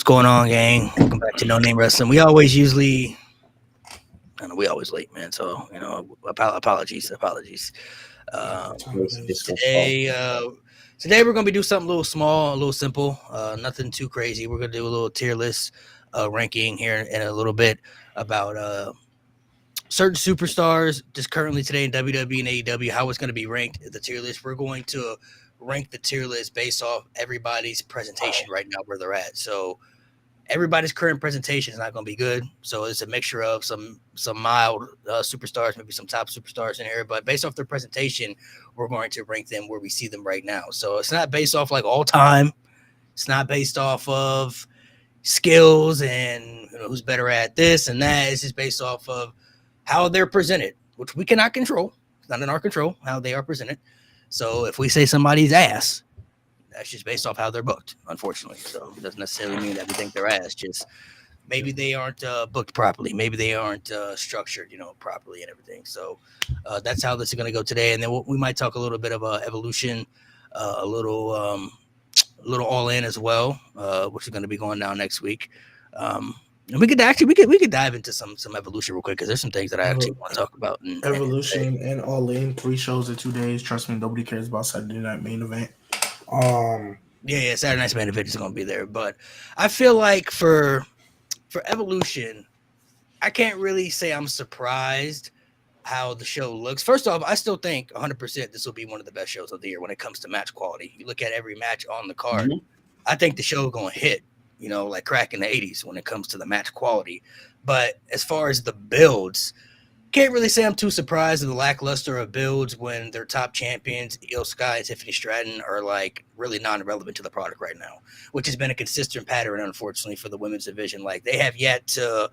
What's going on, gang? Welcome back to No Name Wrestling. I know we always late, man. So apologies. Yeah, Um, what time it is? today, today we're gonna be doing something a little small, a little simple, nothing too crazy. We're gonna do a little tier list ranking here in a little bit about certain superstars just currently today in WWE and AEW. How it's gonna be ranked the tier list. We're going to rank the tier list based off everybody's presentation right now where they're at. So everybody's current presentation is not going to be good. So it's a mixture of some mild superstars, maybe some top superstars in here, but based off their presentation, we're going to rank them where we see them right now. So it's not based off like all time. It's not based off of skills and who's better at this and that. It's just based off of how they're presented, which we cannot control. It's not in our control how they are presented. So if we say somebody's ass, that's just based off how they're booked, unfortunately. So it doesn't necessarily mean that we think they're ass. Just maybe they aren't booked properly. Maybe they aren't structured, properly and everything. So that's how this is going to go today. And then we might talk a little bit of evolution, a little all in as well, which is going to be going down next week. And we could dive into some evolution real quick because there's some things that I actually want to talk about. Evolution and All In, 3 shows in 2 days. Trust me, nobody cares about Saturday Night Main Event. Yeah, Saturday Night's Main Event is going to be there, but I feel like for Evolution, I can't really say I'm surprised how the show looks. First off, I still think 100% this will be one of the best shows of the year when it comes to match quality. You look at every match on the card, I think the show is going to hit, like crack in the 80s when it comes to the match quality. But as far as the builds, can't really say I'm too surprised at the lackluster of builds when their top champions, Io Sky and Tiffany Stratton, are like really non-relevant to the product right now, which has been a consistent pattern, unfortunately, for the women's division. Like they have yet to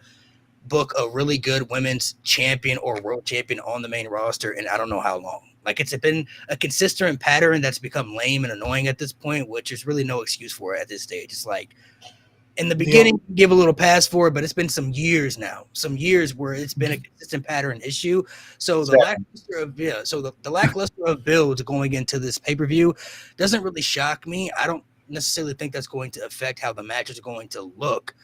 book a really good women's champion or world champion on the main roster, and I don't know how long. Like it's been a consistent pattern that's become lame and annoying at this point, which there's really no excuse for it at this stage. It's like in the beginning, give a little pass for it, but it's been some years where it's been a consistent pattern issue. So the lackluster of builds going into this pay-per-view doesn't really shock me. I don't necessarily think that's going to affect how the match is going to look,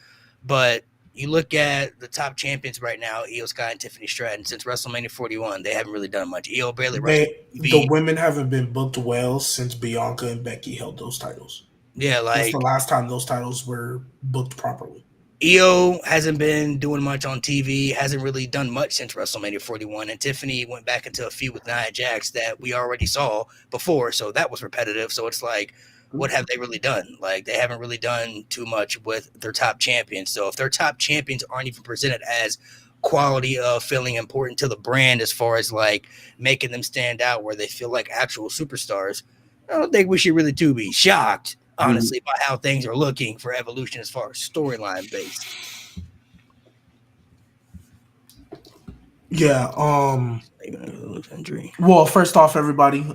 but you look at the top champions right now, Io Sky and Tiffany Stratton, since WrestleMania 41, they haven't really done much. Io barely wrestled. The women haven't been booked well since Bianca and Becky held those titles. Yeah, that's the last time those titles were booked properly. Io hasn't been doing much on TV, hasn't really done much since WrestleMania 41, and Tiffany went back into a feud with Nia Jax that we already saw before, so that was repetitive. So it's like, what have they really done? Like, they haven't really done too much with their top champions. So if their top champions aren't even presented as quality of feeling important to the brand as far as like making them stand out where they feel like actual superstars, I don't think we should really too be shocked, honestly, by how things are looking for Evolution as far as storyline based. Yeah. Well, first off, everybody,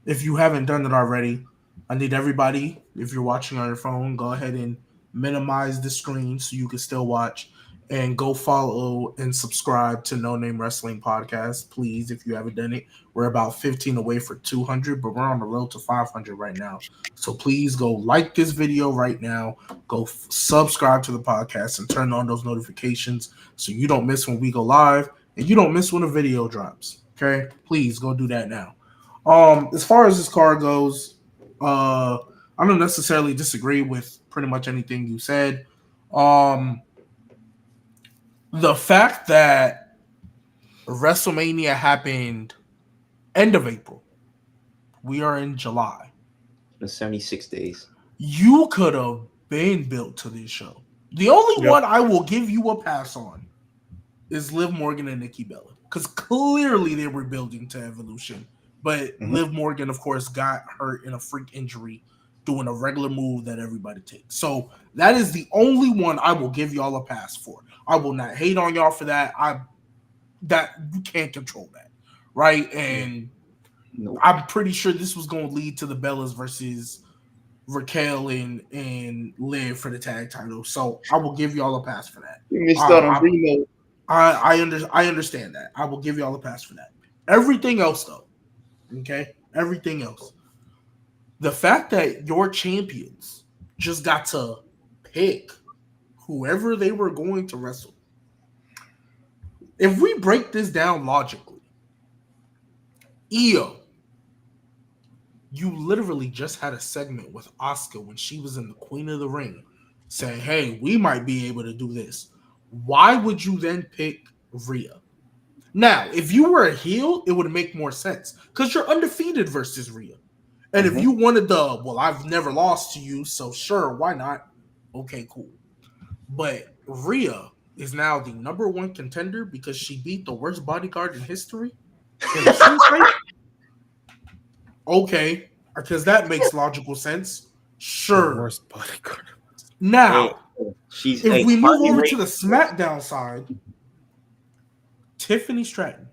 if you haven't done it already, I need everybody, if you're watching on your phone, go ahead and minimize the screen so you can still watch, and go follow and subscribe to No Name Wrestling Podcast, please, if you haven't done it. We're about 15 away for 200, but we're on the road to 500 right now. So please go like this video right now, go subscribe to the podcast, and turn on those notifications so you don't miss when we go live and you don't miss when a video drops. Okay? Please go do that now. As far as this card goes, I don't necessarily disagree with pretty much anything you said. The fact that WrestleMania happened end of April, we are in July. The 76 days. You could have been built to this show. The only one I will give you a pass on is Liv Morgan and Nikki Bella, because clearly they were building to Evolution. But Liv Morgan, of course, got hurt in a freak injury doing a regular move that everybody takes. So that is the only one I will give y'all a pass for. I will not hate on y'all for that. That you can't control that, right? And I'm pretty sure this was going to lead to the Bellas versus Raquel and Liv for the tag title. So I will give y'all a pass for that. I understand that. I will give y'all a pass for that. Everything else, though. Okay, everything else. The fact that your champions just got to pick whoever they were going to wrestle. If we break this down logically, Io, you literally just had a segment with Asuka when she was in the Queen of the Ring saying, hey, we might be able to do this. Why would you then pick Rhea? Now, if you were a heel, it would make more sense because you're undefeated versus Rhea. And if you wanted I've never lost to you, so sure, why not? Okay, cool. But Rhea is now the number one contender because she beat the worst bodyguard in history in a street fight. Okay, because that makes logical sense. Sure. Worst bodyguard. Now, If we move over to the SmackDown side, Tiffany Stratton.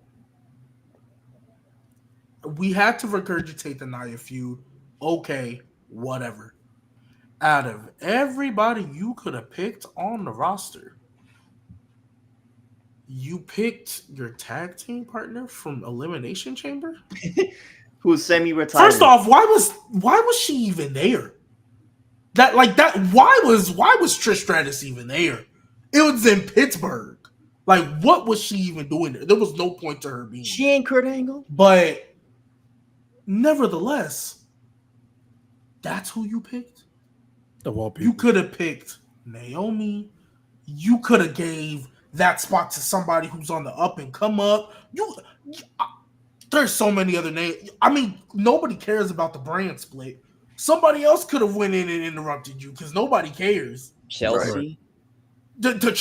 We had to regurgitate the Nia feud. Okay, whatever. Out of everybody you could have picked on the roster, you picked your tag team partner from Elimination Chamber? Who's semi-retired. First off, why was she even there? Why was Trish Stratus even there? It was in Pittsburgh. Like, what was she even doing there? There was no point to her being She ain't Kurt Angle. But nevertheless, that's who you picked. The wall people. You could have picked Naomi. You could have gave that spot to somebody who's on the up and come up. There's so many other names. I mean, nobody cares about the brand split. Somebody else could have went in and interrupted you because nobody cares. Chelsea. The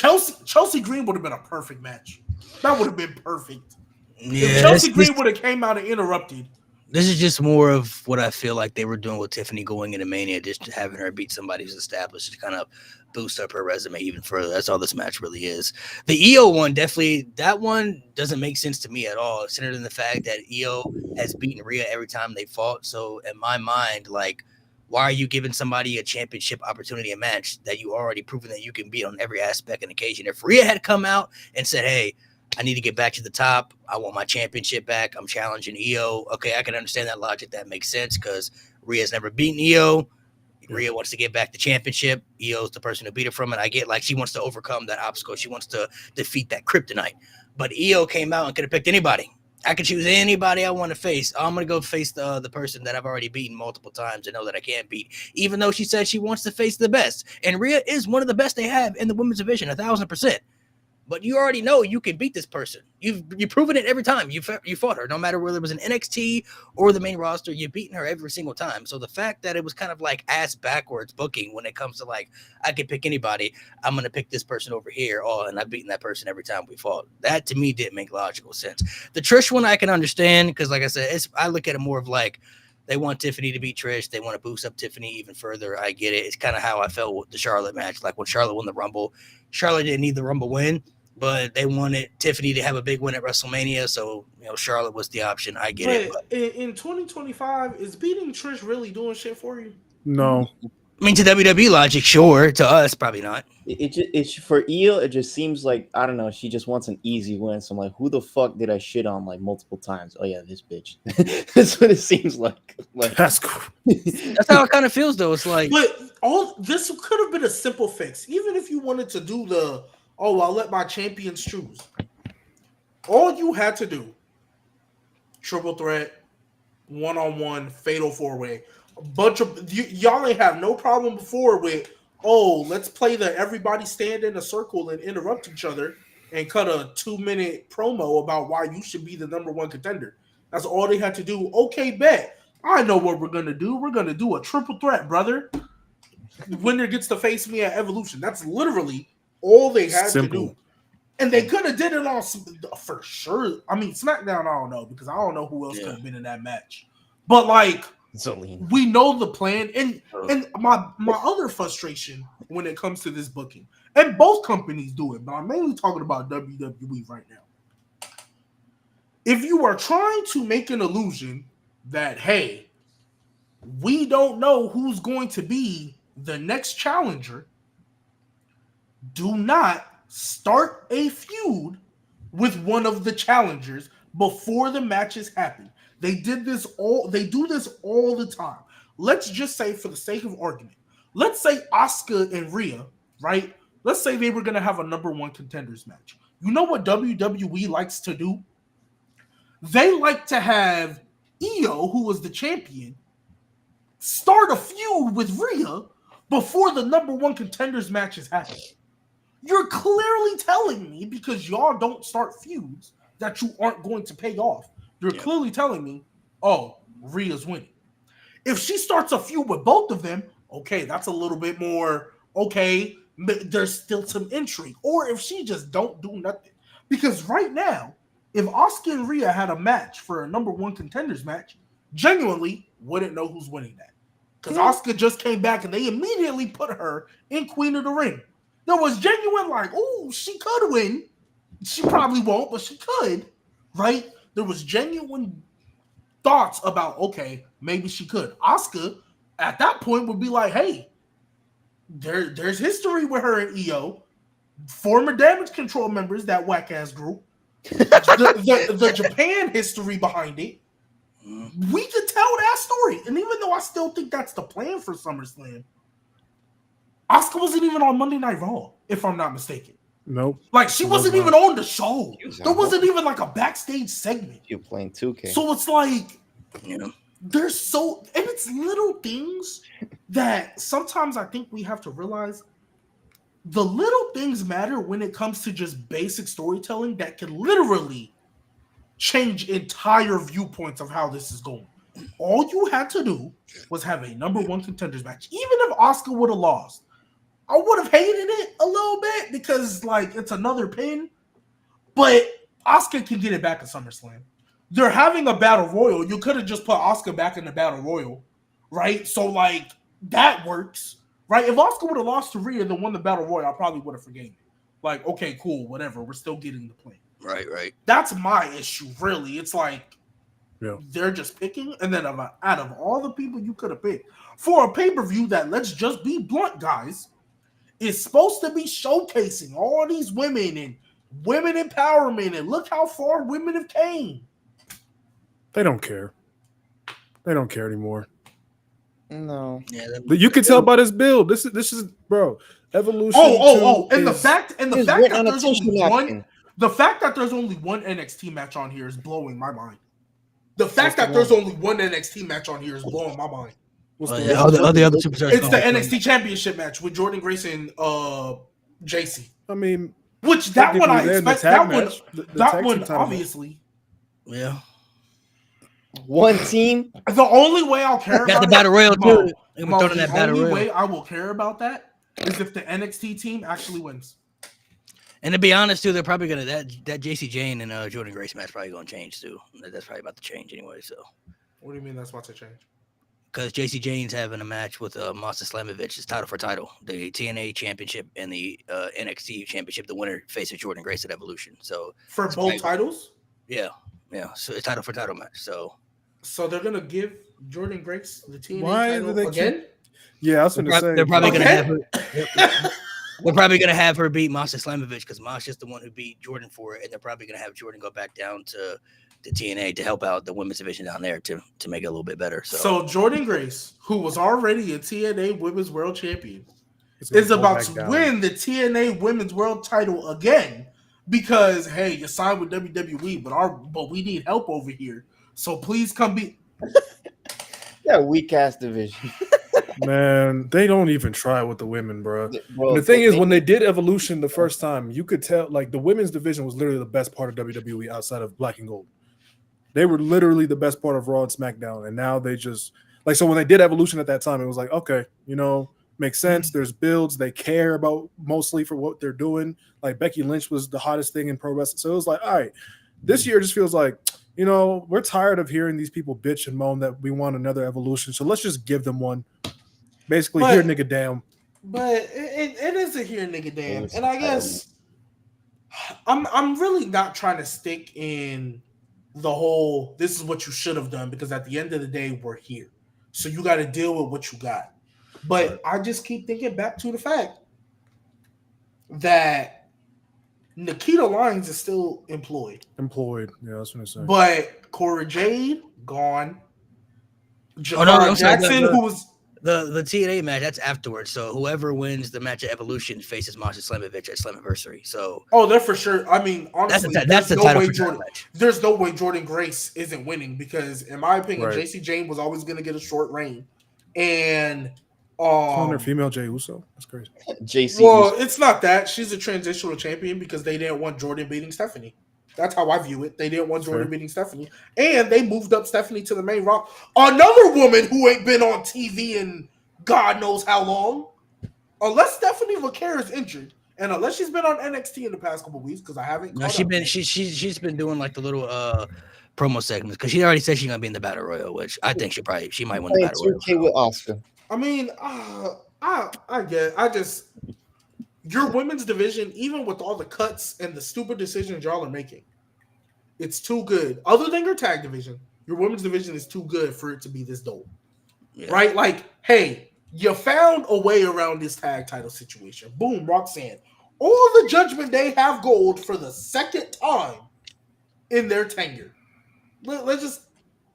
Chelsea Green would have been a perfect match. That would have been perfect. Yeah, if Chelsea Green would have came out and interrupted. This is just more of what I feel like they were doing with Tiffany going into Mania, just having her beat somebody who's established to kind of boost up her resume even further. That's all this match really is. The Io one, definitely, that one doesn't make sense to me at all, centered in the fact that Io has beaten Rhea every time they fought. So in my mind, like, why are you giving somebody a championship opportunity, a match that you already proven that you can beat on every aspect and occasion? If Rhea had come out and said, hey, I need to get back to the top. I want my championship back. I'm challenging Io. Okay, I can understand that logic. That makes sense because Rhea's never beaten Io. Rhea wants to get back the championship. Io's the person who beat her from it. I get like she wants to overcome that obstacle. She wants to defeat that kryptonite. But Io came out and could have picked anybody. I could choose anybody I want to face. I'm going to go face the person that I've already beaten multiple times and know that I can't beat, even though she said she wants to face the best. And Rhea is one of the best they have in the women's division, 1,000%. But you already know you can beat this person. You've proven it every time you fought her, no matter whether it was an NXT or the main roster. You've beaten her every single time. So the fact that it was kind of like ass backwards booking when it comes to like, I can pick anybody, I'm going to pick this person over here. Oh, and I've beaten that person every time we fought. That to me didn't make logical sense. The Trish one I can understand because, like I said, I look at it more of like they want Tiffany to beat Trish. They want to boost up Tiffany even further. I get it. It's kind of how I felt with the Charlotte match. Like when Charlotte won the Rumble, Charlotte didn't need the Rumble win, but they wanted Tiffany to have a big win at WrestleMania. So, Charlotte was the option. I get it. But in 2025, is beating Trish really doing shit for you? No. I mean, to WWE logic, sure. To us, probably not. It's for Io. It just seems like, I don't know. She just wants an easy win. So I'm like, who the fuck did I shit on like multiple times? Oh yeah, this bitch. That's what it seems like. That's cool. That's how it kind of feels, though. It's like, but all this could have been a simple fix, even if you wanted to do the I'll let my champions choose. All you had to do, triple threat, 1-on-1, fatal 4-way. A bunch of y'all ain't have no problem before with, let's play the everybody stand in a circle and interrupt each other and cut a 2-minute promo about why you should be the number one contender. That's all they had to do. Okay, bet. I know what we're gonna do. We're gonna do a triple threat, brother. Winner gets to face me at Evolution. That's literally all they had to do. And they could have did it on for sure. I mean, SmackDown, I don't know, because I don't know who else could have been in that match. But like, we know the plan. And my other frustration when it comes to this booking, and both companies do it, but I'm mainly talking about WWE right now. If you are trying to make an illusion that, hey, we don't know who's going to be the next challenger, do not start a feud with one of the challengers before the matches happen. They do this all the time. Let's just say, for the sake of argument, let's say Asuka and Rhea, right? Let's say they were going to have a number one contenders match. You know what WWE likes to do? They like to have Io, who was the champion, start a feud with Rhea before the number one contenders matches happen. You're clearly telling me, because y'all don't start feuds, that you aren't going to pay off. You're clearly telling me, oh, Rhea's winning. If she starts a feud with both of them, okay, that's a little bit more, okay, there's still some intrigue. Or if she just don't do nothing. Because right now, if Asuka and Rhea had a match for a number one contenders match, genuinely wouldn't know who's winning that. Because Asuka just came back and they immediately put her in Queen of the Ring. There was genuine like, oh, she could win. She probably won't, but she could, right? There was genuine thoughts about, okay, maybe she could. Asuka, at that point, would be like, hey, there's history with her and Io, former Damage Control members, that whack-ass group, the Japan history behind it. We could tell that story. And even though I still think that's the plan for SummerSlam, Asuka wasn't even on Monday Night Raw, if I'm not mistaken. Nope. Like, she wasn't even on the show. There wasn't even like a backstage segment. You're playing 2K. So it's like, there's so, and it's little things that sometimes I think we have to realize the little things matter when it comes to just basic storytelling that can literally change entire viewpoints of how this is going. All you had to do was have a number one contenders match. Even if Asuka would have lost, I would have hated it a little bit because, like, it's another pin. But Asuka can get it back at SummerSlam. They're having a battle royal. You could have just put Asuka back in the battle royal, right? So, like, that works, right? If Asuka would have lost to Rhea and won the battle royal, I probably would have forgiven it. Like, okay, cool, whatever. We're still getting the plan. Right. That's my issue, really. It's like, they're just picking, and then out of all the people you could have picked for a pay-per-view that, let's just be blunt, guys, is supposed to be showcasing all these women and women empowerment, and look how far women have came. They don't care. They don't care anymore. No. Yeah, You can tell by this build. This is bro. Evolution. And the fact that there's only one. The fact that there's only one NXT match on here is blowing my mind. The fact that there's only one NXT match on here is blowing my mind. All the other superstars. It's the NXT Championship match with Jordan Grace and JC. I mean, which that one I expect. That one obviously. Yeah. One team. The only way I'll care about the battle royal too. The only way I will care about that is if the NXT team actually wins. And to be honest, too, they're probably gonna that JC Jane and Jordan Grace match probably gonna change too. That's probably about to change anyway. So, what do you mean that's about to change? Because JC Jane's having a match with Monster Slamovich, it's title for title, the TNA Championship and the NXT Championship. The winner faces Jordan Grace at Evolution. So for both titles, yeah. So it's title for title match. So they're gonna give Jordan Grace the TNA title again. Yeah, I was going to say they're probably gonna have her. They're probably going to have her beat Monster Slamovich because Masha's the one who beat Jordan for it. And they're probably going to have Jordan go back down to TNA to help out the women's division down there to make it a little bit better. So Jordan Grace, who was already a TNA Women's World Champion, is about to win the TNA Women's World title again because, hey, you signed with WWE, but we need help over here. So please come be. That weak-ass division. Man, they don't even try with the women, bro. The thing is, when they did Evolution the first time, you could tell, like, the women's division was literally the best part of WWE outside of Black and Gold. They were literally the best part of Raw and SmackDown, and now they just, like, so when they did Evolution at that time, it was like, okay, makes sense. There's builds. They care about mostly for what they're doing. Like, Becky Lynch was the hottest thing in pro wrestling. So it was like, all right, this year just feels like, we're tired of hearing these people bitch and moan that we want another Evolution, so let's just give them one. Basically, here nigga damn. But it is a here nigga damn, and I guess I'm really not trying to stick in the whole this is what you should have done because at the end of the day we're here, so you got to deal with what you got. But I just keep thinking back to the fact that Nikita Lyons is still employed. Yeah, that's what I say. But Cora Jade gone. Jakara Jackson, who was The TNA match, that's afterwards. So whoever wins the match at Evolution faces Masha Slamovich at Slammiversary. So they're for sure. I mean, honestly, that's the title for Jordan. Match. There's no way Jordan Grace isn't winning because, in my opinion, Right. JC Jane was always going to get a short reign, and calling her female Jey Uso. That's crazy. JC. Well, it's not that she's a transitional champion because they didn't want Jordan beating Stephanie. That's how I view it. They didn't want Jordan beating Stephanie, and they moved up Stephanie to the main roster. Another woman who ain't been on TV in God knows how long, unless Stephanie LeClaire is injured, and unless she's been on NXT in the past couple of weeks because I haven't. No, she's been doing like the little promo segments because she already said she's gonna be in the Battle Royal, which I think she might win the Battle Royal. 2K with Oscar. I mean, I just your women's division, even with all the cuts and the stupid decisions y'all are making, it's too good. Other than your tag division, your women's division is too good for it to be this dope. Yeah. Right? Like, hey, you found a way around this tag title situation. Boom, Roxanne. All the Judgment Day have gold for the second time in their tenure. Let's just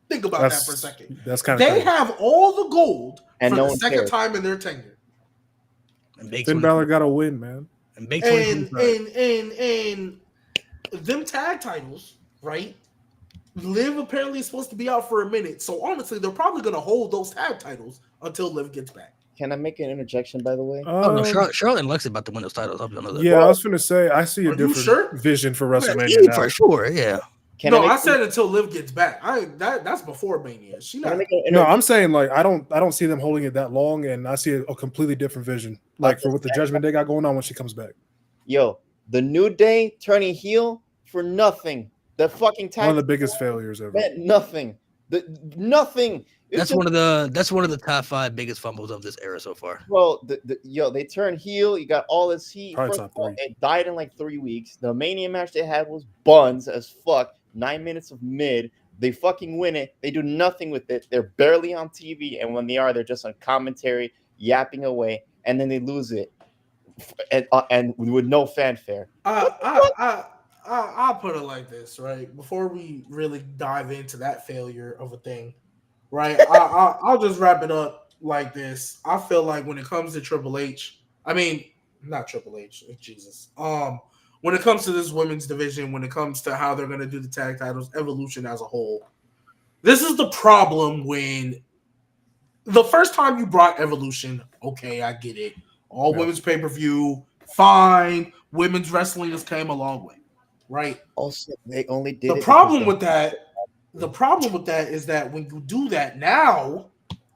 think about that for a second. That's kind of they have all the gold and for no the second time in their tenure. And Finn Balor got to win, man. And them tag titles, right? Liv apparently is supposed to be out for a minute. So honestly, they're probably going to hold those tag titles until Liv gets back. Can I make an interjection, by the way? No, Charlotte and Lex about to win those titles. I'll be honest. Yeah, I was going to say, I see a different vision for WrestleMania now. For sure, yeah. I said until Liv gets back. That's before Mania. I'm saying like I don't see them holding it that long, and I see a completely different vision. Like for what the Judgment Day got going on when she comes back. Yo, the New Day turning heel for nothing. The fucking tag. One of the biggest failures ever. Nothing. Nothing. That's one of the top 5 biggest fumbles of this era so far. Bro, they turn heel. You got all this heat. All, it died in like 3 weeks. The Mania match they had was buns as fuck. 9 minutes of mid. They fucking win it. They do nothing with it. They're barely on TV, and when they are, they're just on commentary, yapping away, and then they lose it, and with no fanfare. I'll put it like this, right? Before we really dive into that failure of a thing, right? I'll just wrap it up like this. I feel like when it comes to Triple H, I mean, not Triple H, Jesus. When it comes to this women's division, when it comes to how they're going to do the tag titles, Evolution as a whole, this is the problem when the first time you brought Evolution, okay, I get it. All women's pay-per-view, fine. Women's wrestling has came a long way, right? Also, they only did the problem with that is that when you do that now,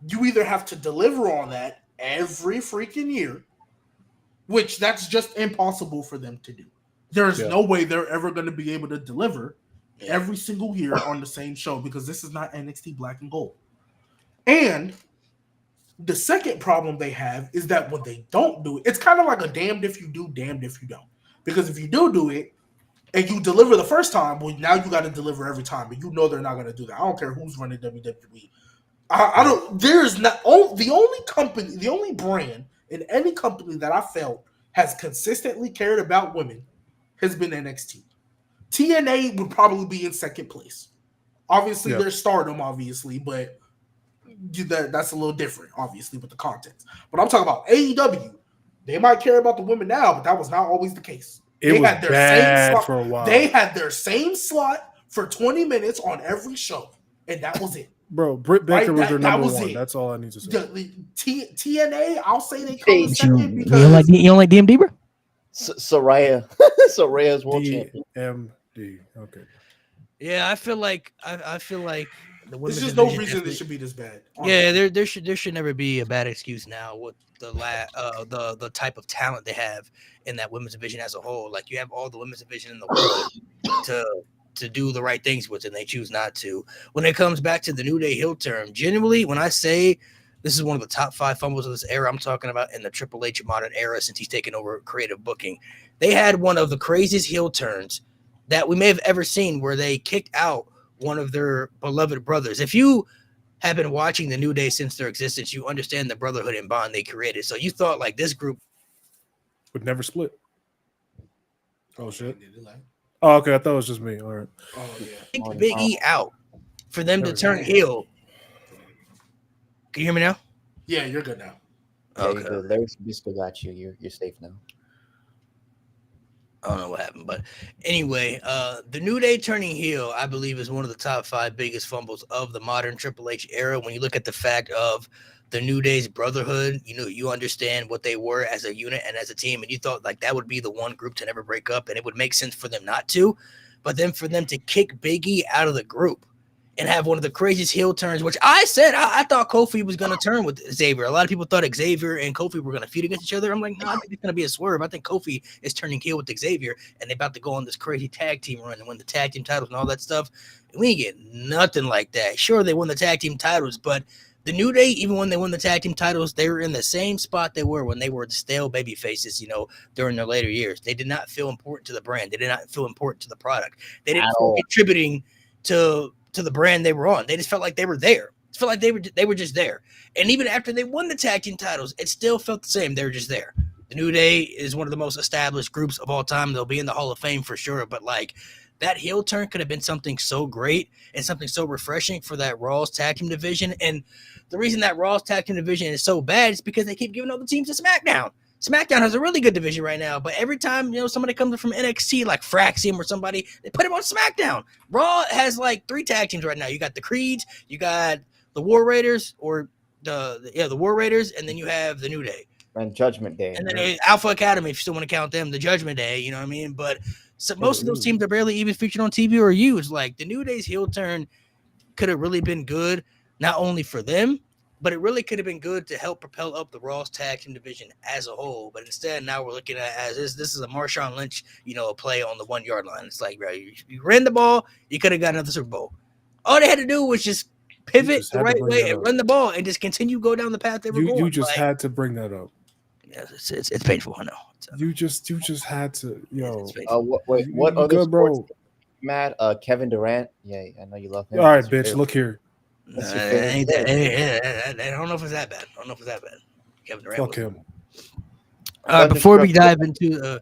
you either have to deliver on that every freaking year, which that's just impossible for them to do. There's no way they're ever going to be able to deliver every single year on the same show because this is not NXT Black and Gold. And the second problem they have is that when they don't do it, it's kind of like a damned if you do, damned if you don't. Because if you do it and you deliver the first time, well, now you got to deliver every time. And you know they're not going to do that. I don't care who's running WWE. I don't. There's not the only company, the only brand in any company that I felt has consistently cared about women has been NXT. TNA would probably be in second place. Obviously, there's Stardom, obviously, but that's a little different, obviously, with the content. But I'm talking about AEW. They might care about the women now, but that was not always the case. They had their bad same for a while. They had their same slot for 20 minutes on every show, and that was it. Bro, Britt Baker was their number one. That's all I need to say. TNA, I'll say they come in second because you don't like DMD, bro? Soraya's world champion. DMD. Okay. Yeah, I feel like the women's there's just no reason this should be this bad. Honestly. Yeah, there should never be a bad excuse now with the type of talent they have in that women's division as a whole. Like you have all the women's division in the world to do the right things with, and they choose not to. When it comes back to the New Day heel term, genuinely, when I say this is one of the top 5 fumbles of this era, I'm talking about in the Triple H modern era since he's taken over creative booking. They had one of the craziest heel turns that we may have ever seen where they kicked out one of their beloved brothers. If you have been watching the New Day since their existence, you understand the brotherhood and bond they created. So you thought like this group would never split. Oh, shit. Oh, okay. I thought it was just me. All right. Oh, yeah. Kicked Big E out for them to turn heel. Can you hear me now? Yeah, you're good now. Yeah, Okay. you're good. Larry Sabisco got you. You're safe now. I don't know what happened, but anyway, the New Day turning heel, I believe, is one of the top 5 biggest fumbles of the modern Triple H era. When you look at the fact of the New Day's brotherhood, you understand what they were as a unit and as a team, and you thought like that would be the one group to never break up, and it would make sense for them not to, but then for them to kick Big E out of the group and have one of the craziest heel turns, which I said I thought Kofi was going to turn with Xavier. A lot of people thought Xavier and Kofi were going to feud against each other. I'm like, no, I think it's going to be a swerve. I think Kofi is turning heel with Xavier, and they're about to go on this crazy tag team run and win the tag team titles and all that stuff. We get nothing like that. Sure, they won the tag team titles, but the New Day, even when they won the tag team titles, they were in the same spot they were when they were the stale baby faces, during their later years. They did not feel important to the brand. They did not feel important to the product. They didn't feel contributing to the brand they were on. They just felt like they were there. It felt like they were just there. And even after they won the tag team titles, it still felt the same. They were just there. The New Day is one of the most established groups of all time. They'll be in the Hall of Fame for sure. But like that heel turn could have been something so great and something so refreshing for that Raw's tag team division. And the reason that Raw's tag team division is so bad is because they keep giving all the teams to SmackDown. SmackDown has a really good division right now, but every time somebody comes from NXT like Fraxium or somebody, they put him on SmackDown. Raw has like 3 tag teams right now. You got the Creeds, you got the War Raiders, or the War Raiders, and then you have the New Day and Judgment Day, and then Alpha Academy, if you still want to count them, the Judgment Day. You know what I mean? But most of those teams are barely even featured on TV or used. Like the New Day's heel turn could have really been good, not only for them, but it really could have been good to help propel up the Raw's tag team division as a whole. But instead, now we're looking at as this is a Marshawn Lynch, play on the 1 yard line. It's like, bro, you ran the ball, you could have got another Super Bowl. All they had to do was just pivot the right way and run the ball and just continue go down the path they were going. You just had to bring that up. Yeah, it's painful. I know. You just had to, what other good, sports? Bro. Matt, Kevin Durant. Yeah, I know you love him. All right, bitch. Look here. I don't know if it's that bad. Kevin Durant. Fuck him. Before we dive into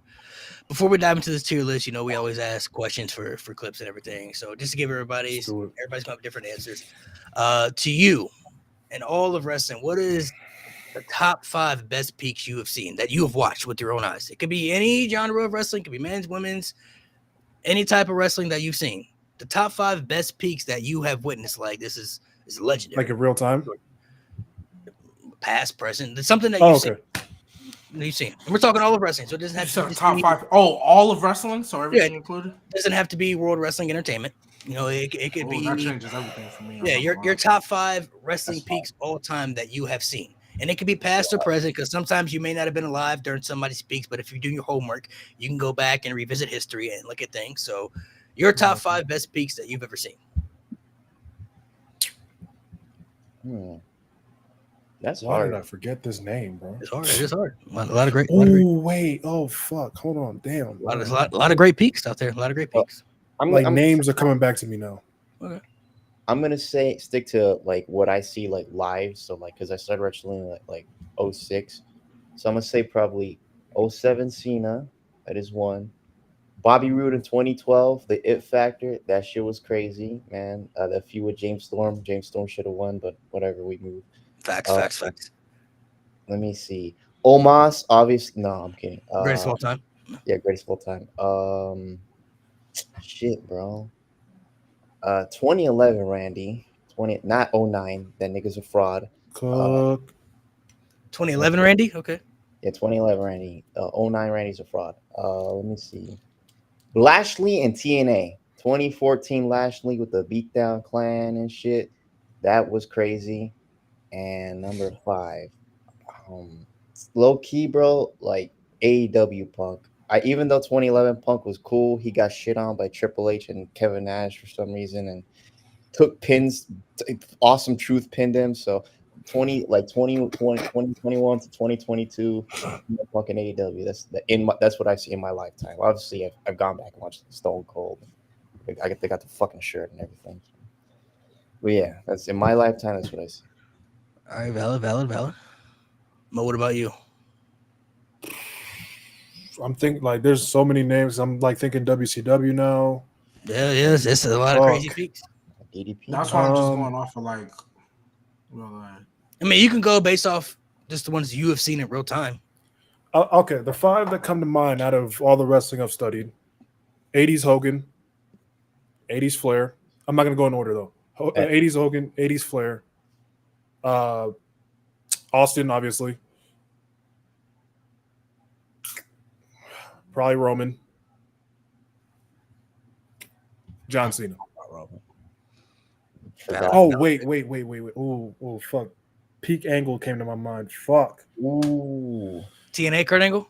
this tier list, we always ask questions for clips and everything. So just to give everybody's come up with different answers. To you and all of wrestling, what is the top 5 best peaks you have seen that you have watched with your own eyes? It could be any genre of wrestling, it could be men's, women's, any type of wrestling that you've seen. The top 5 best peaks that you have witnessed, like this is legendary. Like in real time? Past, present. It's something that you've seen. You've seen. And we're talking all of wrestling, so it doesn't have to be top 5. Oh, all of wrestling, so everything included. Doesn't have to be World Wrestling Entertainment. It could be. That changes everything for me. Yeah, your top 5 wrestling peaks all time that you have seen, and it could be past or present because sometimes you may not have been alive during somebody's peaks, but if you're doing your homework, you can go back and revisit history and look at things. So, your top 5 best peaks that you've ever seen. That's Why hard. did I forget this name, bro? It's hard. It is hard. A lot of great. Oh wait. Oh fuck. Hold on. Damn. A lot of great peaks out there. A lot of great peaks. Names are coming back to me now. Okay. I'm gonna stick to like what I see like live. So like because I started wrestling like 06. So I'm gonna say probably 07 Cena. That is one. Bobby Roode in 2012, the It Factor. That shit was crazy, man. The feud with James Storm. James Storm should have won, but whatever, we moved. Facts. Let me see. Omos, obviously. No, I'm kidding. Greatest of all time. Yeah, greatest of all time. Shit, bro. 2011 Randy. Not 09. That nigga's a fraud. 2011 Randy. Okay. Yeah, 2011 Randy. 09 Randy's a fraud. Let me see. Lashley and TNA. 2014 Lashley with the Beatdown Clan and shit. That was crazy. And number 5, low key, bro, like AEW Punk. Even though 2011 Punk was cool, he got shit on by Triple H and Kevin Nash for some reason, and took pins. Awesome Truth pinned him. So 2021 to 2022, Punk and AEW. That's what I see in my lifetime. Obviously, I've gone back and watched Stone Cold. They got the fucking shirt and everything. But yeah, that's in my lifetime. That's what I see. All right, valid. Mo, what about you? I'm thinking like there's so many names. I'm like thinking WCW now. Yeah, it's a lot of crazy peaks. DDP. That's why I'm just going off of like, I mean, you can go based off just the ones you have seen in real time. Okay, the 5 that come to mind out of all the wrestling I've studied: 80s Hogan, 80s Flair. I'm not gonna go in order though. 80s Hogan, 80s Flair, Austin, obviously, probably Roman, John Cena. Oh wait. Oh fuck. Peak Angle came to my mind. Fuck. Ooh. TNA Kurt Angle.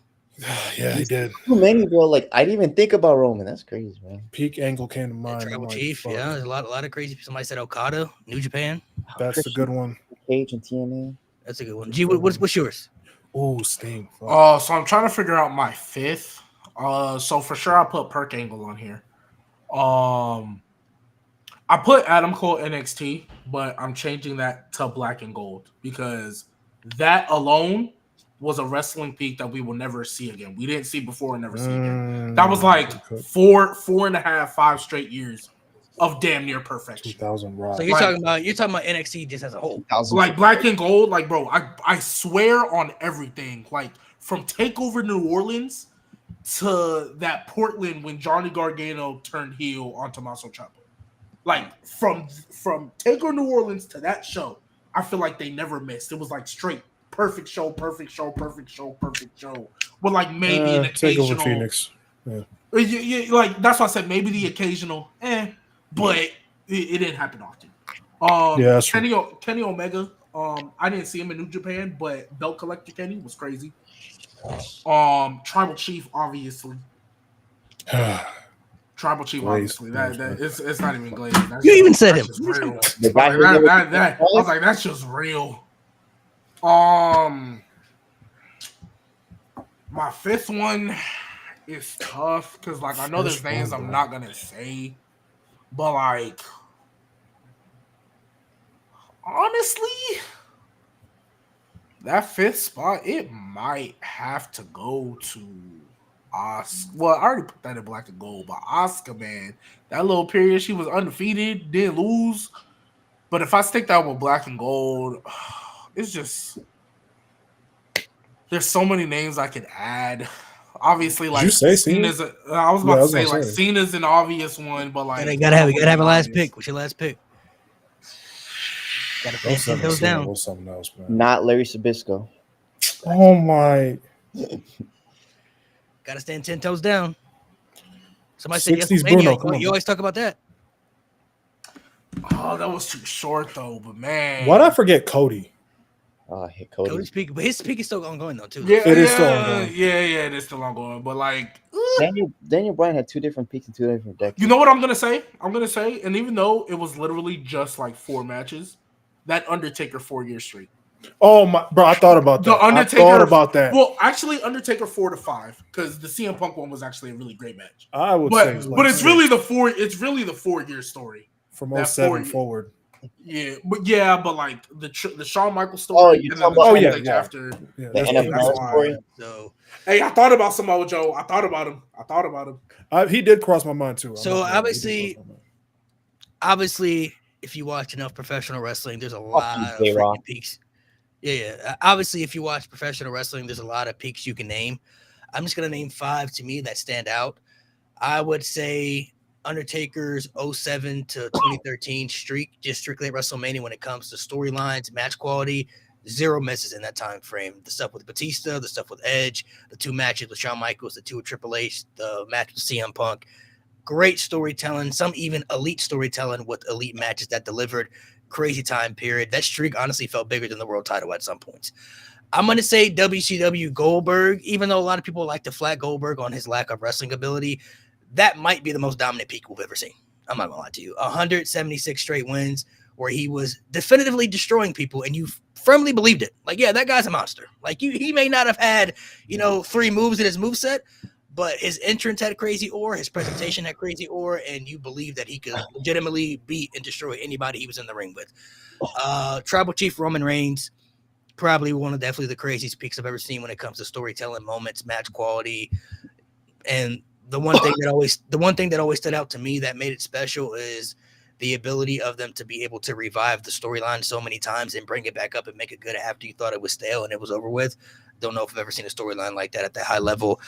Yeah, he did. Too many, bro. Like I didn't even think about Roman. That's crazy, man. Peak Angle came to mind. Tribal like, Chief. fuck. Yeah, there's a lot of crazy. Somebody said Okada, New Japan. That's a good one. Cage and TNA. That's a good one. G, what's yours? Oh, Sting. Fuck. So I'm trying to figure out my 5th. So for sure I'll put Perk Angle on here. I put Adam Cole NXT, but I'm changing that to Black and Gold because that alone was a wrestling peak that we will never see again. We didn't see before and never see again. That was like 4.5, 5 straight years of damn near perfection. 2000 Rock. So you're talking about NXT just as a whole. Like Black and Gold, like bro, I swear on everything. Like from TakeOver New Orleans to that Portland when Johnny Gargano turned heel on Tommaso Ciampa. Like from TakeOver New Orleans to that show, I feel like they never missed. It was like straight perfect show. With like maybe an occasional TakeOver Phoenix. Yeah. Like that's why I said maybe the occasional, but it didn't happen often. Yeah, that's Kenny Omega. I didn't see him in New Japan, but Belt Collector Kenny was crazy. Tribal Chief, obviously. Tribal Chief, obviously. It's not even glazed. You even said him. Real. I was like, that's just real. My 5th one is tough because, like, I know there's names I'm not gonna say, but like, honestly, that 5th spot it might have to go to Asuka. Well, I already put that in Black and Gold, but Asuka, man, that little period she was undefeated, didn't lose. But if I stick that with Black and Gold, it's just there's so many names I could add. Obviously, like Did you say Cena's. I was about to say like Cena's an obvious one, but like you gotta have a last pick. What's your last pick? Gotta put those down. Something else, man. Not Larry Sabisco. Oh my! Gotta stand 10 toes down. Somebody said yes, Bruno. You always talk about that. Oh, that was too short though. But man, why'd I forget Cody? Oh, I hate Cody. Cody's peak, but his peak is still ongoing though too. Yeah, it is still ongoing. Yeah, it is still ongoing. But like, Daniel Bryan had 2 different peaks in 2 different decades. You know what I'm gonna say? And even though it was literally just like 4 matches, that Undertaker 4-year streak. Oh my, bro! I thought about that. I thought about that. Well, actually, Undertaker 4 to 5 because the CM Punk one was actually a really great match. I would say, but it's really the 4. It's really the 4-year story from 07 forward. Yeah, but like the Shawn Michaels story. After the NFL story. So, hey, I thought about Samoa Joe. I thought about him. He did cross my mind too. So obviously, if you watch enough professional wrestling, there's a lot of freaking peaks. Yeah. Obviously, if you watch professional wrestling, there's a lot of peaks you can name. I'm just gonna name 5 to me that stand out. I would say Undertaker's 07 to 2013 streak, just strictly at WrestleMania when it comes to storylines, match quality, 0 misses in that time frame. The stuff with Batista, the stuff with Edge, the 2 matches with Shawn Michaels, the 2 with Triple H, the match with CM Punk. Great storytelling, some even elite storytelling with elite matches that delivered. Crazy time period. That streak honestly felt bigger than the world title at some points. I'm going to say WCW Goldberg, even though a lot of people like to flag Goldberg on his lack of wrestling ability. That might be the most dominant peak we've ever seen. I'm not gonna lie to you. 176 straight wins where he was definitively destroying people and you firmly believed it. Like, yeah, that guy's a monster. Like, he may not have had, 3 moves in his moveset, but his entrance had crazy aura, his presentation had crazy aura, and you believe that he could legitimately beat and destroy anybody he was in the ring with. Tribal Chief Roman Reigns, probably one of definitely the craziest peaks I've ever seen when it comes to storytelling, moments, match quality, and the one thing that always stood out to me that made it special is the ability of them to be able to revive the storyline so many times and bring it back up and make it good after you thought it was stale and it was over with. Don't know if I've ever seen a storyline like that at that high level.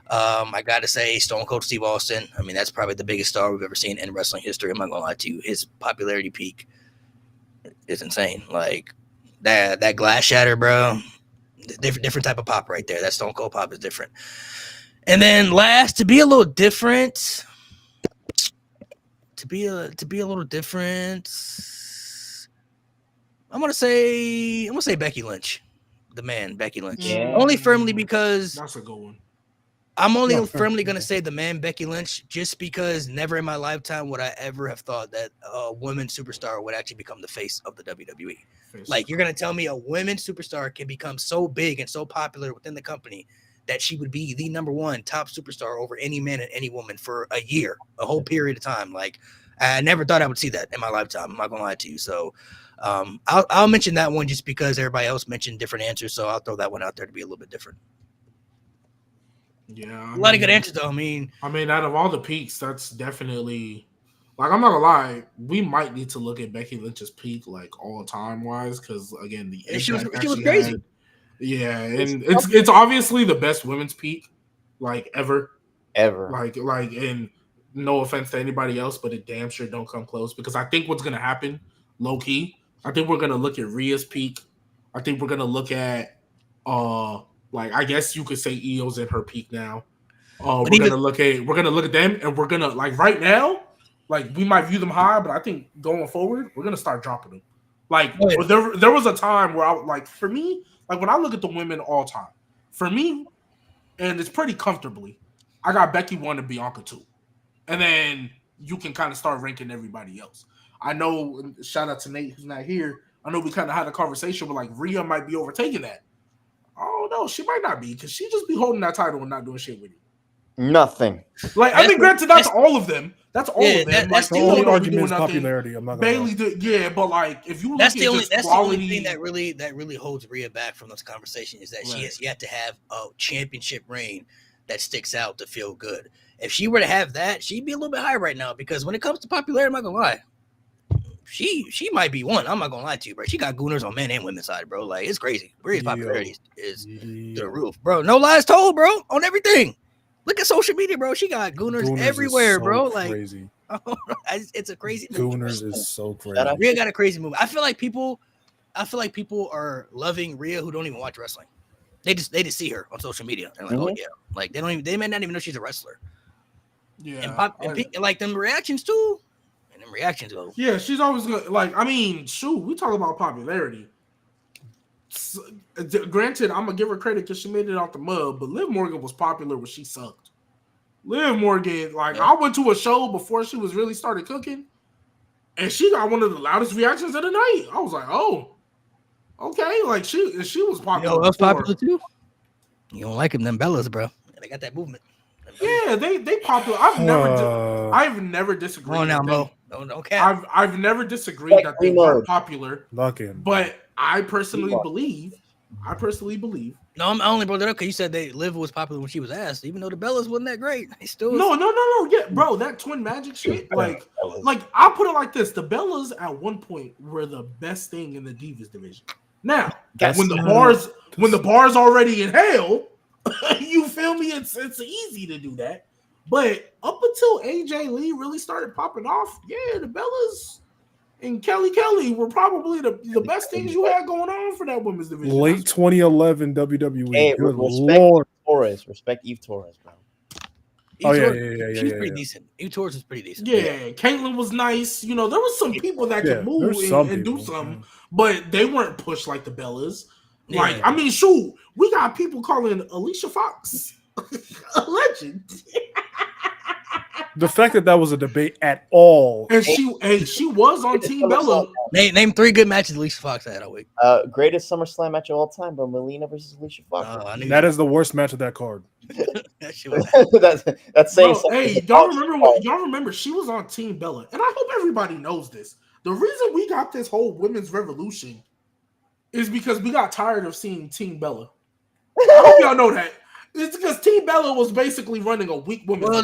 I got to say, Stone Cold Steve Austin. I mean, that's probably the biggest star we've ever seen in wrestling history. I'm not going to lie to you. His popularity peak is insane. Like, that glass shatter, bro. Different type of pop right there. That Stone Cold pop is different. And then last, to be a little different, I'm gonna say Becky Lynch, the man, Becky Lynch. Yeah. Only firmly because That's a good one. I'm only No, firmly gonna say the man, Becky Lynch, just because never in my lifetime would I ever have thought that a women superstar would actually become the face of the WWE. Like, you're gonna tell me a women superstar can become so big and so popular within the company that she would be the number one top superstar over any man and any woman for a year, a whole period of time. Like, I never thought I would see that in my lifetime. I'm not gonna lie to you. So I'll mention that one just because everybody else mentioned different answers. So I'll throw that one out there to be a little bit different. Yeah, A lot of good answers though. I mean, out of all the peaks, that's definitely, like, I'm not gonna lie, we might need to look at Becky Lynch's peak, like, all time wise, because again, the she was impact crazy. had, yeah, and it's obviously the best women's peak, like, ever. Like, and no offense to anybody else, but it damn sure don't come close, because I think what's gonna happen, low key, I think we're gonna look at Rhea's peak. I think we're gonna look at like, I guess you could say Io's in her peak now. We're gonna look at them, and we're gonna, like, right now, like, we might view them high, but I think going forward, we're gonna start dropping them. Like, there was a time where like, for me, like, when I look at the women all time, for me, and it's pretty comfortably, I got Becky 1 and Bianca 2, and then you can kind of start ranking everybody else. I know, shout out to Nate who's not here. I know we kind of had a conversation where, like, Rhea might be overtaking that. Oh no, she might not be, because she just be holding that title and not doing shit with it. Nothing. Like, I mean, granted, that's all of them. That's all of them. That's the only argument is popularity. I'm not gonna Bayley, but, like, if you look that's at the only just that's quality, the only thing that really holds Rhea back from this conversation is that she has yet to have a championship reign that sticks out to feel good. If she were to have that, she'd be a little bit higher right now, because when it comes to popularity, I'm not gonna lie, she might be one. I'm not gonna lie to you, bro. She got gooners on men and women's side, bro. Like, it's crazy. Rhea's popularity is through the roof, bro. No lies told, bro, on everything. Look at social media, bro. She got gooners everywhere, bro. Like, crazy. It's a crazy Gooners is so crazy. Rhea got a crazy move. I feel like people are loving Rhea who don't even watch wrestling. They just see her on social media and like, oh yeah, like they may not even know she's a wrestler. Yeah, and like them reactions too, and them reactions though. Yeah, she's always good. Like, I mean, shoot, we talk about popularity. Granted, I'm gonna give her credit because she made it out the mud, but Liv Morgan was popular when she sucked. Liv Morgan, like, I went to a show before she was really started cooking, and she got one of the loudest reactions of the night. I was like, oh, okay, like, she was popular. You know what's popular too? You don't like them Bellas, bro. They got that movement. Yeah, they popular. I've never disagreed. Oh, now, Mo. Don't cap. I've never disagreed that they were popular. But I personally believe. No, I only brought it up because you said Liv was popular when she was asked, even though the Bellas wasn't that great. They still No. Yeah, bro, that twin magic shit. Like I'll put it like this: the Bellas at one point were the best thing in the Divas division. Now, when the bar's already in hell, you feel me? It's easy to do that. But up until AJ Lee really started popping off, yeah, the Bellas and Kelly were probably the best things you had going on for that women's division. Late 2011 WWE. Hey, good Lord. Respect Eve Torres, bro. Yeah. She was pretty decent. Eve Torres was pretty decent. Yeah, Caitlyn was nice. You know, there was some people that could move and do something, but they weren't pushed like the Bellas. Like, I mean, shoot, we got people calling Alicia Fox a legend. The fact that was a debate at all, and she was on Team Bella. Name 3 good matches Alicia Fox had all week. Greatest SummerSlam match of all time, bro. Melina versus Alicia Fox. That is the worst match of that card. That's saying something. Hey, y'all remember she was on Team Bella, and I hope everybody knows this. The reason we got this whole women's revolution is because we got tired of seeing Team Bella. I hope y'all know that. It's because Team Bella was basically running a weak women's. Well,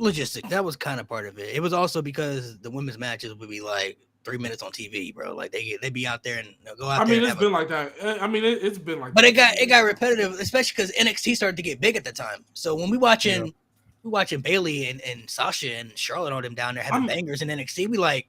logistic. That was kind of part of it. It was also because the women's matches would be like 3 minutes on TV, bro. Like they'd be out there and go out there. It's been like that. I mean, it's been like. But that. it got repetitive, especially because NXT started to get big at the time. So when we watching Bayley and Sasha and Charlotte on them down there having bangers in NXT, we like,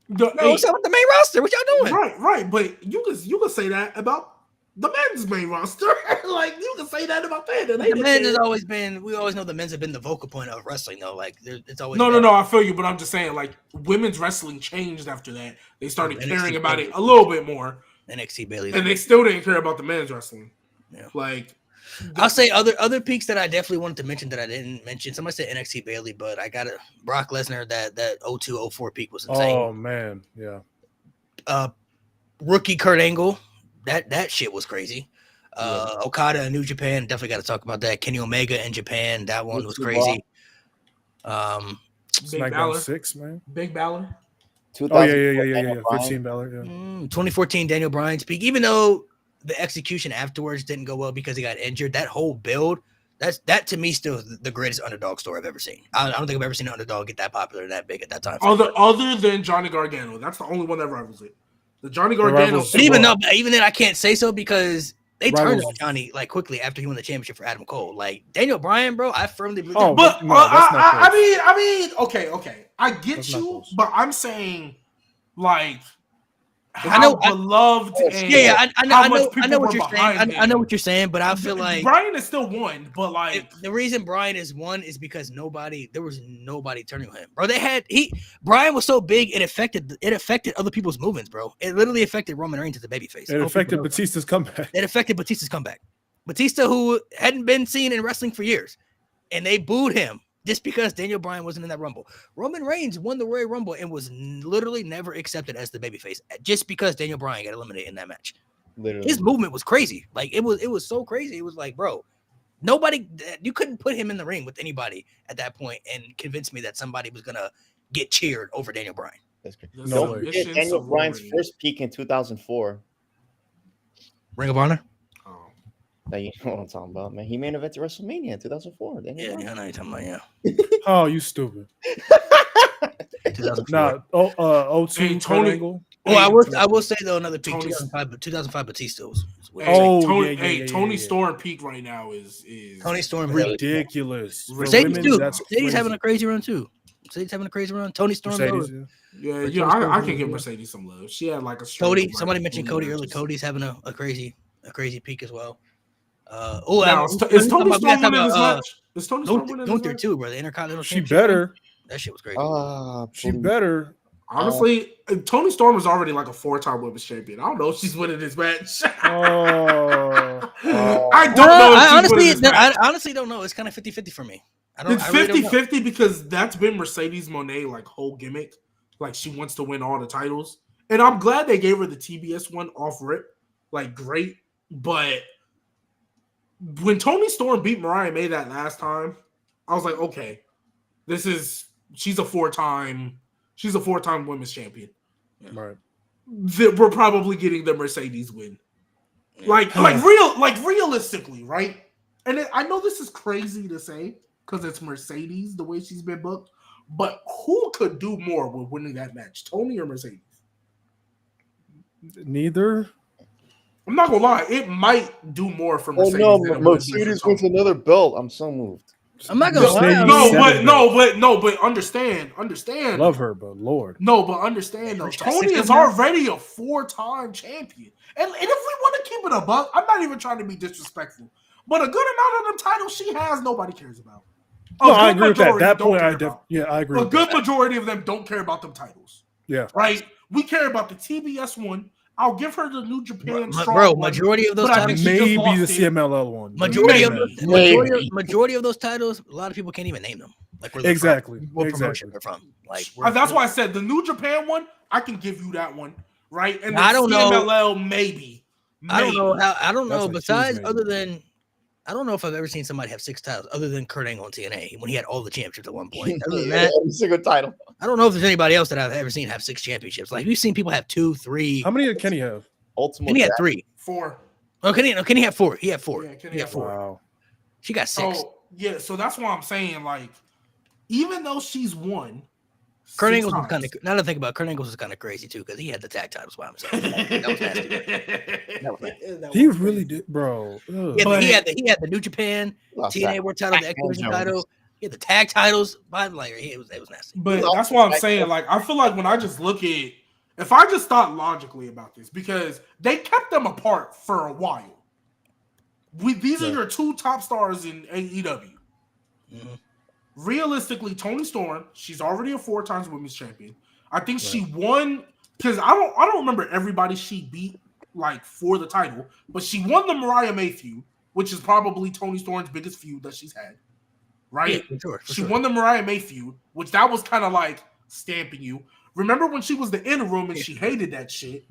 what's up with the main roster? What y'all doing? Right. But you can say that about the men's main roster. Like you can say that about that. The men's has always been. We always know the men's have been the vocal point of wrestling, though. Like it's always no. I feel you, but I'm just saying, like women's wrestling changed after that. They started caring about it a little bit more. NXT Bayley, and they still didn't care about the men's wrestling. Yeah, like I'll say other peaks that I definitely wanted to mention that I didn't mention. Somebody said NXT Bayley, but I got it. Brock Lesnar that 02-04 peak was insane. Oh man, yeah. Rookie Kurt Angle, that shit was crazy. Okada in New Japan, definitely got to talk about that. Kenny Omega in Japan, that one was crazy. SmackDown 6, man. Big Balor. Oh yeah. 15 Balor. Yeah. 2014 Daniel Bryan's peak. Even though the execution afterwards didn't go well because he got injured, that whole build, that to me still the greatest underdog story I've ever seen. I don't think I've ever seen an underdog get that popular and that big at that time. Other than Johnny Gargano, that's the only one that rivals it. The Johnny Gargano. But even then, I can't say so because they turned on Johnny like quickly after he won the championship for Adam Cole. Like Daniel Bryan, bro, I firmly believe. Oh, but no, I mean, okay, I get that's you, but I'm saying like how beloved. I know what you're saying. I know what you're saying, but I feel like Bryan is still one. But like the reason Bryan is one is because there was nobody turning on him, bro. Bryan was so big it affected other people's movements, bro. It literally affected Roman Reigns as a babyface. It affected Batista's comeback. Batista, who hadn't been seen in wrestling for years, and they booed him just because Daniel Bryan wasn't in that Rumble. Roman Reigns won the Royal Rumble and was literally never accepted as the babyface just because Daniel Bryan got eliminated in that match. Literally. His movement was crazy. Like it was so crazy. It was like, bro, you couldn't put him in the ring with anybody at that point and convince me that somebody was gonna get cheered over Daniel Bryan. That's crazy. No, Daniel Bryan's first peak in 2004. Ring of Honor. That you know what I'm talking about, man. He main evented WrestleMania in 2004. I know you're talking about, yeah. Oh, you stupid. 2004. Tony Angle. I will say though another peak. 2005 Batista was Tony Storm peak right now is Tony Storm ridiculous. Mercedes having a crazy run too. Mercedes having a crazy run. Tony Storm. I can give Mercedes some love. She had like a Cody. Somebody mentioned Cody earlier. Cody's having a crazy peak as well. Is Tony Storm winning this match? Is Tony Storm winning this match? Too, bro. The Intercontinental She better. That shit was crazy. She better. Honestly, Tony Storm is already like a 4-time women's champion. I don't know if she's winning this match. I don't know if I honestly don't know. It's kind of 50-50 for me. It's 50-50 because that's been Mercedes Moné like whole gimmick. Like she wants to win all the titles. And I'm glad they gave her the TBS one off rip. Like great. But when Tony Storm beat Mariah May that last time, I was like, okay, she's a 4-time women's champion. Right. We're probably getting the Mercedes win. Like realistically, right? And I know this is crazy to say because it's Mercedes the way she's been booked, but who could do more with winning that match, Tony or Mercedes? Neither. I'm not gonna lie, it might do more for Mercedes. Oh no, Mercedes wins another belt. I'm so moved. I'm not gonna lie. But understand. Love her, but Lord. No, but understand though. Tony is already a 4-time champion. And if we want to keep it a buck, I'm not even trying to be disrespectful. But a good amount of the titles she has, nobody cares about. I agree with that. That point, I agree. A good majority of them don't care about them titles. Yeah. Right? We care about the TBS one. I'll give her the New Japan majority of those titles, maybe the CMLL one. Majority of those titles, a lot of people can't even name them. Like exactly. What promotion they're from? Like that's why I said the New Japan one. I can give you that one, right? And the CMLL maybe. I don't know. I don't know. Besides, other than I don't know if I've ever seen somebody have 6 titles other than Kurt Angle on TNA when he had all the championships at one point. Other than that, every single title. I don't know if there's anybody else that I've ever seen have 6 championships. Like we've seen people have 2, 3. How many did Kenny have? Kenny had 3. 4. Oh, Kenny had 4. He had 4. Yeah, Kenny had 4. Wow. She got 6. So that's why I'm saying like even though she's won. Kurt Angle was kind of. Now that I think about it, Kurt Angle was kind of crazy too because he had the tag titles by himself. That was nasty. That was nasty. He really did, bro. He had the New Japan TNA World Title, the X Division title. He had the tag titles. But like, it was nasty. But that's what I'm saying. Like, I feel like when I just look at, if I just thought logically about this, because they kept them apart for a while. These are your two top stars in AEW. Mm-hmm. Realistically, Toni Storm, she's already a 4 times women's champion. I think she won because I don't remember everybody she beat like for the title, but she won the Mariah May feud, which is probably Toni Storm's biggest feud that she's had. Right? Yeah, for she won the Mariah May feud, which that was kind of like stamping you. Remember when she was the interim and she hated that shit?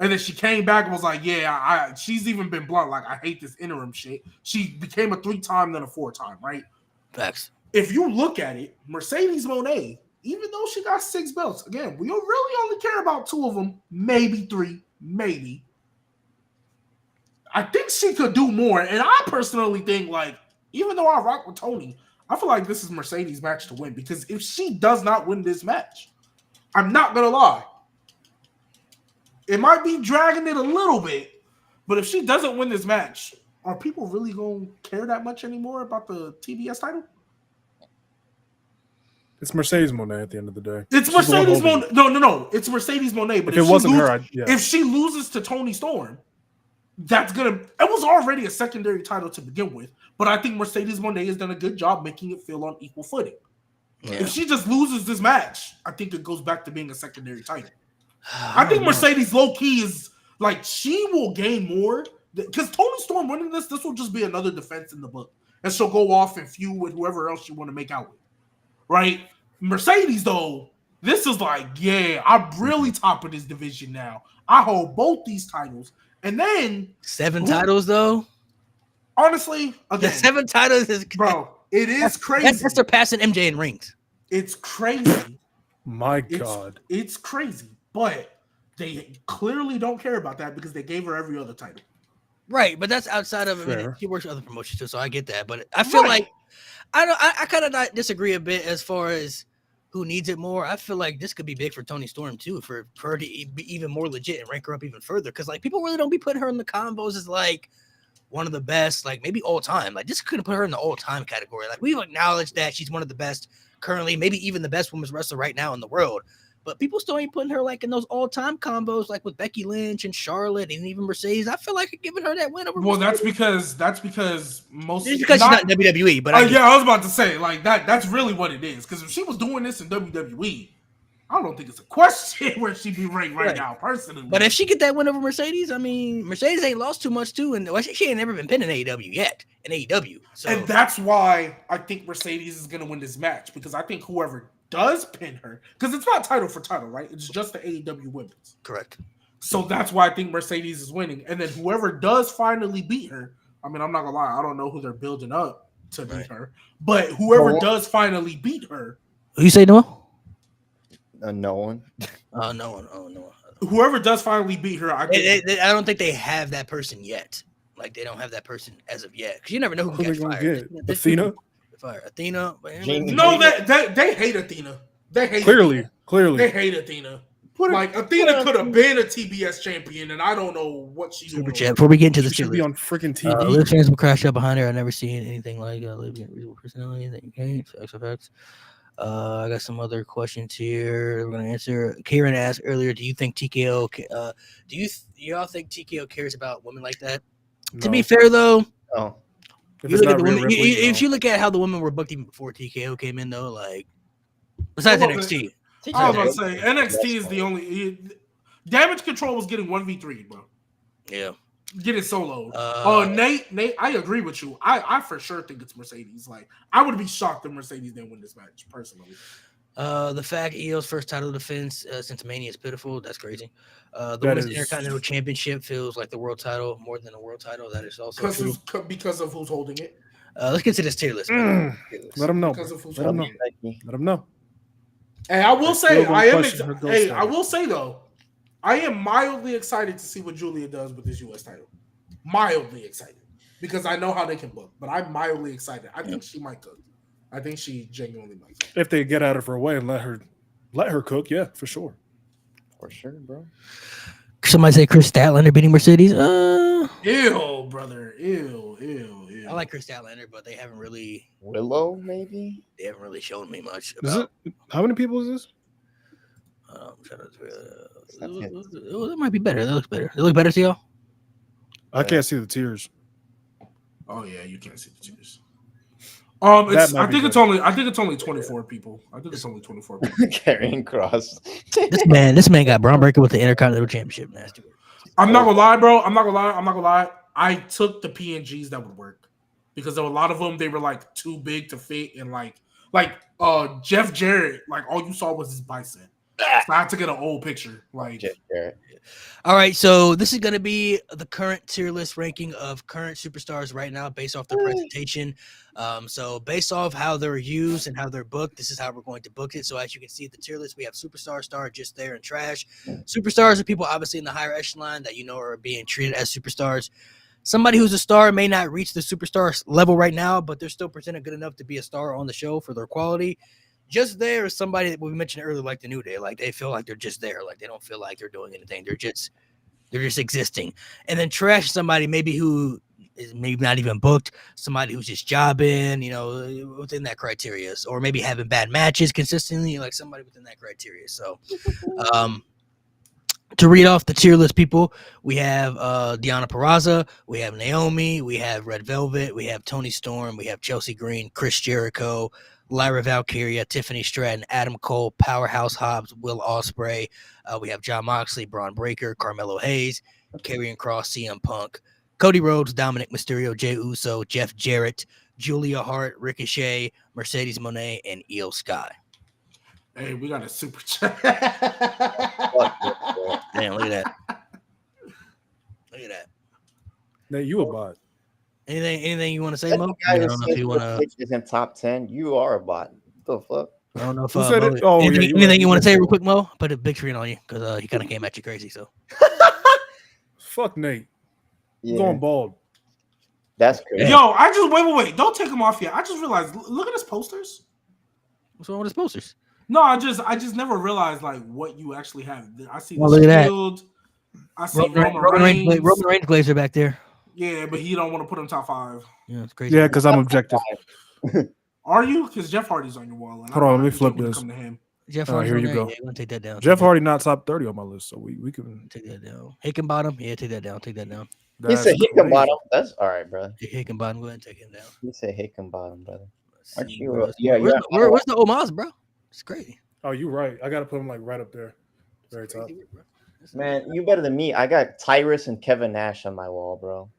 And then she came back and was like, yeah, she's even been blunt. Like, I hate this interim shit. She became a 3-time, then a 4-time, right? Facts. If you look at it, Mercedes Moné, even though she got 6 belts, again, we don't really only care about 2 of them, maybe 3, maybe. I think she could do more. And I personally think, like, even though I rock with Toni, I feel like this is Mercedes' match to win. Because if she does not win this match, I'm not going to lie. It might be dragging it a little bit, but if she doesn't win this match, are people really going to care that much anymore about the TBS title? It's Mercedes Moné at the end of the day. It's Mercedes Moné. No. It's Mercedes Moné. But if it wasn't her, if she loses to Toni Storm, that's gonna. It was already a secondary title to begin with. But I think Mercedes Moné has done a good job making it feel on equal footing. Yeah. If she just loses this match, I think it goes back to being a secondary title. I think Mercedes low key is like she will gain more because Toni Storm winning this will just be another defense in the book, and she'll go off and feud with whoever else you want to make out with. Right? Mercedes, though, this is like, yeah, I'm really top of this division now. I hold both these titles. And then 7 titles, though? Honestly, again, 7 titles is bro, it is crazy. That's surpassing MJ in rings. It's crazy. My God. It's crazy. But they clearly don't care about that because they gave her every other title. Right, but that's outside of it. She works with other promotions too, so I get that. But I feel like I kind of disagree a bit as far as who needs it more. I feel like this could be big for Toni Storm too, for her to be even more legit and rank her up even further. Because like people really don't be putting her in the combos as like one of the best, like maybe all time. Like this could put her in the all time category. Like we've acknowledged that she's one of the best currently, maybe even the best women's wrestler right now in the world. But people still ain't putting her like in those all-time combos, like with Becky Lynch and Charlotte and even Mercedes. I feel like giving her that win over. Well, Mercedes. that's because most. It's because she's not in WWE. But I was about to say like that. That's really what it is. Because if she was doing this in WWE, I don't think it's a question where she'd be ranked right now, personally. But if she get that win over Mercedes, I mean, Mercedes ain't lost too much too, and she ain't never been pinned in AEW yet. In AEW, so. And that's why I think Mercedes is going to win this match because I think whoever does pin her, because it's not title for title, right? It's just the AEW women's. Correct. So that's why I think Mercedes is winning. And then whoever does finally beat her, I mean, I'm not gonna lie, I don't know who they're building up to beat her, but whoever does finally beat her. Who you say, Noah? No one. No one. Oh, no one. Whoever does finally beat her, I don't think they have that person yet. Like they don't have that person as of yet, because you never know who gets fired. Athena. Athena. No, they hate Athena. They hate clearly. They hate Athena. Athena could have been a TBS champion, and I don't know what she's doing. Super chat. Before we get into the should be on freaking TV. Liv fans will crash up behind her. I've never seen anything like Liv reasonable personality. That you can't. XFX. I got some other questions here. We're gonna answer. Karen asked earlier, "Do you think TKO? Do y'all think TKO cares about women like that?" No. To be fair, though, no. If you look at how the women were booked even before TKO came in, though, like besides NXT, I was about to say NXT is the only Damage Control was getting 1v3, bro. Yeah, get it solo. Nate, I agree with you. I for sure think it's Mercedes. Like I would be shocked if Mercedes didn't win this match personally. The fact EO's first title defense since Mania is pitiful. That's crazy. The Women's Intercontinental Championship feels like the world title more than a world title. That is also true. Because of who's holding it. Let's get to this tier list. Let them know. Let them know. And I will say, I will say though, I am mildly excited to see what Julia does with this U.S. title. Mildly excited because I know how they can book, but I'm mildly excited. I think she might cook. I think she genuinely likes it. If they get out of her way and let her cook, yeah, for sure. For sure, bro. Somebody say Chris Statlander beating Mercedes. Ew, brother. Ew. I like Chris Statlander, but they haven't really Willow, maybe. They haven't really shown me much Is about. it? How many people is this? It might be better. That looks better. It look better to y'all. I can't see the tears. Oh yeah, you can't see the tears. I think it's better. only 24 people. I think it's only 24 people. Carrying Cross. This man got Braun Breaker with the Intercontinental Championship. Nasty. I'm not gonna lie, bro. I'm not gonna lie. I took the PNGs that would work because there were a lot of them. They were like too big to fit, and like Jeff Jarrett, like all you saw was his bicep. So I had to get an old picture. Like Jeff Jarrett. All right, so this is going to be the current tier list ranking of current superstars right now based off the presentation. So based off how they're used and how they're booked, this is how we're going to book it. So as you can see, the tier list, we have superstar, star, just there, and trash. Superstars are people obviously in the higher echelon that you know are being treated as superstars. Somebody who's a star may not reach the superstar level right now, but they're still presented good enough to be a star on the show for their quality. Just there is somebody that we mentioned earlier, like the New Day. Like they feel like they're just there. Like they don't feel like they're doing anything. They're just existing. And then trash is somebody maybe who is maybe not even booked, somebody who's just jobbing, you know, within that criteria, or maybe having bad matches consistently, like somebody within that criteria. So, to read off the tier list people, we have Deonna Purrazzo, we have Naomi, we have Red Velvet, we have Toni Storm, we have Chelsea Green, Chris Jericho, Lyra Valkyria, Tiffany Stratton, Adam Cole, Powerhouse Hobbs, Will Ospreay. We have Jon Moxley, Braun Breaker, Carmelo Hayes, Karrion Kross, CM Punk, Cody Rhodes, Dominic Mysterio, Jey Uso, Jeff Jarrett, Julia Hart, Ricochet, Mercedes Moné, and Io Sky. Hey, we got a super chat. Damn, look at that. Look at that. Now you a bot. Anything you want to say, Mo? I I don't know if you want to. Is in top 10. You are a bot. What the fuck? I don't know if Who said it? Oh, yeah, anything you want to say real quick, Mo? Put a big screen on you because he kind of came at you crazy. So Fuck Nate. Yeah. Going bald. That's crazy. Yo, I just wait. Don't take them off yet. I just realized. Look at his posters. what's wrong with his posters? No, I just never realized like what you actually have. I see Well, the look at that. Shield. I see Roman Reigns. Roman Reigns Glazer back there. Yeah, but he don't want to put him top 5. Yeah, it's crazy. Yeah, because I'm objective. Are you? Because Jeff Hardy's on your wall. And Hold on, let me flip this. Come to him. Jeff Oh, Hardy's here on you there. go. Yeah, you want to take that down? Jeff Hardy not top 30 on my list, so we can. Take that down. Hickenbottom. Yeah, take that down. Take that down. He said Hickenbottom. That's all right, brother. Hickenbottom. Go ahead and take him down. He said Hickenbottom, brother. Let's Aren't see, you, bro. yeah, Where's the Omos, bro? It's crazy. Oh, you're right. I gotta put him like right up there, very top. Man, you better than me. I got Tyrus and Kevin Nash on my wall, bro.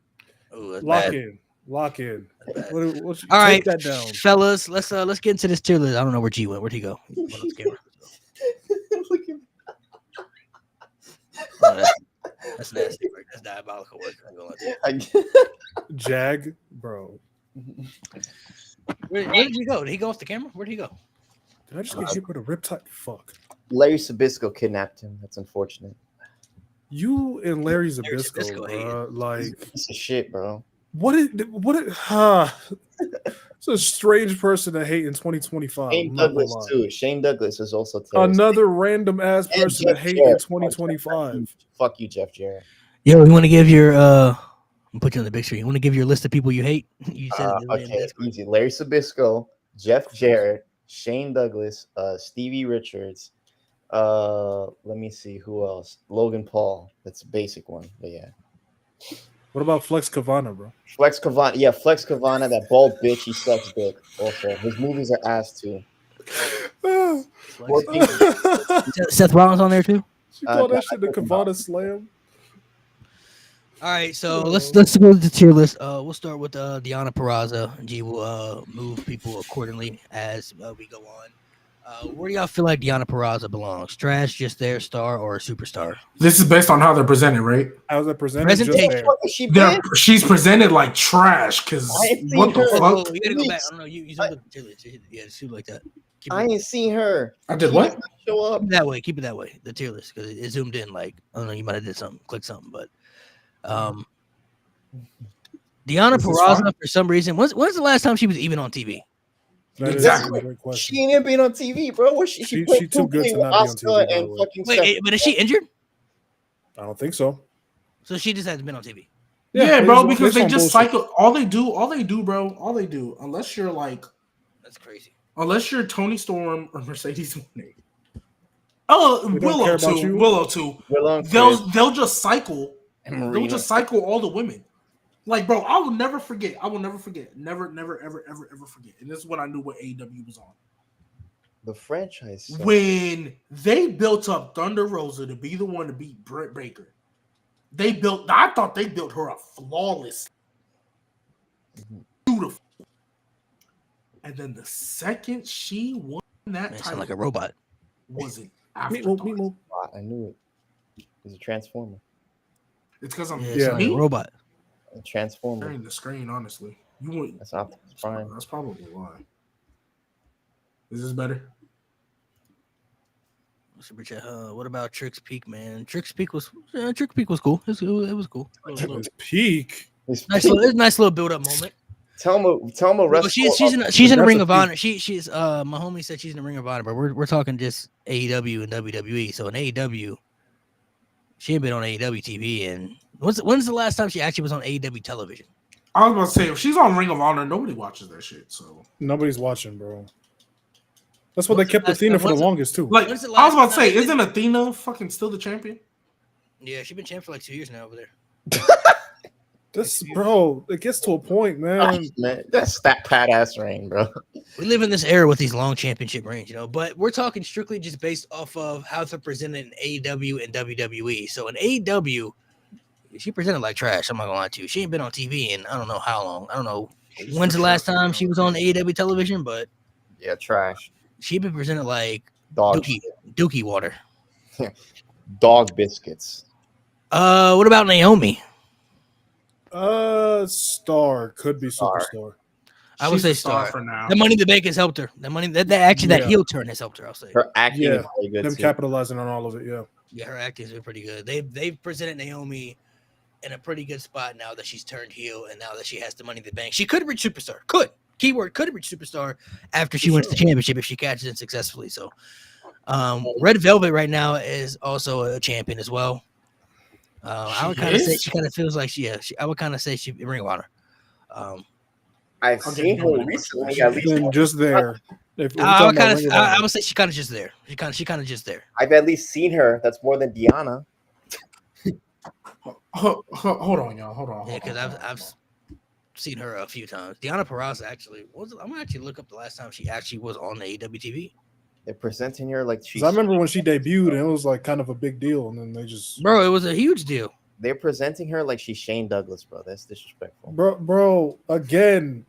Ooh, that's Lock bad. in. All Take right, that down. fellas. Let's get into this tier list. I don't know where G went. Where'd he go? He went off the camera. Oh, that's nasty work. That's diabolical work. I'm gonna let you. Jag, bro. Where did he go? Did he go off the camera? Where'd he go? Did I just get hit with a riptide? Fuck. Larry Sabisco kidnapped him. That's unfortunate. You and Larry Larry Zbysko, Zbysko, bro. Like, Piece of shit, bro. it's a strange person to hate in 2025. Shane I'm not gonna Douglas lie. too. Shane Douglas is also terrible. Another random ass And person to Jeff hate Jarrett. in 2025. Fuck you, Jeff Jarrett. Yo, you want to give your I'm put you on the big screen. You want to give your list of people you hate? You said it the other day in Okay, Discord. easy. Larry Sabisco, Jeff Jarrett, Shane Douglas, Stevie Richards. Let me see who else. Logan Paul. That's a basic one, but yeah. What about Flex Kavana, bro? Flex Kavana. Yeah, Flex Kavana, that bald bitch. He sucks dick. Also, his movies are ass too. Seth Rollins on there too. She called that shit the Kavana Slam. All right, so let's go to the tier list. We'll start with Deonna Purrazzo. G will move people accordingly as we go on. Where do y'all feel like Deonna Purrazzo belongs? Trash, just their star, or a superstar? This is based on how they're presented, right? How's that presented? Presentation. Just there. What has she been? She's presented like trash. Because I ain't what seen the her. fuck? You gotta go back. I don't know. You zoomed up the tier list. Yeah, shoot like that. Keep I it, ain't seen her. I did what? Show up. keep it that way. Keep it that way. The tier list because it zoomed in. Like I don't know. You might have did something, click something, but Deonna Is this Purrazzo fine? for some reason. When's the last time she was even on TV? That is Exactly. a great question. She ain't even been on TV, bro. What she played She too good to with not be on Asuka TV, by the and way. fucking Wait, but is she injured? I don't think so. So she just hasn't been on TV. Yeah, they bro, just- because they they some just bullshit. cycle. All they do, bro. All they do, unless you're That's crazy. Tony Storm or Mercedes Moné. Oh, They don't care about you? Willow too. Willow and Chris They'll just cycle. and They'll Marina. just cycle all the women. Like, bro, I will never forget. Never, ever forget. And this is when I knew what AEW was on. The franchise. So When they built up Thunder Rosa to be the one to beat Britt Baker, I thought they built her up flawless. Beautiful. And then the second she won that Man, title, sound like a robot. was it Meatloaf, afterthought. Meatloaf. I knew it. He's a transformer. It's because I'm Yeah, Yeah. sound like a robot. A transformer. sharing the screen, honestly. You would. That's Optimus Prime. That's probably why. Is this better? Super chat. What about Trix Peak, man? Trix Peak was cool. It was cool. His peak. Nice little build up moment. Telma Well, wrestled. she's in That's the Ring a of peak. Honor. She's my homie said she's in the Ring of Honor, but we're talking just AEW and WWE. So in AEW, she ain't been on AEW TV, and when's the last time she actually was on AEW television? I was about to say, if she's on Ring of Honor, nobody watches that shit. So, Nobody's watching, bro. That's what When's they kept the last Athena time- for the when's the- longest too. like, I When's was the last about to say, time- isn't Athena fucking still the champion? Yeah, she's been champ for like 2 years now over there. This, bro, it gets to a point, man. Man, that's that pat ass reign, bro. We live in this era with these long championship reigns, but we're talking strictly just based off of how they're presented in AEW and WWE. So in AEW, she presented like trash. I'm not gonna lie to you. She ain't been on TV in I don't know how long. I don't know when's the last time she was on AEW television, but Yeah, trash. she been presented like Dog. dookie water. Dog biscuits. What about Naomi? Star could be Star. superstar. I would She's say a star Star. for now. The Money in the Bank has helped her. The money that actually that Yeah. heel turn has helped her. I'll say. Her acting Yeah, is really good Them too. capitalizing on all of it, yeah. Yeah, her acting's been pretty good. They've presented Naomi in a pretty good spot now that she's turned heel and now that she has the Money in the Bank. She could reach superstar. Keyword could reach superstar after she wins the championship if she catches it successfully. So, Red Velvet right now is also a champion as well. I would kind of say she kind of feels like I would kind of say she Ring of Honor. I've I'll seen give you her one. recently. At least Then just there. If we're I talking would about kind Ring of of Honor. I would say she kind of just there. She kind of just there. I've at least seen her. That's more than Diana. Hold on, y'all. Hold on. Yeah, because I've seen her a few times. Deonna Purrazzo actually I'm gonna actually look up the last time she actually was on the AEW TV. They're presenting her like 'Cause she's. I remember when she debuted, and it was like kind of a big deal, and then they just Bro, it was a huge deal. They're presenting her like she's Shane Douglas, bro. That's disrespectful. bro, again,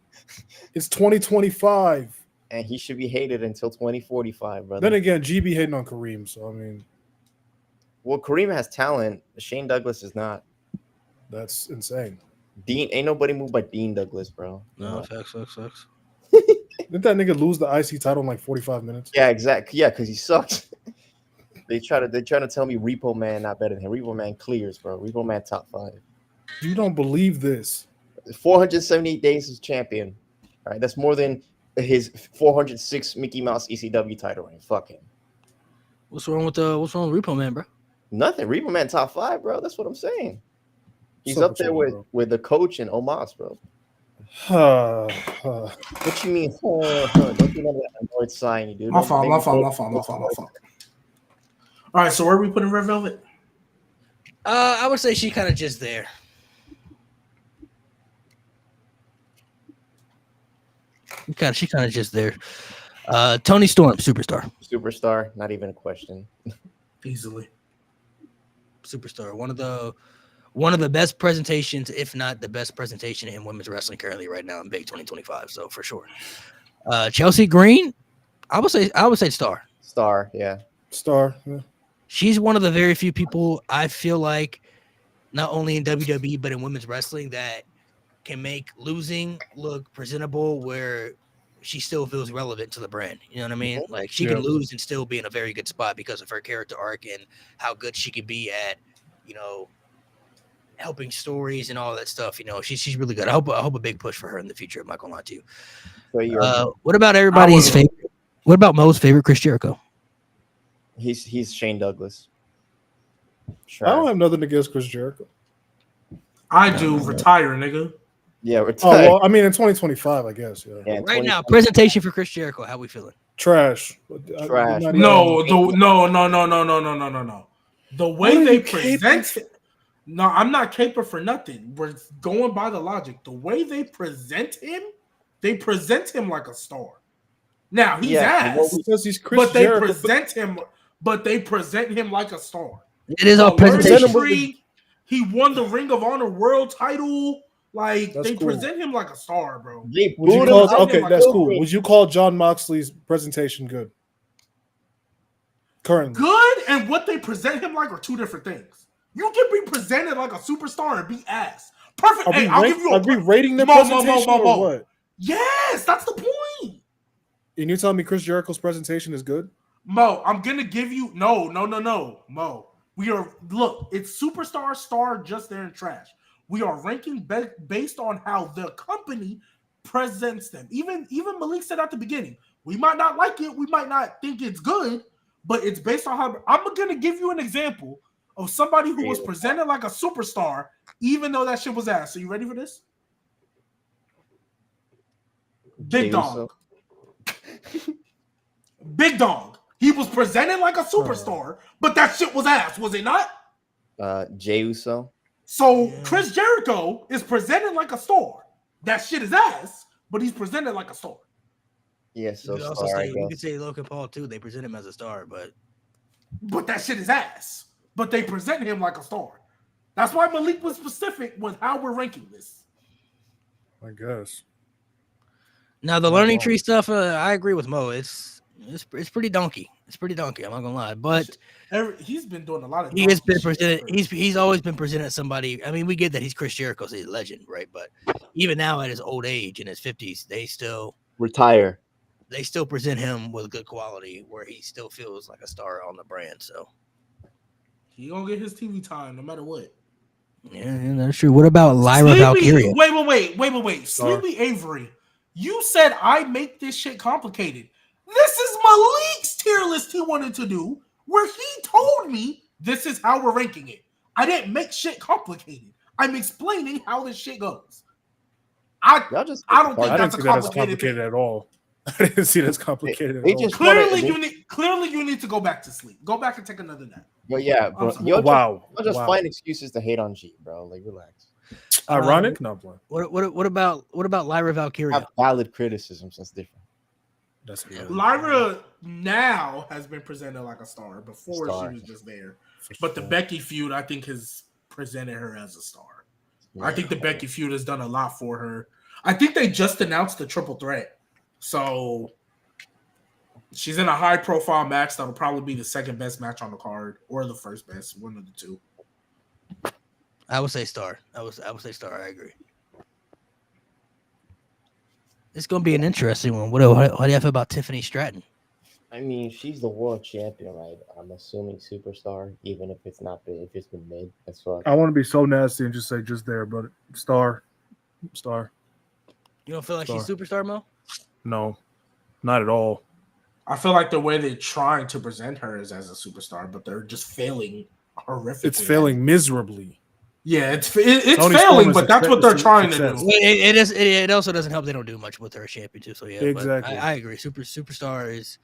it's 2025. And he should be hated until 2045, brother. Then again, GB hating on Kareem, so I mean, Well, Kareem has talent. Shane Douglas is not. that's insane. Dean ain't nobody moved by Dean Douglas, bro. No, facts. Didn't that nigga lose the IC title in like 45 minutes? Yeah, exactly. Yeah, because he sucks. They're trying to tell me Repo Man not better than him. Repo Man clears, bro. Repo Man top 5. You don't believe this. 478 days as champion. All right, that's more than his 406 Mickey Mouse ECW title reign. Fuck him. What's wrong with Repo Man, bro? Nothing. Repo Man top 5, bro. That's what I'm saying. He's What's up up there with you, with the coach and Omos, bro. bro? What you mean? Don't you know that annoyed sign, dude? My fault. All right, so where are we putting Red Velvet? I would say she kind of just there. She kind of just there. Tony Storm, superstar. Superstar, not even a question. Easily. Superstar. One of the best presentations, if not the best presentation in women's wrestling currently right now in Big 2025. So for sure. Chelsea Green, I would say star. Star, yeah. Star. Yeah. She's one of the very few people I feel like, not only in WWE but in women's wrestling, that can make losing look presentable where she still feels relevant to the brand. You know what I mean? Like she can lose and still be in a very good spot because of her character arc and how good she can be at, helping stories and all that stuff. You know, she's really good. I hope a big push for her in the future. I'm not gonna lie to you. What about everybody's favorite? What about Mo's favorite Chris Jericho? He's Shane Douglas. Sure. I don't have nothing against Chris Jericho. I do. Retire, nigga. Yeah, retire. Oh well, I mean in 2025, I guess. Yeah. Right now, presentation for Chris Jericho. How we feeling? Trash. No. The way they present it. No, I'm not caping for nothing. We're going by the logic. The way they present him like a star. Now he's ass, because he's Chris but Jericho, they present him like a star. It is all presentation. He won the Ring of Honor world title. Like that's they present him like a star, bro. That's cool. Would you call Jon Moxley's presentation good? Currently, good, and what they present him like are two different things. You can be presented like a superstar and be ass. Perfect. Are we rating their presentation or what? Yes, that's the point. And you're telling me Chris Jericho's presentation is good? Mo, I'm gonna give you no. Mo, it's superstar, star, just there and trash. We are ranking based on how the company presents them. Even Malik said at the beginning, we might not like it, we might not think it's good, but it's based on how. I'm gonna give you an example of somebody who was presented like a superstar, even though that shit was ass. So you ready for this? Big Dog. Big Dog. He was presented like a superstar, but that shit was ass, was it not? Jey Uso. So Chris Jericho is presented like a star. That shit is ass, but he's presented like a star. Yes, you could say Logan Paul too. They present him as a star, but that shit is ass. But they present him like a star. That's why Malik was specific with how we're ranking this. I guess. Now the learning tree stuff, I agree with Mo. It's pretty donkey. It's pretty donkey. I'm not gonna lie, but he's been doing a lot of. He has been presented. He's always been presented as somebody. I mean, we get that he's Chris Jericho, he's a legend, right? But even now at his old age, in his 50s, they still retire. They still present him with good quality, where he still feels like a star on the brand. So he gonna get his TV time no matter what. Yeah, that's true. What about Lyra Valkyria? Wait. Sleepy Avery. You said I make this shit complicated. This is Malik's tier list he wanted to do, where he told me this is how we're ranking it. I didn't make shit complicated. I'm explaining how this shit goes. I don't think that's a complicated thing at all. I didn't see that's complicated at all. Clearly, you need to go back to sleep. Go back and take another nap. But yeah, bro, you'll just find excuses to hate on G, bro. Like, relax. Ironic? No, bro. What about Lyra Valkyria? Have valid criticisms. That's different. Lyra now has been presented like a star. Before she was just there. But the Becky feud, I think, has presented her as a star. Yeah. I think the Becky feud has done a lot for her. I think they just announced the triple threat. So she's in a high-profile match that'll probably be the second best match on the card, or the first best, one of the two. I would say star. I would say star. I agree. It's gonna be an interesting one. What do you feel about Tiffany Stratton? I mean, she's the world champion, right? I'm assuming superstar, even if it's not been, if it's been mid as fuck. I want to be so nasty and just say just there, but star. You don't feel like she's superstar, Mo? No, not at all. I feel like the way they're trying to present her is as a superstar, but they're just failing horrifically. It's failing miserably. Yeah, it's failing, but that's what they're trying to do. It also doesn't help they don't do much with her champion too. So yeah, exactly. I agree. Superstar is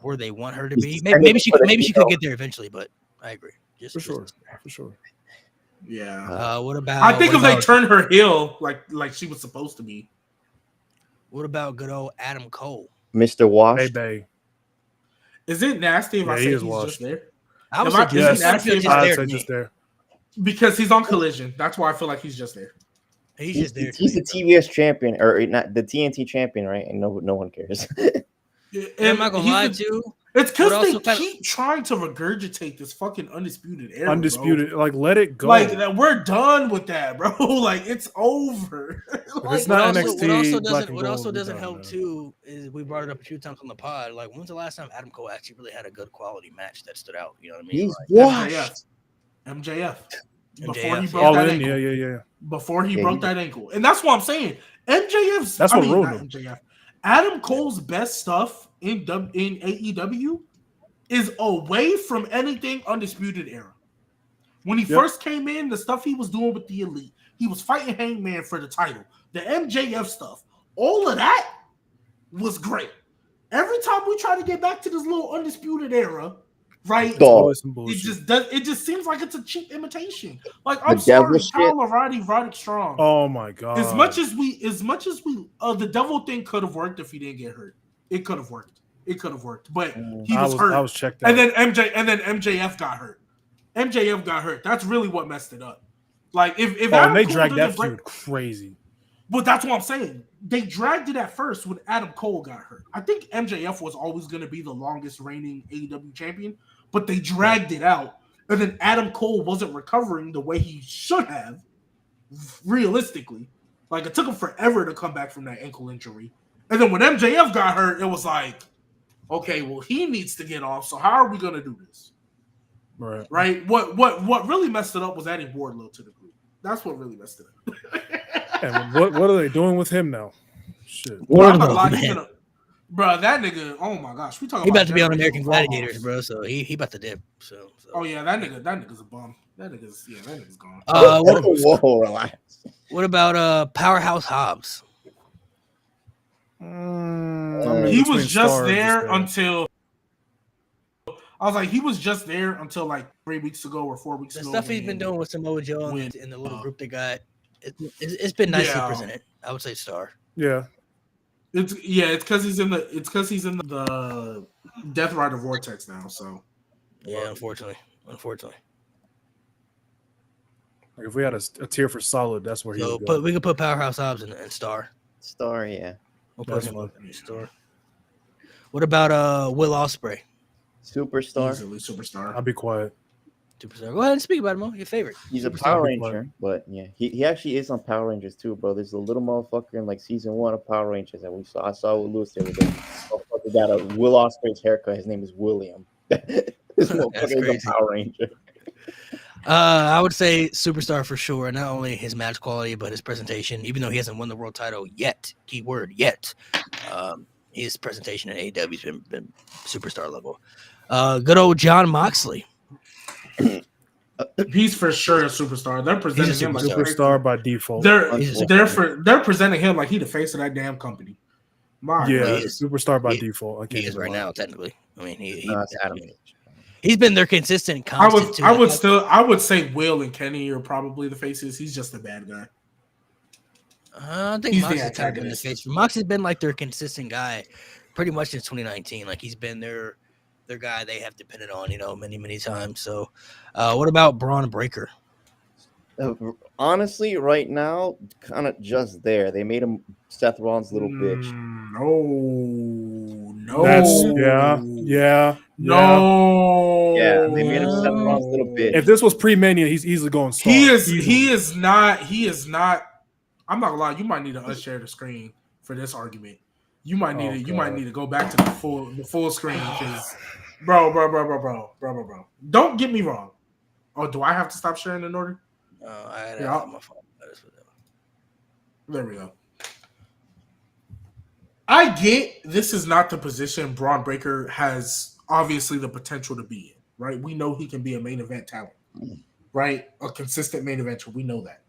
where they want her to be. Maybe she could get there eventually, but I agree. For sure. Yeah. What about? I think if they turn her heel like she was supposed to be. What about good old Adam Cole, Mr. Wash? Hey. Is it nasty if I say he's just there? I would say just there. Because he's on Collision. That's why I feel like he's just there. He's just there. He's the TBS champion, or not the TNT champion, right? And no one cares. I'm not gonna lie to you. It's because they keep trying to regurgitate this fucking undisputed era. Bro. Like, let it go. Like, we're done with that, bro. Like, it's over. Like, it's not NXT. What also doesn't help too is we brought it up a few times on the pod. Like, when's the last time Adam Cole actually really had a good quality match that stood out? You know what I mean? He's washed. MJF. before he MJF, broke All that in, ankle. yeah. Before he Yeah, broke he- that ankle, and that's what I'm saying. MJF's That's what ruined not him. MJF. Adam Cole's best stuff in AEW is away from anything Undisputed Era. When he first came in, the stuff he was doing with the Elite, he was fighting Hangman for the title. The MJF stuff, all of that was great. Every time we try to get back to this little Undisputed Era, right? Dog. Always some It bullshit. just seems like it's a cheap imitation. Like, The I'm devil sorry, shit. Kyle O'Reilly, Roderick Strong. Oh my god. As much as we, the devil thing could have worked if he didn't get hurt. It could have worked. But he was hurt. I was checked out. And then MJF got hurt. MJF got hurt. That's really what messed it up. Like if and they Cole dragged that didn't break- feud crazy. But that's what I'm saying. They dragged it at first when Adam Cole got hurt. I think MJF was always going to be the longest reigning AEW champion, but they dragged it out. And then Adam Cole wasn't recovering the way he should have, realistically. Like, it took him forever to come back from that ankle injury. And then when MJF got hurt, it was like, okay, well, he needs to get off. So how are we going to do this? Right? What really messed it up was adding Wardlow to the group. That's what really messed it up. And what are they doing with him now? Shit. Bro, that nigga, oh my gosh. We talking He about to be on American generational Gladiators, falls. bro. So he about to dip. So. Oh yeah, that nigga's a bum. That nigga's gone. Whoa, relax. What about Powerhouse Hobbs? He was just there until I was like, he was just there until like 3 weeks ago or 4 weeks The ago. stuff he's been doing with Samoa Joe in the little group they got, it's been nicely presented. I would say star. Yeah. It's because he's in the Death Rider Vortex now. So yeah, unfortunately. Like if we had a tier for solid, that's where he would go. But we could put Powerhouse Hobbs in star. Star, yeah. We'll put him in star. What about Will Ospreay? Superstar. Easily superstar. I'll be quiet. Superstar. Go ahead and speak about him. Your favorite. He's a Superstar Power big Ranger, but yeah, he actually is on Power Rangers too, bro. There's a little motherfucker in like season 1 of Power Rangers that I saw with Lewis the other day. Motherfucker got a Will Ospreay's haircut. His name is William. This motherfucker is a Power Ranger. I would say superstar for sure. Not only his match quality, but his presentation. Even though he hasn't won the world title yet, keyword yet, his presentation in AEW has been superstar level. Good old Jon Moxley. He's for sure a superstar. They're presenting him like superstar by default. They're presenting him like he the face of that damn company. Superstar by default. He is right now, technically. I mean, He's he's been their consistent. Constant I would say Will and Kenny are probably the faces. He's just a bad guy. I think he's Moxley's kind of been the face. Moxley's been like their consistent guy, pretty much since 2019. Like he's been their guy they have depended on, many times. So, what about Braun Breaker? Honestly, right now, kind of just there. They made him Seth Rollins' little bitch. No. That's No. Yeah, they made him Seth Rollins' little bitch. If this was pre-Mania, he's easily going star. He is not. I'm not gonna lie. You might need to unshare the screen for this argument. You might need to go back to the full screen because, bro. Don't get me wrong. Oh, do I have to stop sharing in order? I had on my phone. There we go. I get this is not the position Braun Breaker has obviously the potential to be in, right? We know he can be a main event talent, right? A consistent main eventer. We know that.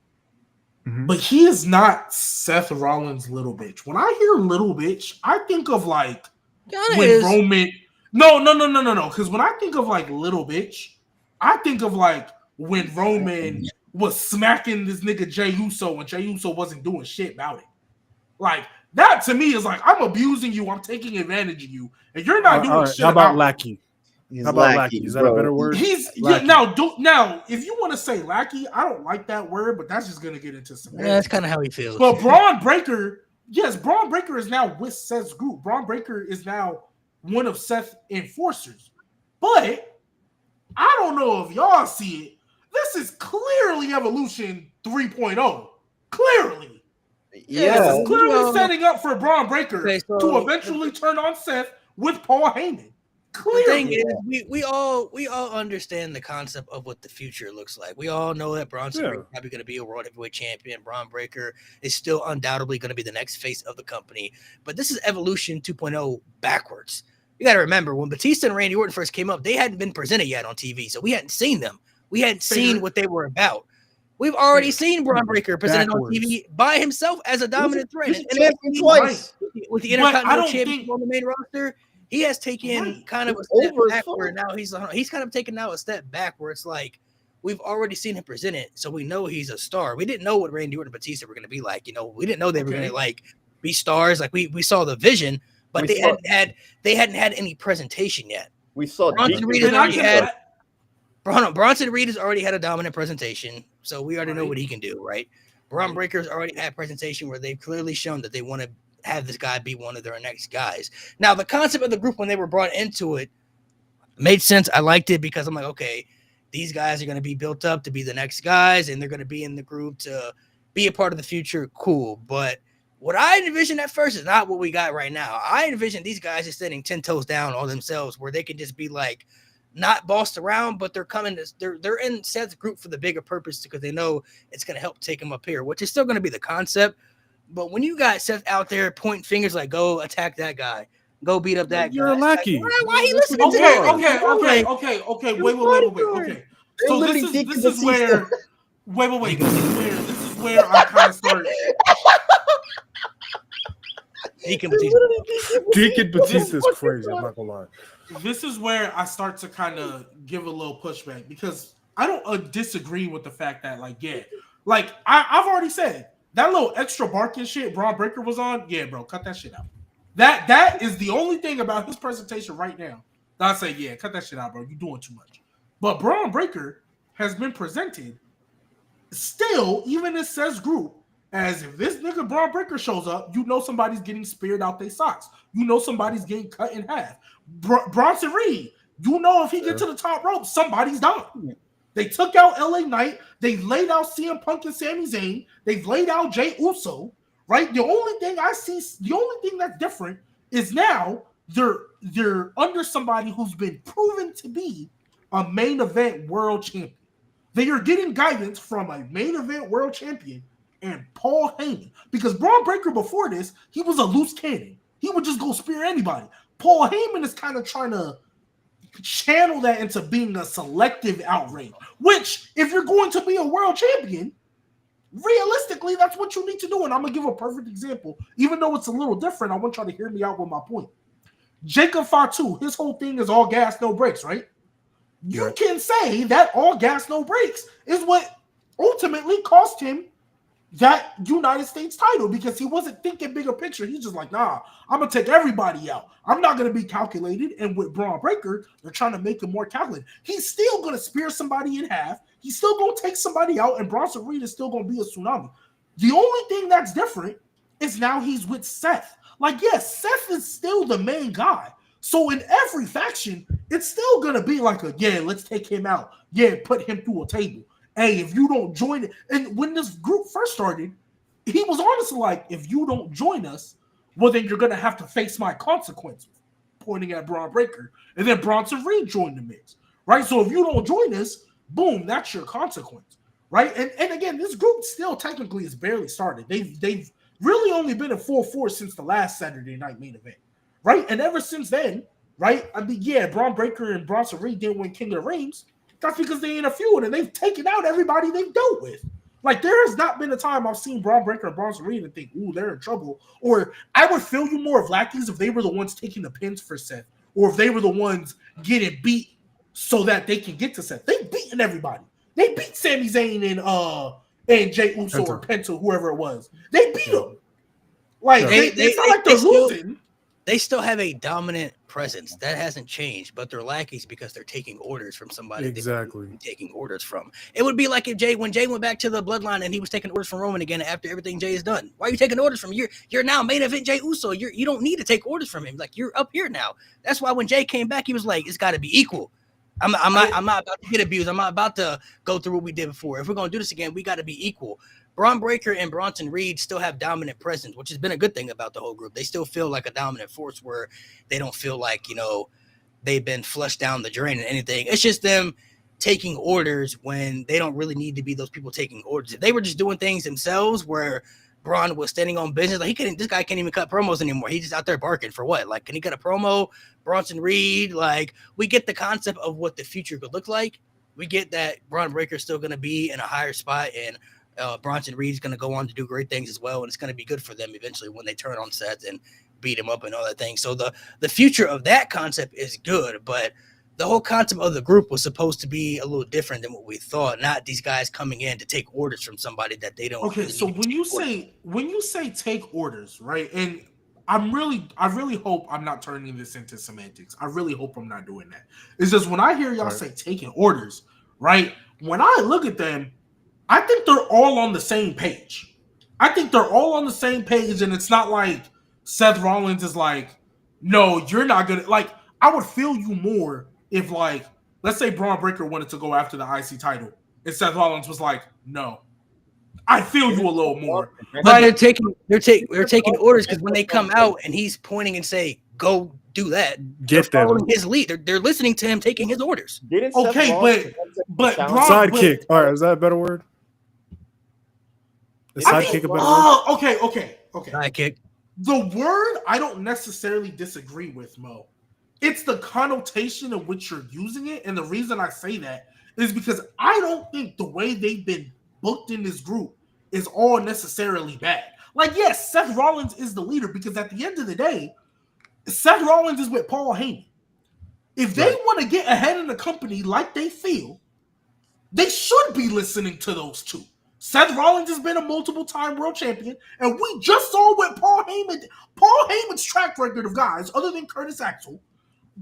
Mm-hmm. But he is not Seth Rollins' little bitch. When I hear little bitch, I think of like when Roman. No. Because when I think of like little bitch, I think of like when Roman was smacking this nigga Jey Uso and Jey Uso wasn't doing shit about it. Like that to me is like I'm abusing you, I'm taking advantage of you, and you're not doing shit. How about lackey? How about lackey? Is that a better word? Now. If you want to say lackey, I don't like that word, but that's just gonna get into some. Yeah, that's kind of how he feels. But Braun Breaker is now with Seth's group. Braun Breaker is now one of Seth's enforcers. But I don't know if y'all see it. This is clearly Evolution 3.0. Clearly. Yeah. This is clearly setting up for Braun Breaker to eventually turn on Seth with Paul Heyman. The thing is, we all understand the concept of what the future looks like. We all know that Bronson Reed is probably going to be a world heavyweight champion. Bron Breakker is still undoubtedly going to be the next face of the company. But this is Evolution 2.0 backwards. You got to remember, when Batista and Randy Orton first came up, they hadn't been presented yet on TV, so we hadn't seen them. We hadn't seen what they were about. We've already seen Bron Breakker presented on TV by himself as a dominant threat. And champion twice. With the Intercontinental Championship on the main roster, he has taken kind of a step back where now he's kind of taken now a step back where it's like we've already seen him present it, so we know he's a star. We didn't know what Randy Orton and Batista were going to be like. We didn't know they were going to like be stars. Like we saw the vision, but they hadn't had any presentation yet. We saw Bronson Reed has already had a dominant presentation, so we already know what he can do, right? Bron Breakker's already had presentation where they've clearly shown that they want to have this guy be one of their next guys. Now, the concept of the group when they were brought into it made sense. I liked it because I'm like, okay, these guys are going to be built up to be the next guys, and they're going to be in the group to be a part of the future. Cool. But what I envisioned at first is not what we got right now. I envisioned these guys just standing 10 toes down on themselves where they can just be like, not bossed around, but they're coming to they're in Seth's group for the bigger purpose because they know it's going to help take them up here, which is still going to be the concept. But when you got Seth out there pointing fingers like, go attack that guy, go beat up that You're guy. a lackey. Like, why he listening to that? Okay. Wait. Okay. So this is where this is where I kind of started. Deacon Batista is crazy. I'm not gonna lie. This is where I start to kind of give a little pushback because I don't disagree with the fact that I've already said that little extra barking shit Bron Breakker was on. Yeah, bro, cut that shit out. That is the only thing about his presentation right now that I say, yeah, cut that shit out, bro. You're doing too much. But Bron Breakker has been presented still, even in Seth's group, as if this nigga Bron Breakker shows up, you know somebody's getting speared out their socks. You know somebody's getting cut in half. Bronson Reed, you know if he gets to the top rope, somebody's done. They took out LA Knight. They laid out CM Punk and Sami Zayn. They've laid out Jey Uso, right? The only thing that's different is now they're under somebody who's been proven to be a main event world champion. They are getting guidance from a main event world champion and Paul Heyman. Because Bron Breakker before this, he was a loose cannon. He would just go spear anybody. Paul Heyman is kind of trying to channel that into being a selective outrage, which if you're going to be a world champion, realistically, that's what you need to do. And I'm going to give a perfect example. Even though it's a little different, I want y'all to hear me out with my point. Jacob Fatu, his whole thing is all gas, no brakes, right? You can say that all gas, no brakes is what ultimately cost him that United States title because he wasn't thinking bigger picture. He's just like, nah, I'm going to take everybody out. I'm not going to be calculated. And with Bron Breakker, they're trying to make him more calculated. He's still going to spear somebody in half. He's still going to take somebody out, and Bronson Reed is still going to be a tsunami. The only thing that's different is now he's with Seth. Like, yes, Seth is still the main guy. So in every faction, it's still going to be like let's take him out. Yeah, put him through a table. Hey, if you don't join it. And when this group first started, he was honestly like, if you don't join us, well, then you're going to have to face my consequences, pointing at Bron Breakker. And then Bronson Reed joined the mix, right? So if you don't join us, boom, that's your consequence, right? And again, this group still technically is barely started. They've really only been in full force since the last Saturday night main event, right? And ever since then, right? I mean, yeah, Bron Breakker and Bronson Reed didn't win King of the Rings. That's because they ain't a feud and they've taken out everybody they've dealt with. Like, there has not been a time I've seen Bron Breakker and Bronson Reed and think, ooh, they're in trouble. Or I would feel you more of lackeys if they were the ones taking the pins for Seth, or if they were the ones getting beat so that they can get to Seth. They've beaten everybody. They beat Sami Zayn and Jey Uso or Penta, whoever it was. They beat them. Like, it's not like they're losing. They still have a dominant presence. That hasn't changed, but they're lackeys because they're taking orders from somebody. Exactly. They're taking orders from. It would be like if when Jay went back to the bloodline and he was taking orders from Roman again after everything Jay has done. Why are you taking orders from? You're now main event Jey Uso. You don't need to take orders from him. Like, you're up here now. That's why when Jay came back, he was like, it's got to be equal. I'm not about to get abused. I'm not about to go through what we did before. If we're going to do this again, we got to be equal. Bron Breakker and Bronson Reed still have dominant presence, which has been a good thing about the whole group. They still feel like a dominant force where they don't feel like, they've been flushed down the drain and anything. It's just them taking orders when they don't really need to be those people taking orders. If they were just doing things themselves where Braun was standing on business, like this guy can't even cut promos anymore. He's just out there barking for what? Like, can he cut a promo? Bronson Reed, like, we get the concept of what the future could look like. We get that Braun Breaker is still going to be in a higher spot, and Bronson Reed is going to go on to do great things as well, and it's going to be good for them eventually when they turn on Seth and beat him up and all that thing. So the future of that concept is good, but the whole concept of the group was supposed to be a little different than what we thought. Not these guys coming in to take orders from somebody that they don't. Okay, really so when you say take orders, right? And I really hope I'm not turning this into semantics. I really hope I'm not doing that. It's just when I hear y'all say taking orders, right? When I look at them, I think they're all on the same page. I think they're all on the same page, and it's not like Seth Rollins is like, no, you're not gonna like. I would feel you more if, like, let's say Braun Breaker wanted to go after the IC title, and Seth Rollins was like, no. I feel you a little more. But they're taking orders because when they come out and he's pointing and say, go do that, get them following his lead. They're listening to him taking his orders. Okay, but sidekick. All right, is that a better word? The sidekick a better word? Okay. Sidekick. The word I don't necessarily disagree with, Mo. It's the connotation in which you're using it, and the reason I say that is because I don't think the way they've been booked in this group is all necessarily bad. Like, yes, Seth Rollins is the leader because at the end of the day, Seth Rollins is with Paul Heyman. If they want to get ahead in the company like they feel, they should be listening to those two. Seth Rollins has been a multiple-time world champion, and we just saw what Paul Heyman's track record of guys, other than Curtis Axel,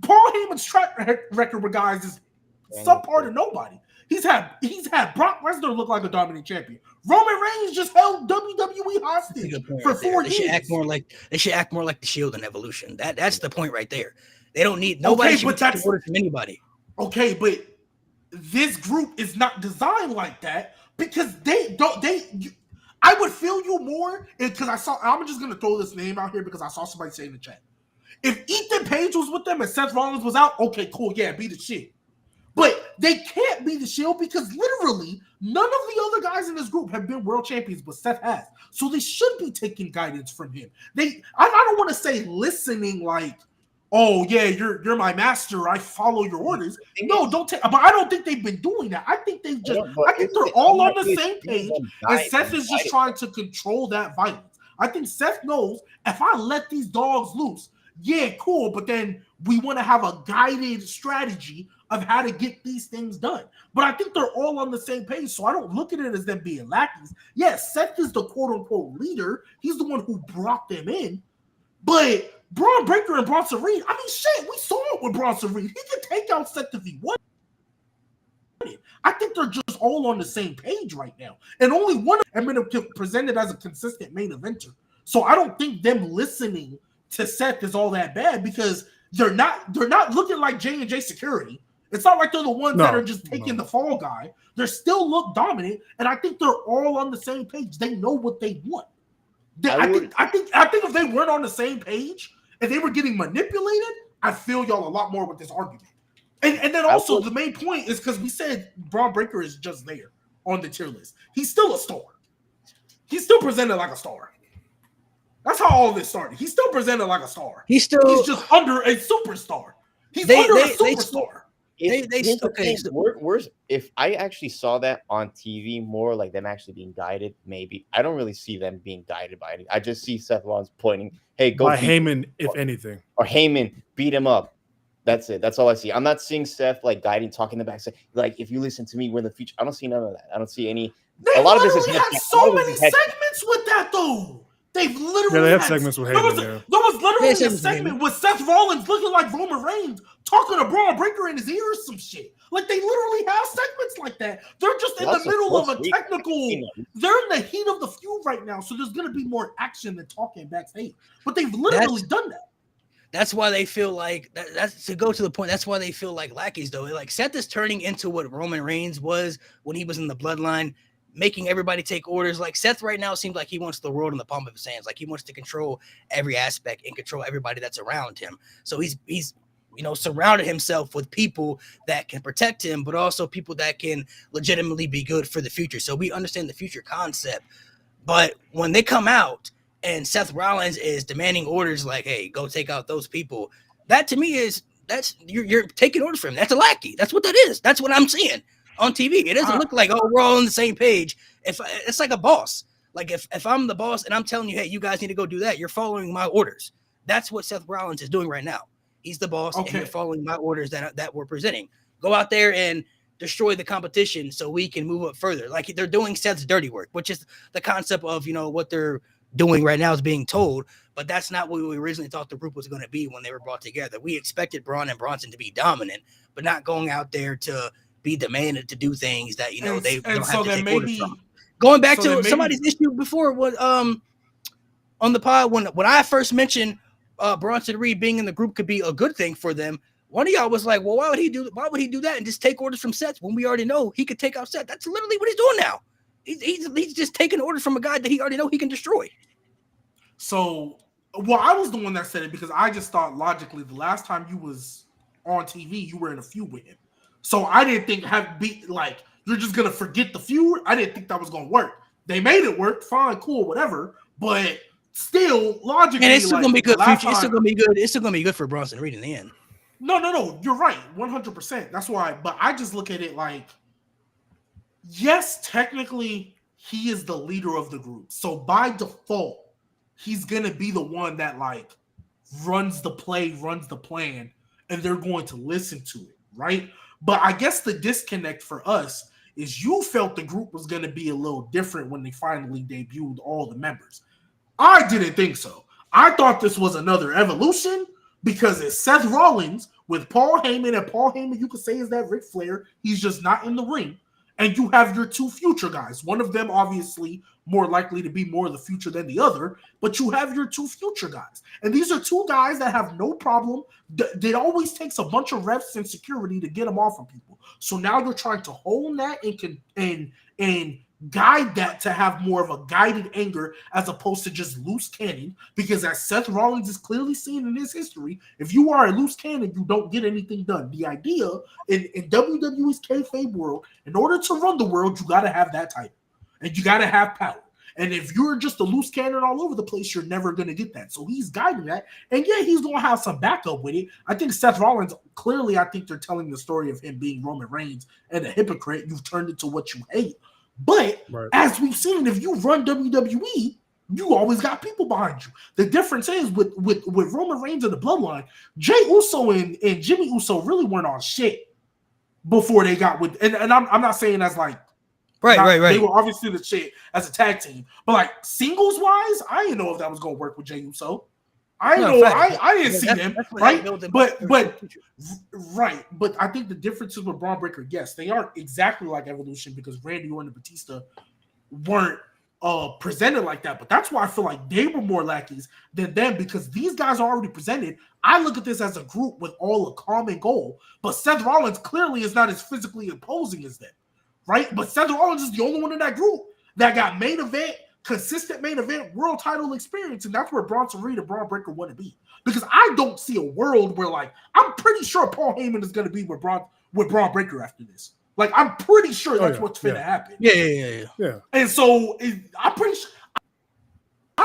Paul Heyman's track record with guys is subpar to nobody. He's had Brock Lesnar look like a dominant champion. Roman Reigns just held WWE hostage for 4 years. They should act more like the Shield and Evolution. That's the point right there. They don't need nobody should take orders from anybody. Okay, but this group is not designed like that because I would feel you more because I'm just gonna throw this name out here because I saw somebody say in the chat. If Ethan Page was with them and Seth Rollins was out, okay, cool, yeah, be the shit. But they can't be the Shield because literally none of the other guys in this group have been world champions, but Seth has. So they should be taking guidance from him. I don't want to say listening like, oh yeah, you're my master. I follow your orders. No, don't take. But I don't think they've been doing that. I think they're all on the same page, and Seth is just trying to control that violence. I think Seth knows if I let these dogs loose, yeah, cool. But then we want to have a guided strategy of how to get these things done. But I think they're all on the same page, so I don't look at it as them being lackeys. Yes, Seth is the quote-unquote leader. He's the one who brought them in. But Braun Breaker and Bronson Reed, I mean, shit, we saw it with Bronson Reed. He could take out Seth if he wanted. I think they're just all on the same page right now. And only one of them have been presented as a consistent main eventer. So I don't think them listening to Seth is all that bad because they're not looking like J&J Security. It's not like they're the ones that are just taking the fall guy. They still look dominant, and I think they're all on the same page. They know what they want. I think if they weren't on the same page and they were getting manipulated, I feel y'all a lot more with this argument. And then also the main point is because we said Braun Breaker is just there on the tier list. He's still a star. He's still presented like a star. That's how all this started. He's still presented like a star. He's just under a superstar. He's under a superstar. If I actually saw that on TV more like them actually being guided, maybe I don't really see them being guided by anything. I just see Seth Rollins pointing, "Hey, go by Heyman, if anything, or Heyman beat him up." That's it. That's all I see. I'm not seeing Seth like guiding, talking the back, like if you listen to me, we're in the future. I don't see none of that. I don't see any. A lot of this is so many segments with that though. They've literally they have segments with Heyman. There was literally a segment with Seth Rollins looking like Roman Reigns talking to Braun Breaker in his ear or some shit. Like they literally have segments like that. They're just in the middle of a technical. They're in the heat of the feud right now, so there's gonna be more action than talking backstage. But they've literally done that. That's why they feel like that's to go to the point. That's why they feel like lackeys, though. Like Seth is turning into what Roman Reigns was when he was in the Bloodline, making everybody take orders. Like Seth right now seems like he wants the world in the palm of his hands. Like he wants to control every aspect and control everybody that's around him. So he's surrounded himself with people that can protect him, but also people that can legitimately be good for the future. So we understand the future concept. But when they come out and Seth Rollins is demanding orders like, hey, go take out those people, that to me is you're taking orders from him. That's a lackey. That's what that is. That's what I'm seeing on TV. It doesn't look like, we're all on the same page. It's like a boss. Like if I'm the boss and I'm telling you, hey, you guys need to go do that, you're following my orders. That's what Seth Rollins is doing right now. He's the boss, and you're following my orders that we're presenting. Go out there and destroy the competition so we can move up further. Like they're doing Seth's dirty work, which is the concept of, what they're doing right now is being told, but that's not what we originally thought the group was going to be when they were brought together. We expected Braun and Bronson to be dominant, but not going out there to be demanded to do things that, they don't have to take orders from. Going back to somebody's issue before, what on the pod when I first mentioned Bronson Reed being in the group could be a good thing for them. One of y'all was like, well, why would he do that and just take orders from Seth when we already know he could take out Seth? That's literally what he's doing now. He's just taking orders from a guy that he already know he can destroy. So, I was the one that said it because I just thought logically the last time you was on TV, you were in a feud with him. So I didn't think you're just gonna forget the feud. I didn't think that was gonna work. They made it work, fine, cool, whatever. But still, logically, and it's still gonna be good. It's still gonna be good. It's still gonna be good for Bronson Reed in the end. No. You're right, 100%. That's why. But I just look at it like, yes, technically he is the leader of the group, so by default, he's gonna be the one that runs the play, runs the plan, and they're going to listen to it, right? But I guess the disconnect for us is you felt the group was going to be a little different when they finally debuted all the members. I didn't think so. I thought this was another evolution because it's Seth Rollins with Paul Heyman, and Paul Heyman, you could say, is that Ric Flair. He's just not in the ring. And you have your two future guys. One of them obviously more likely to be more of the future than the other, but you have your two future guys. And these are two guys that have no problem. It always takes a bunch of reps and security to get them off of people. So now they're trying to hold that and guide that to have more of a guided anger as opposed to just loose cannon, because as Seth Rollins is clearly seen in his history, if you are a loose cannon, you don't get anything done. The idea in WWE's kayfabe world, in order to run the world, you got to have that title and you got to have power. And if you're just a loose cannon all over the place, you're never going to get that. So he's guiding that. And yeah, he's going to have some backup with it. I think Seth Rollins, clearly, I think they're telling the story of him being Roman Reigns and a hypocrite. You've turned into what you hate. But as we've seen, if you run WWE, you always got people behind you. The difference is with Roman Reigns and the Bloodline, Jey Uso and Jimmy Uso really weren't on shit before they got with. And I'm not saying that's like right. They were obviously the shit as a tag team, but singles wise, I didn't know if that was gonna work with Jey Uso. I didn't see them, right? But I think the differences with Braun Breaker, yes, they aren't exactly like Evolution because Randy Orton and Batista weren't presented like that. But that's why I feel like they were more lackeys than them because these guys are already presented. I look at this as a group with all a common goal, but Seth Rollins clearly is not as physically imposing as them, right? But Seth Rollins is the only one in that group that got consistent main event world title experience, and that's where Bronson Reed and Braun Breaker want to be. Because I don't see a world where I'm pretty sure Paul Heyman is going to be with Braun Breaker after this. I'm pretty sure that's what's going to happen. Yeah. And so I'm pretty sure I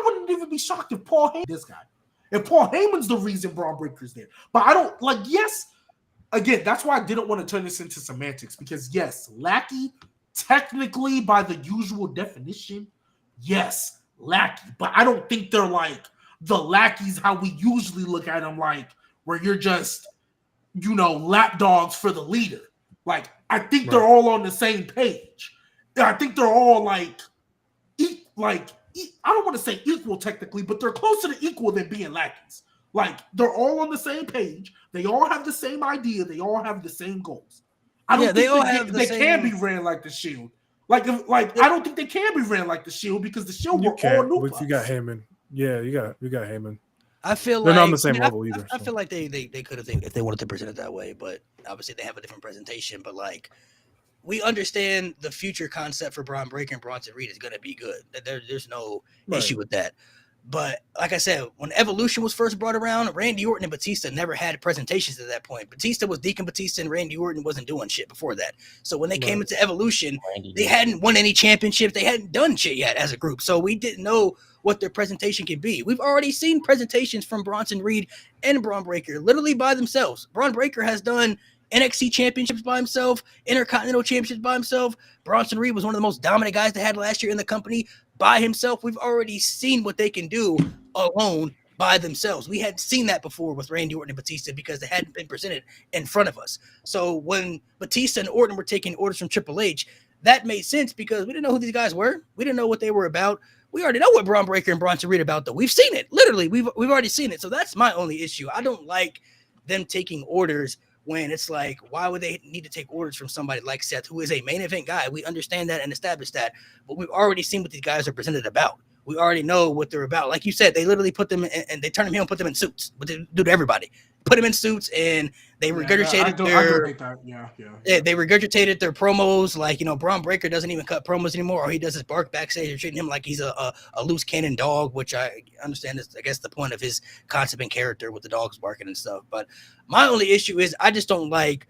wouldn't even be shocked if Paul Heyman this guy. If Paul Heyman's the reason Braun Breaker's there. But I don't yes. Again, that's why I didn't want to turn this into semantics because yes, lackey technically by the usual definition, yes, lackey. But I don't think they're the lackeys how we usually look at them, where you're just, lapdogs for the leader. I think they're all on the same page. I think they're all I don't want to say equal technically, but they're closer to equal than being lackeys. They're all on the same page. They all have the same idea. They all have the same goals. I don't think they can be ran like the Shield. I don't think they can be ran like the Shield because the Shield were all new. If you got Heyman, you got Heyman. I feel they're not on the same level either. I feel like they could have if they wanted to present it that way, but obviously they have a different presentation. But we understand the future concept for Braun Breaker and Bronson Reed is going to be good. There's no issue with that. But like I said, when Evolution was first brought around, Randy Orton and Batista never had presentations at that point. Batista was Deacon Batista and Randy Orton wasn't doing shit before that. So when they came into Evolution, they hadn't won any championships. They hadn't done shit yet as a group. So we didn't know what their presentation could be. We've already seen presentations from Bronson Reed and Braun Breaker literally by themselves. Braun Breaker has done NXT championships by himself, Intercontinental championships by himself. Bronson Reed was one of the most dominant guys they had last year in the company by himself. We've already seen what they can do alone by themselves. We hadn't seen that before with Randy Orton and Batista because they hadn't been presented in front of us. So when Batista and Orton were taking orders from Triple H, that made sense because we didn't know who these guys were. We didn't know what they were about. We already know what Braun Breaker and Bronson Reed about, though. We've seen it. Literally, we've already seen it. So that's my only issue. I don't like them taking orders when it's like, why would they need to take orders from somebody like Seth, who is a main event guy? We understand that and establish that, but we've already seen what these guys are presented about. We already know what they're about. Like you said, they literally put them in, and they turn them here and put them in suits. But they do to everybody. Put them in suits, and they regurgitated they regurgitated their promos. Like, you know, Braun Breaker doesn't even cut promos anymore, or he does his bark backstage and treating him like he's a loose cannon dog, which I understand is, I guess, the point of his concept and character with the dogs barking and stuff. But my only issue is I just don't like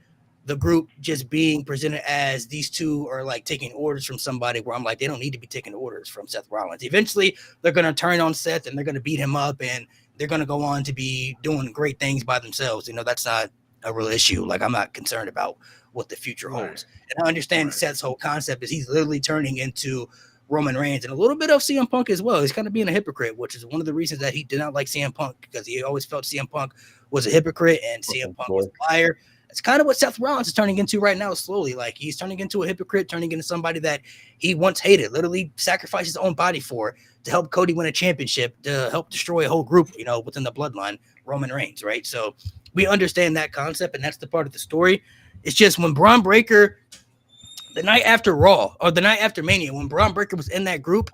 the group just being presented as these two are like taking orders from somebody where I'm like, they don't need to be taking orders from Seth Rollins. Eventually, they're going to turn on Seth and they're going to beat him up, and they're going to go on to be doing great things by themselves. You know, that's not a real issue. Like, I'm not concerned about what the future holds. And I understand Seth's whole concept is he's literally turning into Roman Reigns and a little bit of CM Punk as well. He's kind of being a hypocrite, which is one of the reasons that he did not like CM Punk, because he always felt CM Punk was a hypocrite and CM Punk was a liar. It's kind of what Seth Rollins is turning into right now, slowly. Like, he's turning into a hypocrite, turning into somebody that he once hated, literally sacrificed his own body for to help Cody win a championship, to help destroy a whole group, you know, within the bloodline, Roman Reigns, right? So we understand that concept, and that's the part of the story. It's just when Braun Breaker, the night after Raw, or the night after Mania, when Braun Breaker was in that group,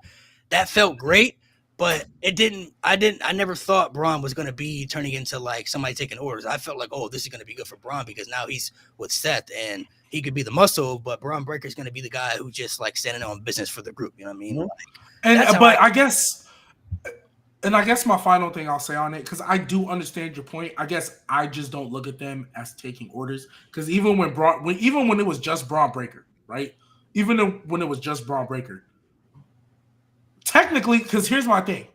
that felt great. But I never thought Braun was going to be turning into like somebody taking orders. I felt like, oh, this is going to be good for Braun because now he's with Seth and he could be the muscle, but Braun Breaker is going to be the guy who just like standing on business for the group. You know what I mean? Like, I guess my final thing I'll say on it, because I do understand your point. I guess I just don't look at them as taking orders, because even when it was just Braun Breaker, right? Even when it was just Braun Breaker. Technically, because here's my thing.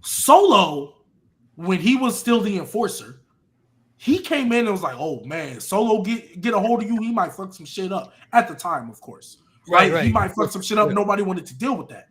Solo, when he was still the enforcer, he came in and was like, oh, man, Solo get a hold of you, he might fuck some shit up. At the time, of course. Right? He might fuck some shit up. Yeah. Nobody wanted to deal with that.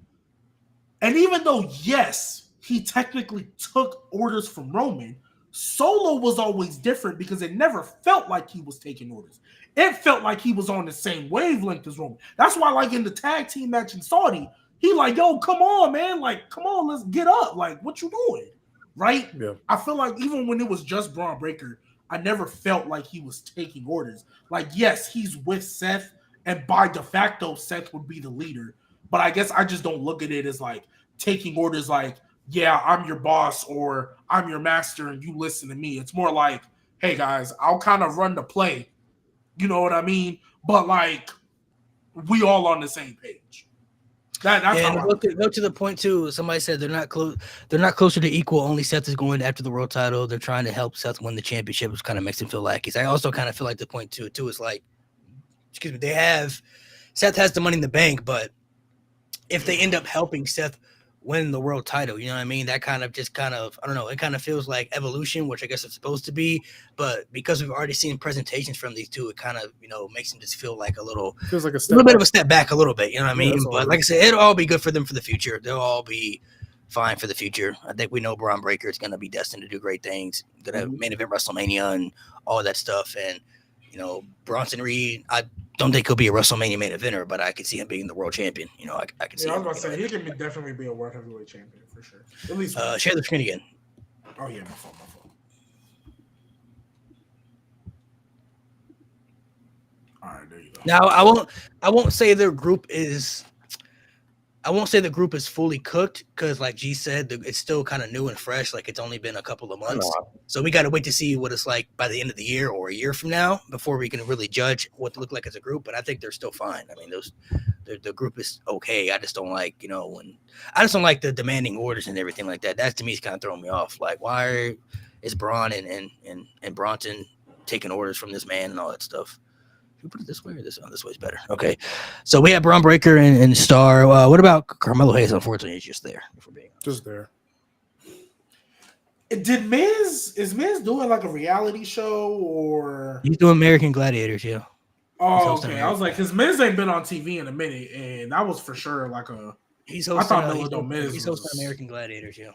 And even though, yes, he technically took orders from Roman, Solo was always different because it never felt like he was taking orders. It felt like he was on the same wavelength as Roman. That's why, like, in the tag team match in Saudi, he like, yo, come on, man. Like, come on, let's get up. Like, what you doing? Right? Yeah. I feel like even when it was just Braun Breaker, I never felt like he was taking orders. Like, yes, he's with Seth, and by de facto, Seth would be the leader. But I guess I just don't look at it as like taking orders like, yeah, I'm your boss or I'm your master and you listen to me. It's more like, hey, guys, I'll kind of run the play. You know what I mean? But, like, we all on the same page. That's and go to the point too. Somebody said they're not close. They're not closer to equal. Only Seth is going after the world title. They're trying to help Seth win the championship, which kind of makes him feel like he's. I also kind of feel like the point too is like, excuse me, Seth has the Money in the Bank, but if they end up helping Seth win the world title, you know what I mean? That kind of I don't know. It kind of feels like Evolution, which I guess it's supposed to be, but because we've already seen presentations from these two, it kind of, you know, makes them just feel like a little bit of a step back a little bit, you know what I mean? Yeah, but like I said, it'll all be good for them for the future. They'll all be fine for the future. I think we know Braun Breaker is going to be destined to do great things. Going to main event WrestleMania and all that stuff. And, you know, Bronson Reed, I don't think he'll be a WrestleMania main eventer, but I can see him being the world champion. You know, I can see. Yeah, I was about to say he can definitely be a world heavyweight champion for sure. At least share the screen again. Oh yeah, my fault. All right, there you go. Now I won't say the group is fully cooked because, like G said, it's still kind of new and fresh. Like, it's only been a couple of months, so we got to wait to see what it's like by the end of the year or a year from now before we can really judge what they look like as a group. But I think they're still fine. I mean, the group is okay. I just don't like, I just don't like the demanding orders and everything like that. That to me is kind of throwing me off. Like, why is Braun and Bronson taking orders from this man and all that stuff? Should we put it this way or this? Oh, this way's better. Okay, so we have Braun Breaker and Star. What about Carmelo Hayes? Unfortunately, he's just there. If we're being honest. Just there. Is Miz doing like a reality show or He's doing American Gladiators? Yeah. Oh, okay. I was like, because Miz ain't been on TV in a minute, and that was for sure like a. He's hosting. He's hosting American Gladiators. Yeah.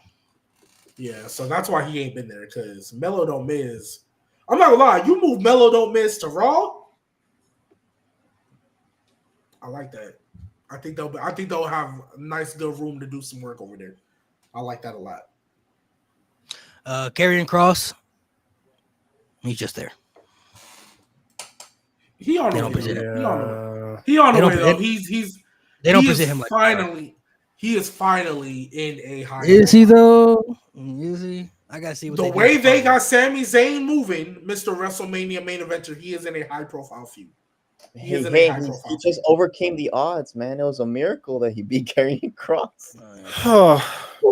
Yeah, so that's why he ain't been there because Melo Don't Miz. I'm not gonna lie, you move Melo Don't Miz to Raw. I like that. I think they'll have a nice, good room to do some work over there. I like that a lot. Karrion Kross, he's just there. He on the way. He on the way though. They don't present him like finally. He is finally in a high. Is he though? Is he? I gotta see what the way they got Sami Zayn moving, Mr. WrestleMania main eventer. He is in a high profile feud. He just overcame the odds, man. It was a miracle that he beat Karrion Kross. A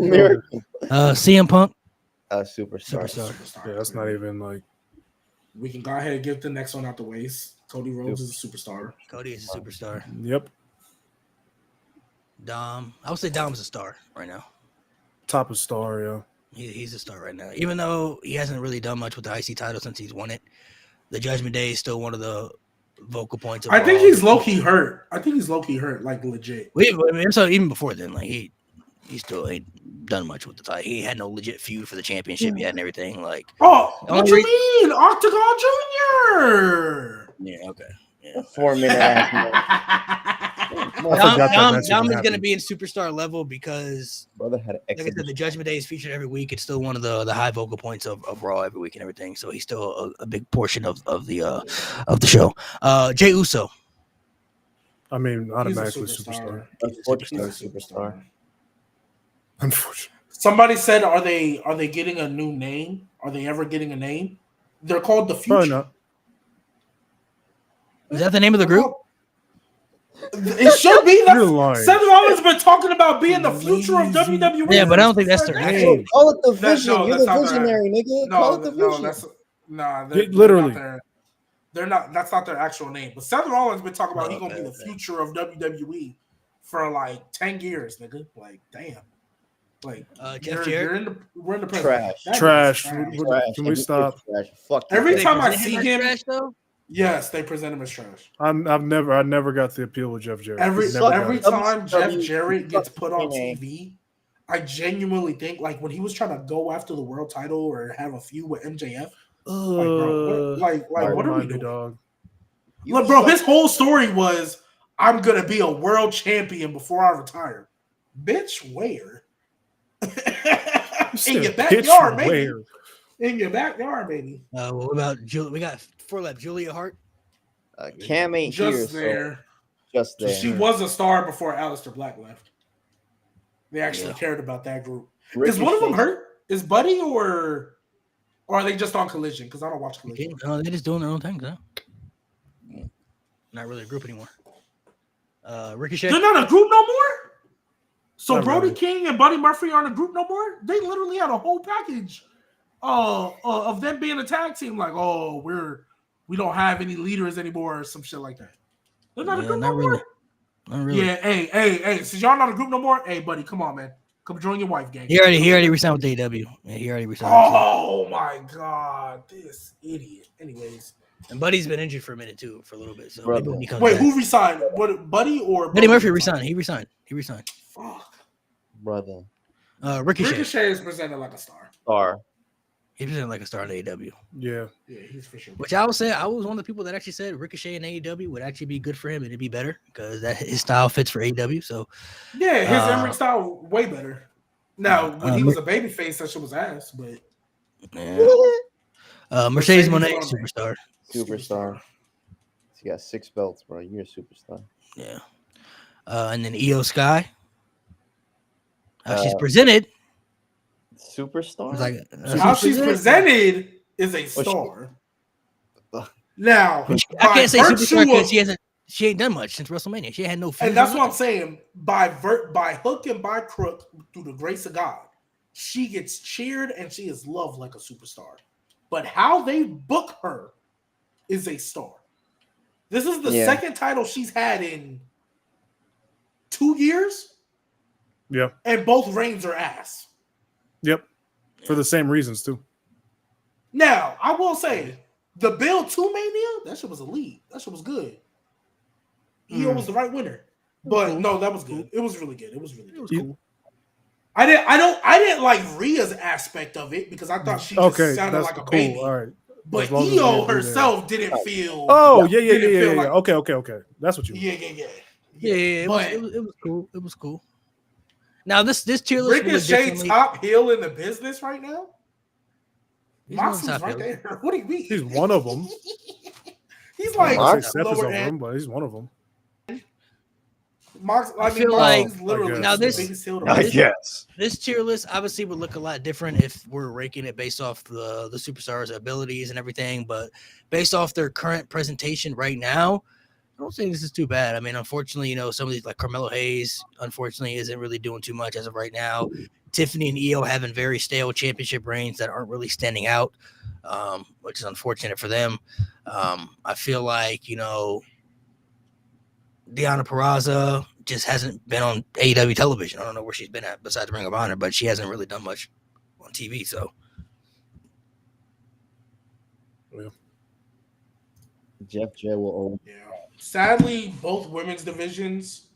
miracle. CM Punk, superstar. Yeah, that's not even like. We can go ahead and get the next one out the way. Cody Rhodes is a superstar. Cody is a superstar. Yep. Dom, I would say Dom's a star right now. Top of star, yeah. He's a star right now. Even though he hasn't really done much with the IC title since he's won it, the Judgment Day is still one of the vocal points. I think he's low key hurt. Like legit. So even before then, like he still ain't done much with the title. He had no legit feud for the championship yet and everything. Like, what you mean, Octagon Junior? Yeah, okay. Yeah. 4 minute. Dom is going to be in superstar level because, brother had like I said, the Judgment Day is featured every week. It's still one of the high vocal points of Raw every week and everything. So he's still a big portion of the show. Jey Uso. I mean, automatically superstar. Unfortunately, superstar. Unfortunately. Somebody said, "Are they getting a new name? Are they ever getting a name?" They're called the Future. Probably not. Is that the name of the group? It should be. Seth Rollins been talking about being the future of WWE. Yeah, but I don't think that's their name. Call it the Vision. You're the visionary, nigga. Call it the Vision. Literally. They're not. That's not their actual name. But Seth Rollins been talking about he's gonna be the future of WWE for like 10 years, nigga. Like, damn. Like, Jeff Jarrett. We're in the present. Trash. Can we stop? Fuck. Every time I see him, trash, though? Yes, they present him as trash. I never got the appeal with Jeff Jarrett. Every time Jeff Jarrett gets put on TV, I genuinely think like when he was trying to go after the world title or have a feud with MJF, what are we doing? Dog. Look, bro, his whole story was I'm gonna be a world champion before I retire. Bitch, where? In your backyard, baby. In your backyard, baby. What about Julia? We got 4 left. Julia Hart. Cam ain't just here. There. So just there. So she was a star before Aleister Black left. They actually cared about that group. Is one of them hurt? Is Buddy or are they just on Collision? Because I don't watch Collision. No, they're just doing their own thing, huh? Not really a group anymore. Ricochet. They're not a group no more? So Not Brody really. King and Buddy Murphy aren't a group no more? They literally had a whole package of them being a tag team. Like, we don't have any leaders anymore or some shit like that. They're not a group no more? Not really. Yeah, hey, since y'all not a group no more, hey, buddy, come on, man. Come join your wife, gang. He already resigned with AEW. Yeah, he already resigned. Oh, my God. This idiot. Anyways. And Buddy's been injured for a minute, too, for a little bit. So maybe when he comes back. back. Who resigned? What, Buddy or Buddy Murphy resigned. He resigned. Fuck. Brother. Ricochet is presented like a star. He presented like a star in AEW. Yeah, he's for sure. Which I would say, I was one of the people that actually said Ricochet in AEW would actually be good for him and it'd be better because that his style fits for AEW. So yeah, his Emmerich style way better. Now when he was a babyface, that shit was ass. But Mercedes Moné, superstar. She got 6 belts, bro. You're a superstar. Yeah. And then Io Sky. She's presented. Superstar? How she's presented is a star. Now, I can't say superstar because she ain't done much since WrestleMania. She had no feuds. And that's what I'm saying. By hook and by crook, through the grace of God, she gets cheered and she is loved like a superstar. But how they book her is a star. This is the second title she's had in 2 years. Yeah. And both reigns are ass. Yep. For the same reasons too. Now, I will say, the build to Mania, that shit was elite. That shit was good. Io was the right winner. But no, that was good. It was really good. It was really good. It was cool. I didn't like Rhea's aspect of it because I thought she just sounded like a baby. All right. But Io herself didn't feel. Oh yeah. Like, okay. That's what you. Yeah. But it was cool. It was cool. Now this tier list. Ricochet top heel in the business right now. Moxley's right there. What do you mean? He's one of them. He's like Seth is over him, but he's one of them. I feel like literally now this tier list obviously would look a lot different if we're ranking it based off the superstars' abilities and everything, but based off their current presentation right now, I don't think this is too bad. I mean, unfortunately, some of these like Carmelo Hayes, unfortunately, isn't really doing too much as of right now. Tiffany and Io having very stale championship reigns that aren't really standing out, which is unfortunate for them. I feel like, Deonna Purrazzo just hasn't been on AEW television. I don't know where she's been at besides Ring of Honor, but she hasn't really done much on TV. So, Jeff Jarrett will. Yeah. Sadly, both women's divisions,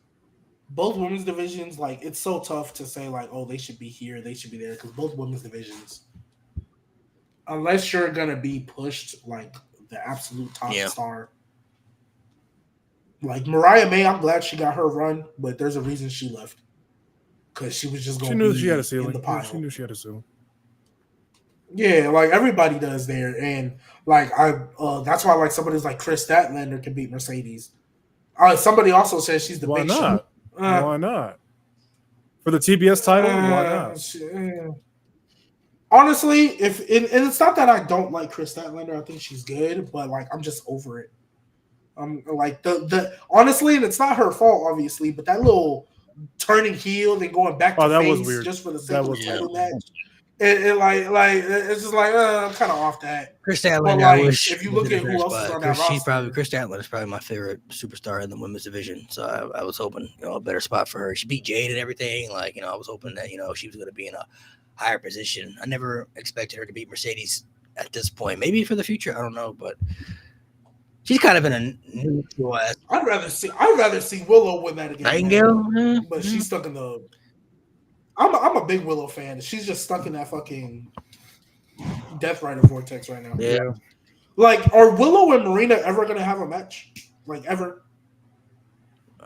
like it's so tough to say like, oh, they should be here, they should be there, because both women's divisions, unless you're gonna be pushed like the absolute top star. Like Mariah May, I'm glad she got her run, but there's a reason she left. Because she was just going to be she had a ceiling. In the pile. She knew she had a ceiling. Yeah, like everybody does there. And like that's why like somebody's like Chris Statlander can beat Mercedes. Somebody also says she's the Why big not? Why not? For the TBS title, why not? Honestly, and it's not that I don't like Chris Statlander. I think she's good, but like I'm just over it. Like the honestly, and it's not her fault, obviously, but that little turning heel and going back to that face was weird. just for the sake of the title match, and like it's just like I'm kind of off that. Chris Statlander, if you look at who else is on that roster, Chris Statlander is probably my favorite superstar in the women's division. So I was hoping a better spot for her. She beat Jade and everything. Like I was hoping that she was going to be in a higher position. I never expected her to beat Mercedes at this point. Maybe for the future, I don't know, but. She's kind of in a neutral ass. I'd rather see Willow win that again. Nightingale, but she's stuck in the. I'm a big Willow fan. She's just stuck in that fucking Death Rider vortex right now. Yeah. Like, are Willow and Marina ever gonna have a match? Like ever?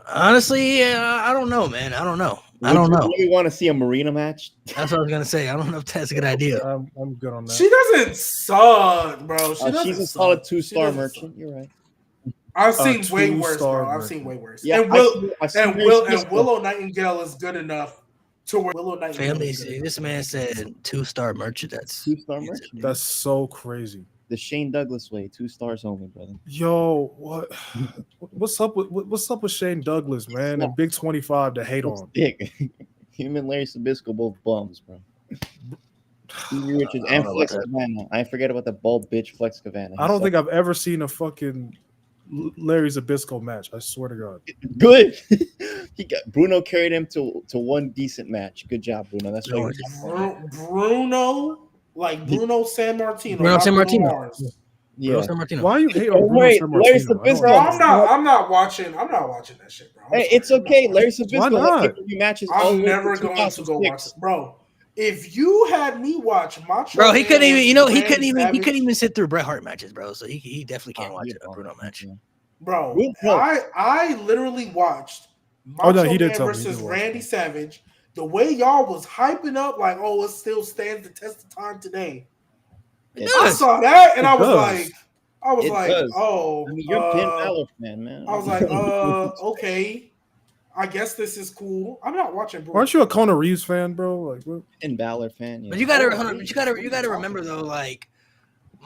Honestly, I don't know, man. I don't know. You want to see a Marina match? That's what I was gonna say. I don't know if that's a good idea. I'm good on that. She doesn't suck, bro. She's a solid 2-star merchant. You're right. I've seen way worse, bro. I've seen way worse. Yeah, and Willow Nightingale is good enough to where Willow Nightingale. Family, this man said 2-star merchant. That's 2-star merchant. That's so crazy. The Shane Douglas way, 2 stars only, brother. Yo, what's up with Shane Douglas, man? And Big 25 to hate on. Big. Him and Larry Sabisco both bums, bro. Richards and Flex Cavana. I forget about the bald bitch Flex Cavana. I don't think I've ever seen a fucking Larry Zabisco match. I swear to God. Good. Bruno carried him to one decent match. Good job, Bruno. That's what Bruno. Like Bruno Sammartino. Bruno Sammartino. Yeah. Bruno Sammartino. Why are you hating on Bruno Sammartino? Bro, I'm not watching that shit, bro. Hey, it's okay. Larry Sabisco matches. I'm never going to go watch it, bro. If you had me watch Macho, bro, he couldn't even. He couldn't even sit through Bret Hart matches, bro. So he definitely can't watch a Bruno match. Bro, I literally watched Macho Man versus Randy Savage. The way y'all was hyping up, like, oh, it still stands the test of time today. I saw that and I was like, oh, I mean, you're a Finn Balor fan, man. I was like, okay, I guess this is cool. I'm not watching. Bruno. Aren't you a Kona Reeves fan, bro? Like, what? Finn Balor fan. Yeah. But you gotta remember though, like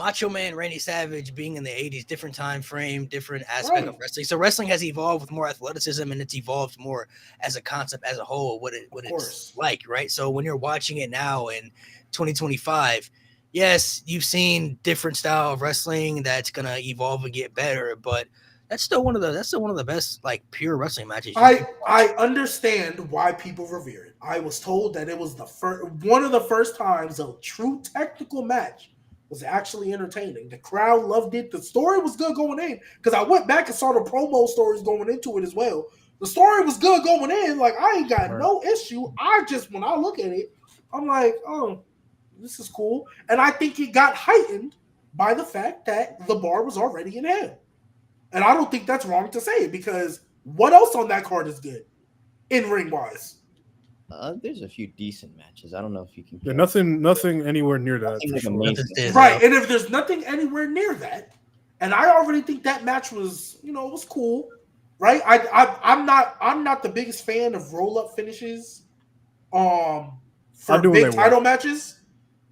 Macho Man Randy Savage being in the 80s, different time frame, different aspect of wrestling. So wrestling has evolved with more athleticism, and it's evolved more as a concept as a whole, what it's like, right? So when you're watching it now in 2025, yes, you've seen different style of wrestling that's gonna evolve and get better, but that's still one of the best like pure wrestling matches. I understand why people revere it. I was told that it was one of the first times a true technical match was actually entertaining. The crowd loved it. The story was good going in because I went back and saw the promo stories going into it as well. The story was good going in. Like I ain't got no issue. When I look at it, I'm like, oh, this is cool. And I think it got heightened by the fact that the bar was already in hell. And I don't think that's wrong to say it because what else on that card is good in ring wise? There's a few decent matches. I don't know if you can. Yeah, nothing anywhere near that. Sure. Right, and if there's nothing anywhere near that, and I already think that match was, it was cool, right? I'm not the biggest fan of roll up finishes, for big title matches.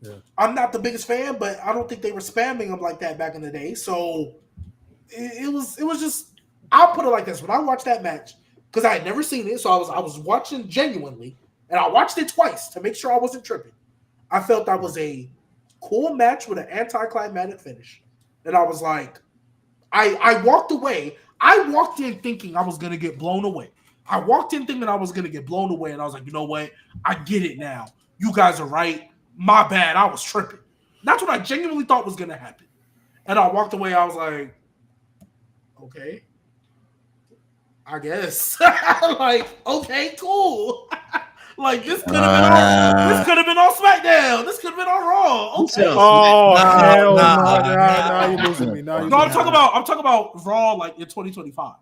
Yeah. I'm not the biggest fan, but I don't think they were spamming them like that back in the day. So it was just. I'll put it like this: when I watched that match, because I had never seen it, so I was watching genuinely. And I watched it twice to make sure I wasn't tripping. I felt that was a cool match with an anticlimactic finish. And I was like, I walked away. I walked in thinking I was going to get blown away. I walked in thinking I was going to get blown away. And I was like, you know what? I get it now. You guys are right. My bad. I was tripping. That's what I genuinely thought was going to happen. And I walked away. I was like, okay. I guess. Like, okay, cool. Like this could have been on SmackDown. This could have been on Raw. Okay. Oh hell no! Now you're losing me. I'm talking about Raw like in 2025.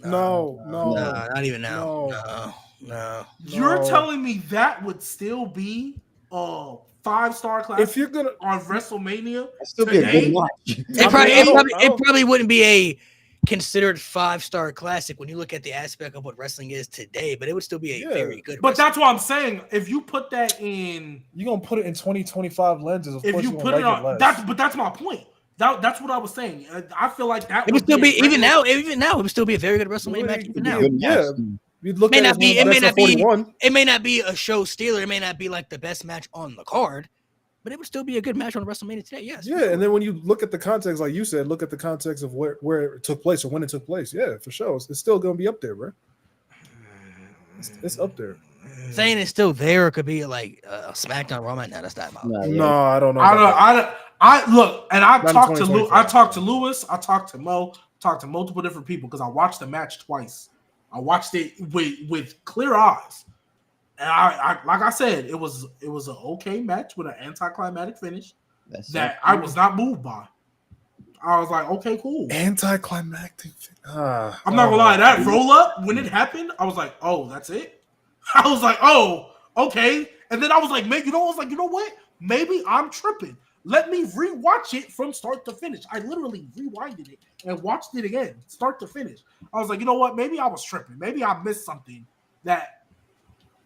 No, not even now. No. You're telling me that would still be a 5-star class if you're gonna on WrestleMania? Still be a good watch. It probably wouldn't be a considered 5-star classic when you look at the aspect of what wrestling is today, but it would still be a very good. But that's what I'm saying. If you put that in, you're gonna put it in 2025 lenses. Of course, you put it on. That's my point. That's what I was saying. I feel like that it would still be even now. Even now, it would still be a very good WrestleMania match. Even now, yeah. It may not be a show stealer. It may not be like the best match on the card. But it would still be a good match on WrestleMania today, yes. Yeah, and then when you look at the context, like you said, look at the context of where it took place or when it took place. Yeah, for sure. It's still going to be up there, bro. It's up there. Saying it's still there, it could be like a SmackDown Raw match. No, that's not about it. No, I don't know. I look, and I talked to Lewis, I talked to Mo, talked to multiple different people because I watched the match twice. I watched it with clear eyes. And I like I said, it was an okay match with an anticlimactic finish that I was not moved by. I was like, okay, cool. Anticlimactic. I'm not gonna lie, that roll up when it happened, I was like, oh, that's it. I was like, oh, okay. And then I was like, you know what? Maybe I'm tripping. Let me rewatch it from start to finish. I literally rewinded it and watched it again, start to finish. I was like, you know what? Maybe I was tripping. Maybe I missed something that.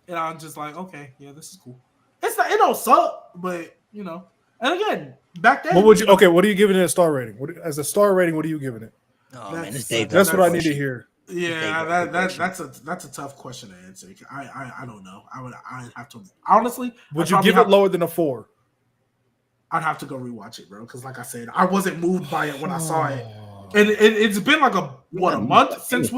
And I'm just like, okay, yeah, this is cool. It don't suck, but And again, back then, what are you giving it a star rating? As a star rating, what are you giving it? Oh man, it's Dave. That's what I need to hear. Yeah, that's a tough question to answer. I don't know. I'd have to honestly. Would you give it lower than a 4? I'd have to go rewatch it, bro. Because like I said, I wasn't moved by it when I saw it, and it's been like a month since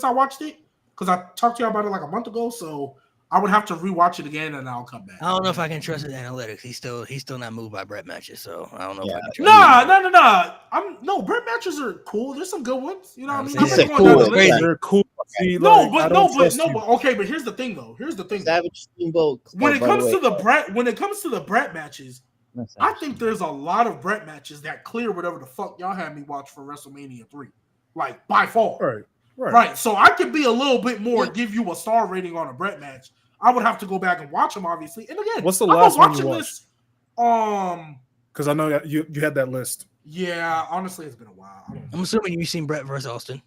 I watched it. Because I talked to you about it like a month ago, so. I would have to rewatch it again, and I'll come back. I don't know if I can trust his analytics. He's still not moved by Brett matches, so I don't know if I can trust No. Brett matches are cool. There's some good ones. You know what I mean? They're cool. See, but okay. But here's the thing, though. Savage Steamboat. When it comes to the Brett matches, I think there's a lot of Brett matches that clear whatever the fuck y'all had me watch for WrestleMania 3, like by far. Right. So I could be a little bit more, give you a star rating on a Brett match. I would have to go back and watch them, obviously. And again, what's the last one you watched? Because I know that you had that list. Yeah, honestly, it's been a while. I'm assuming you've seen Brett versus Austin.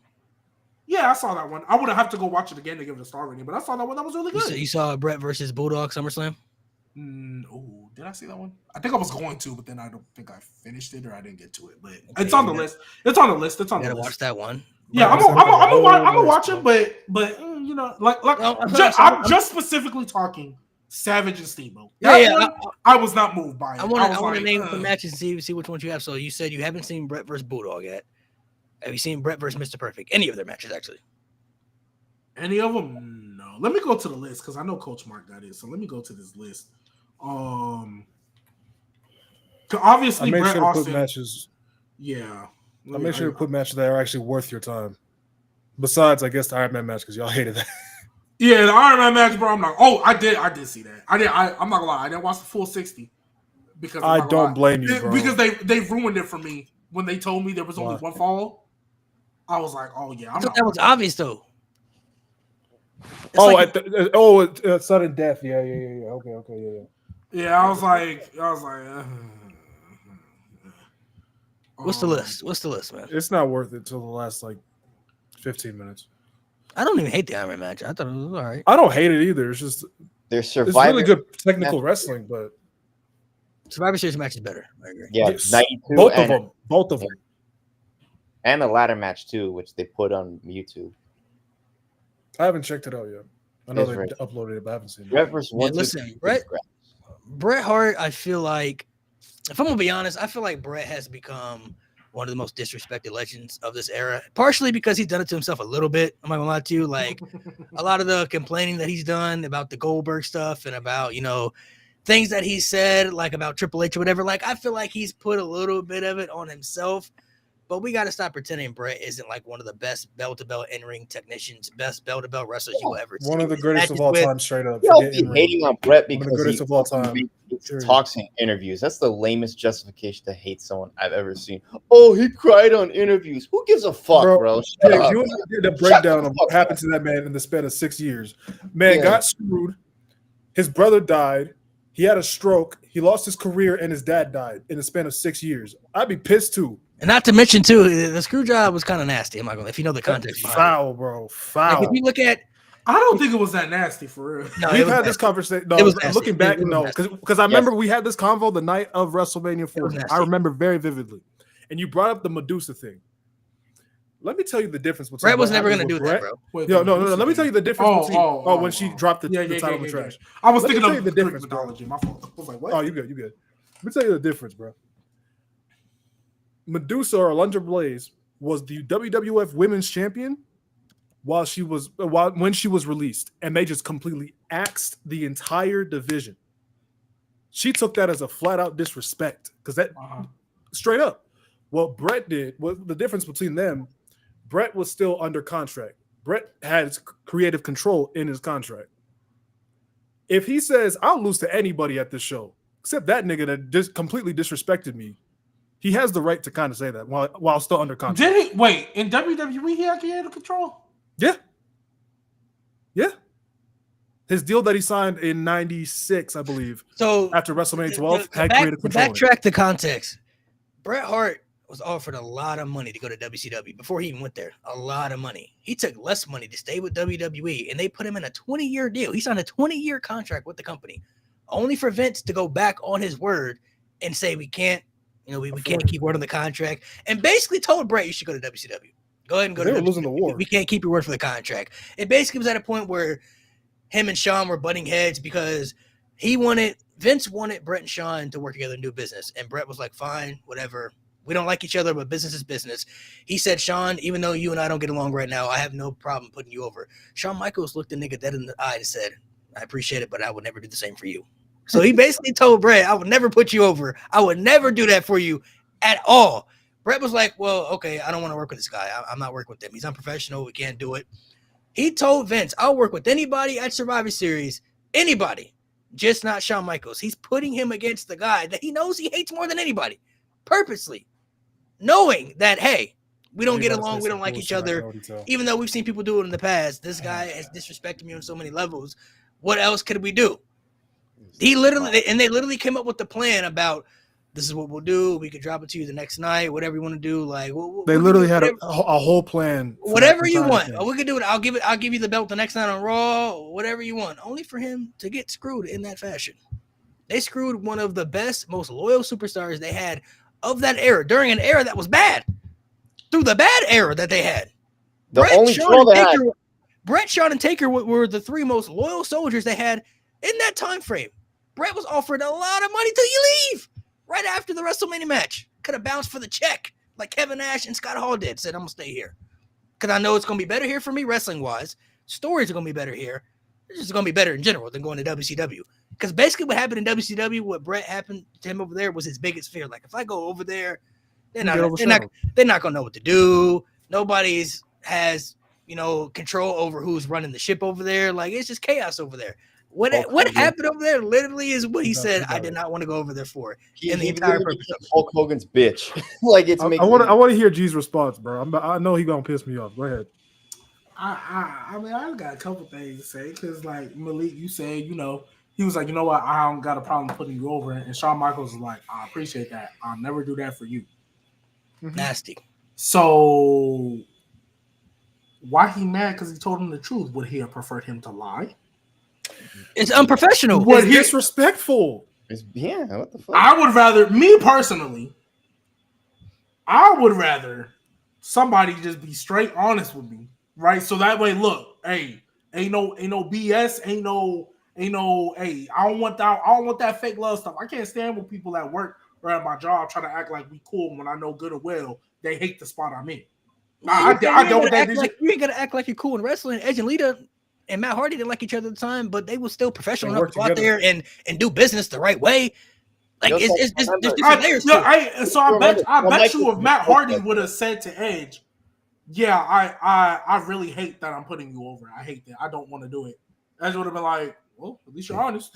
Yeah, I saw that one. I would have to go watch it again to give it a star rating, but I saw that one. That was really good. You saw Brett versus Bulldog SummerSlam? Oh, Did I see that one? I think I was going to, but then I don't think I finished it or I didn't get to it. But it's on the list. It's on the list. It's on the list. Watch that one. Yeah, I'm gonna watch it, but you know, I'm just specifically talking Savage and Steamboat. I was not moved by it. I want to name some matches and see which ones you have. So you said you haven't seen Brett versus Bulldog yet. Have you seen Brett versus Mr. Perfect? Any of their matches, actually? Any of them? No. Let me go to the list because I know Coach Mark got it. So let me go to this list. Obviously, I make Brett sure to Austin, put matches. Yeah. I make sure to put matches that are actually worth your time. Besides, I guess the Iron Man match because y'all hated that. Yeah, the Iron Man match, bro. I'm like, I did see that. I'm not gonna lie, I didn't watch the full 60 because I don't blame you, bro. Because they ruined it for me when they told me there was only one fall. I was like, oh yeah, that was obvious though. Sudden death. Yeah. Okay, yeah. Yeah, I was like. What's the list? What's the list, man? It's not worth it till the last 15 minutes. I don't even hate the Iron Man match. I thought it was all right. I don't hate it either. It's just there's Survivor. It's really good technical wrestling, but Survivor Series match is better. I agree. Yeah, 92 both of them, and the ladder match too, which they put on YouTube. I haven't checked it out yet. I know they uploaded it, but I haven't seen it. Brett versus listen, Bret Hart. I feel like, if I'm gonna be honest, I feel like Bret has become one of the most disrespected legends of this era. Partially because he's done it to himself a little bit. I'm not gonna lie to you. Like a lot of the complaining that he's done about the Goldberg stuff and about things that he said like about Triple H or whatever. Like I feel like he's put a little bit of it on himself. But we got to stop pretending Bret isn't like one of the best bell-to-bell in-ring technicians, best bell-to-bell wrestlers you will ever see. One of the greatest of all time, straight up. You'll be hating on Bret because the greatest of all time. He talks in interviews. That's the lamest justification to hate someone I've ever seen. Oh, he cried on interviews. Who gives a fuck, bro? You did a breakdown of what happened to that man in the span of 6 years. Man got screwed. His brother died. He had a stroke. He lost his career, and his dad died in the span of 6 years. I'd be pissed too. And not to mention, too, the screw job was kind of nasty. I'm not gonna, if you know the context. Foul, bro. Foul. Like if you look at, I don't think it was that nasty for real. No, we've had this conversation. No, looking back, no, because I remember we had this convo the night of WrestleMania 4. I remember very vividly, and you brought up the Medusa thing. Let me tell you the difference between. Bret was never gonna do that, bro. No. Let me tell you the difference between. When she dropped the title in the trash. I was thinking of the difference. My fault. I was like, what? Oh, you good. Let me tell you the difference, bro. Medusa or Alundra Blaze was the WWF Women's Champion when she was released, and they just completely axed the entire division. She took that as a flat out disrespect because that straight up. What Bret did, what the difference between them, Bret was still under contract. Bret had creative control in his contract. If he says, "I'll lose to anybody at this show," except that nigga that just completely disrespected me, he has the right to kind of say that while still under contract. Did he? Wait, in WWE, he had creative control? Yeah. His deal that he signed in '96, I believe. So after WrestleMania 12, had creative control. Backtrack the context. Bret Hart was offered a lot of money to go to WCW before he even went there. A lot of money. He took less money to stay with WWE, and they put him in a 20-year deal. He signed a 20-year contract with the company, only for Vince to go back on his word and say we can't. We can't keep word on the contract, and basically told Bret you should go to WCW. Go ahead and go to WCW. They were losing the war. We can't keep your word for the contract. It basically was at a point where him and Shawn were butting heads because Vince wanted Bret and Shawn to work together and do business, and Bret was like, fine, whatever. We don't like each other, but business is business. He said, Shawn, even though you and I don't get along right now, I have no problem putting you over. Shawn Michaels looked the nigga dead in the eye and said, I appreciate it, but I would never do the same for you. So he basically told Bret, I would never put you over. I would never do that for you at all. Bret was like, well, okay, I don't want to work with this guy. I'm not working with him. He's unprofessional. We can't do it. He told Vince, I'll work with anybody at Survivor Series, anybody, just not Shawn Michaels. He's putting him against the guy that he knows he hates more than anybody, purposely, knowing that, hey, we don't get along. We don't like each other. Even though we've seen people do it in the past, this guy has disrespected me on so many levels. What else could we do? They literally came up with the plan about this is what we'll do. We could drop it to you the next night, whatever you want to do. Like they literally had a whole plan. Whatever you want, we could do it. I'll give you the belt the next night on Raw. Whatever you want, only for him to get screwed in that fashion. They screwed one of the best, most loyal superstars they had of that era, during an era that was bad, through the bad era that they had. Brett, Shawn, and Taker were the three most loyal soldiers they had in that time frame. Brett was offered a lot of money till you leave right after the WrestleMania match. Could have bounced for the check like Kevin Nash and Scott Hall did. Said, I'm going to stay here because I know it's going to be better here for me wrestling-wise. Stories are going to be better here. It's just going to be better in general than going to WCW. Because basically what happened in WCW, what Brett happened to him over there was his biggest fear. Like, if I go over there, they're not going to know what to do. Nobody's has, control over who's running the ship over there. Like, it's just chaos over there. What happened over there literally is what he said. I did not want to go over there for. And the entire purpose of Hulk Hogan's bitch. Like, it's. I want to hear G's response, bro. I know he gonna piss me off. Go ahead. I mean, I got a couple things to say because, like Malik, you said, he was like, you know what, I don't got a problem putting you over, and Shawn Michaels was like, I appreciate that. I'll never do that for you. Nasty. So why he mad? Because he told him the truth. Would he have preferred him to lie? It's unprofessional. It's disrespectful. What the fuck? I would rather, me personally, I would rather somebody just be straight honest with me, right? So that way, look, hey, ain't no BS, ain't no, hey, I don't want that fake love stuff. I can't stand when people at work or at my job try to act like we cool when I know good or well they hate the spot I'm in. I go with that. You ain't gonna act like you're cool in wrestling. Edge and Lita and Matt Hardy didn't like each other at the time, but they were still professional enough to go out there and do business the right way. Like, there's different layers to it. So I bet you if Matt Hardy would have said to Edge, yeah, I really hate that I'm putting you over. I hate that. I don't want to do it. Edge would have been like, well, at least you're honest.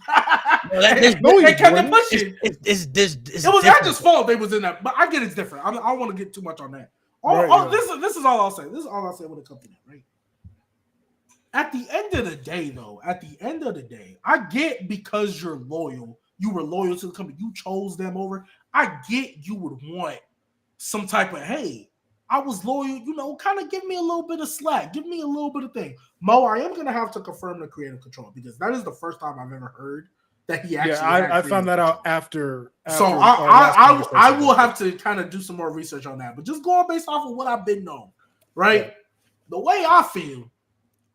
They kept it pushing. It was Edge's fault they was in that, but I get it's different. I don't want to get too much on that. This is all I'll say. This is all I'll say when it comes to that, right? At the end of the day, though, I get because you're loyal. You were loyal to the company. You chose them over. I get you would want some type of, hey, I was loyal, kind of give me a little bit of slack. Give me a little bit of thing. Mo, I am going to have to confirm the creative control because that is the first time I've ever heard that he actually I found that out after so I will have to kind of do some more research on that. But just going based off of what I've been known, right? Yeah. The way I feel,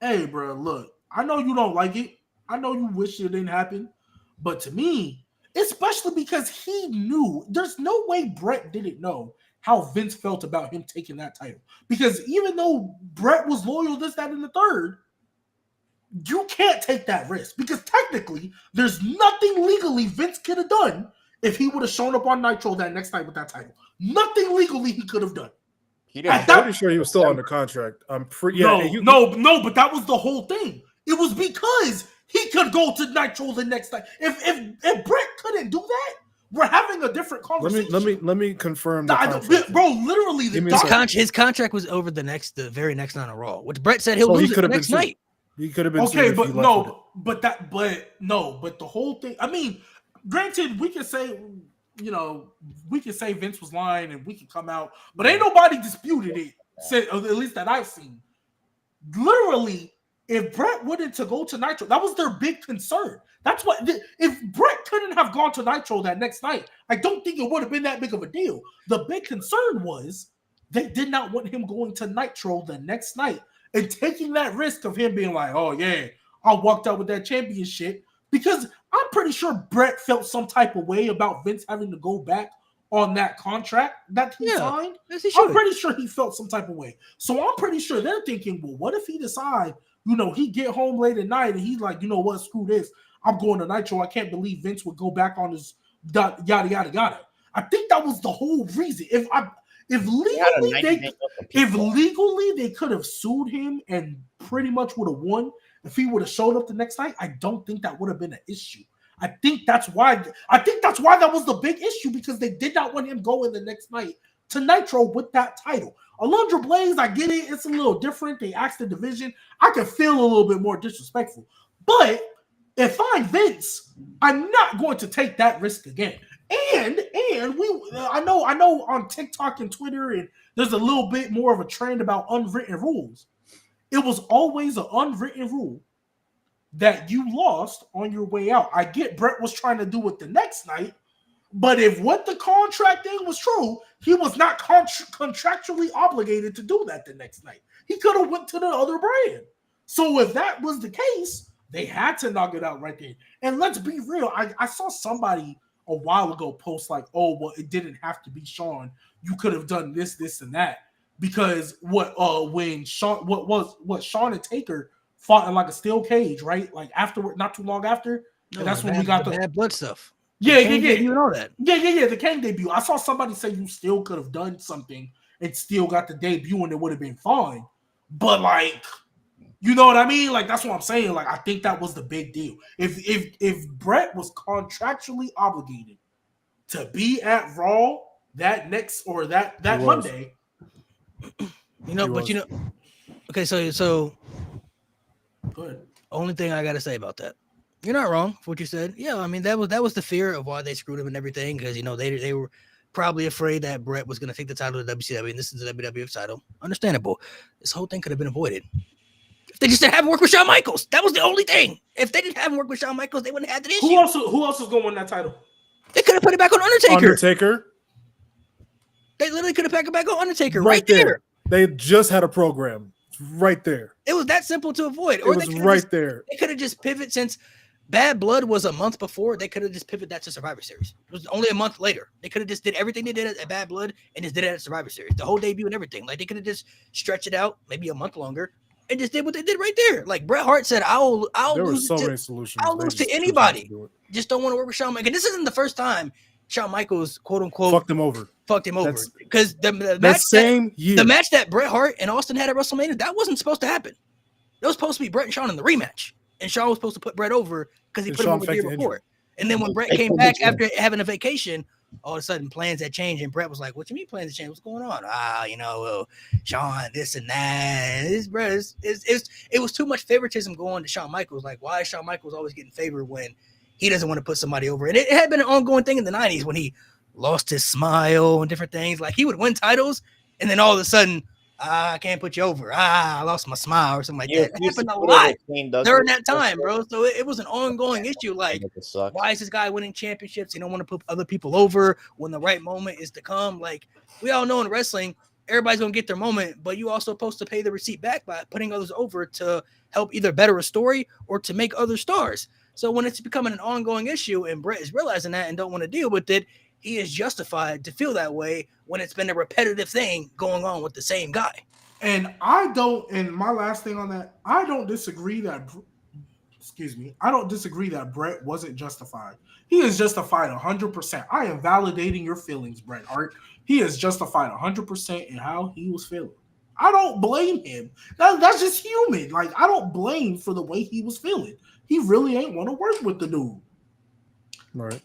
hey, bro, look, I know you don't like it. I know you wish it didn't happen. But to me, especially because he knew, there's no way Brett didn't know how Vince felt about him taking that title. Because even though Brett was loyal, this, that, and the third, you can't take that risk. Because technically, there's nothing legally Vince could have done if he would have shown up on Nitro that next night with that title. Nothing legally he could have done. I'm pretty sure he was still under contract. I'm pretty. Yeah, no, but that was the whole thing. It was because he could go to Nitro the next night. If Brett couldn't do that, we're having a different conversation. Let me confirm. Bro, literally, his contract was over the very next night on Raw, which Brett said he'll lose it the next night. He could have been okay, but the whole thing. I mean, granted, we can say, Vince was lying and we can come out, but ain't nobody disputed it. At least that I've seen. Literally, if Brett wanted to go to Nitro, that was their big concern. That's what. If Brett couldn't have gone to Nitro that next night, I don't think it would have been that big of a deal. The big concern was they did not want him going to Nitro the next night and taking that risk of him being like, oh yeah, I walked out with that championship, because I'm pretty sure Brett felt some type of way about Vince having to go back on that contract that he signed. Yes, I'm pretty sure he felt some type of way. So I'm pretty sure they're thinking, well, what if he decide, he get home late at night and he's like, you know what, screw this. I'm going to Nitro. I can't believe Vince would go back on his yada, yada, yada. I think that was the whole reason. If legally they could have sued him and pretty much would have won if he would have showed up the next night, I don't think that would have been an issue. I think that's why that was the big issue, because they did not want him going the next night to Nitro with that title. Alundra Blaze, I get it. It's a little different. They axed the division. I could feel a little bit more disrespectful. But if I'm Vince, I'm not going to take that risk again. And I know on TikTok and Twitter, and there's a little bit more of a trend about unwritten rules. It was always an unwritten rule that you lost on your way out. I get Brett was trying to do it the next night, but if what the contract thing was true, he was not contractually obligated to do that the next night. He could have went to the other brand. So if that was the case, they had to knock it out right there. And let's be real. I saw somebody a while ago post like, oh, well, it didn't have to be Shawn. You could have done this, this, and that. Because when Shawn and Taker fought in like a steel cage, right? Like afterward, not too long after. No, and that's when we got the bad blood stuff. Yeah. You know that. Yeah. The Kane debut. I saw somebody say you still could have done something and still got the debut and it would have been fine. But like, you know what I mean? Like that's what I'm saying. Like I think that was the big deal. If Brett was contractually obligated to be at Raw that next or that Monday, Okay, so go ahead. Only thing I gotta say about that, you're not wrong for what you said. Yeah, I mean that was the fear of why they screwed him and everything, because they were probably afraid that Brett was gonna take the title of the WCW and this is the WWF title. Understandable. This whole thing could have been avoided if they just didn't have him work with Shawn Michaels. That was the only thing. If they didn't have him work with Shawn Michaels, they wouldn't have had the issue. Who else is gonna win that title? They could have put it back on Undertaker. They literally could have put it back on Undertaker right there. They just had a program right there. It was that simple to avoid. Or it was right there. They could have just pivoted since Bad Blood was a month before. They could have just pivoted that to Survivor Series. It was only a month later. They could have just did everything they did at Bad Blood and just did it at Survivor Series. The whole debut and everything. Like they could have just stretched it out maybe a month longer and just did what they did right there. Like Bret Hart said, I'll lose to anybody. Just don't want to work with Shawn Michaels. And this isn't the first time Shawn Michaels, quote unquote, fucked him over. Because the match that Bret Hart and Austin had at WrestleMania, that wasn't supposed to happen. It was supposed to be Bret and Shawn in the rematch, and Shawn was supposed to put Bret over because he put him over the year before. And then when Bret came back after having a vacation, all of a sudden plans had changed, and Bret was like, "What you mean plans had changed? What's going on?" Shawn, this and that. It was too much favoritism going to Shawn Michaels. Like, why is Shawn Michaels always getting favored when he doesn't want to put somebody over? And it had been an ongoing thing in the 90s when he lost his smile and different things. Like he would win titles, and then all of a sudden, I can't put you over. I lost my smile or something like that. It happened a lot during that time, bro. So it was an ongoing issue. Like, why is this guy winning championships? He don't want to put other people over when the right moment is to come. Like, we all know in wrestling, everybody's going to get their moment, but you also supposed to pay the receipt back by putting others over to help either better a story or to make other stars. So when it's becoming an ongoing issue and Bret is realizing that and don't want to deal with it, he is justified to feel that way when it's been a repetitive thing going on with the same guy. And my last thing on that, I don't disagree that Bret wasn't justified. He is justified 100%. I am validating your feelings, Bret Hart. He is justified 100% in how he was feeling. I don't blame him. That's just human. Like, I don't blame for the way he was feeling. He really ain't want to work with the dude. Right.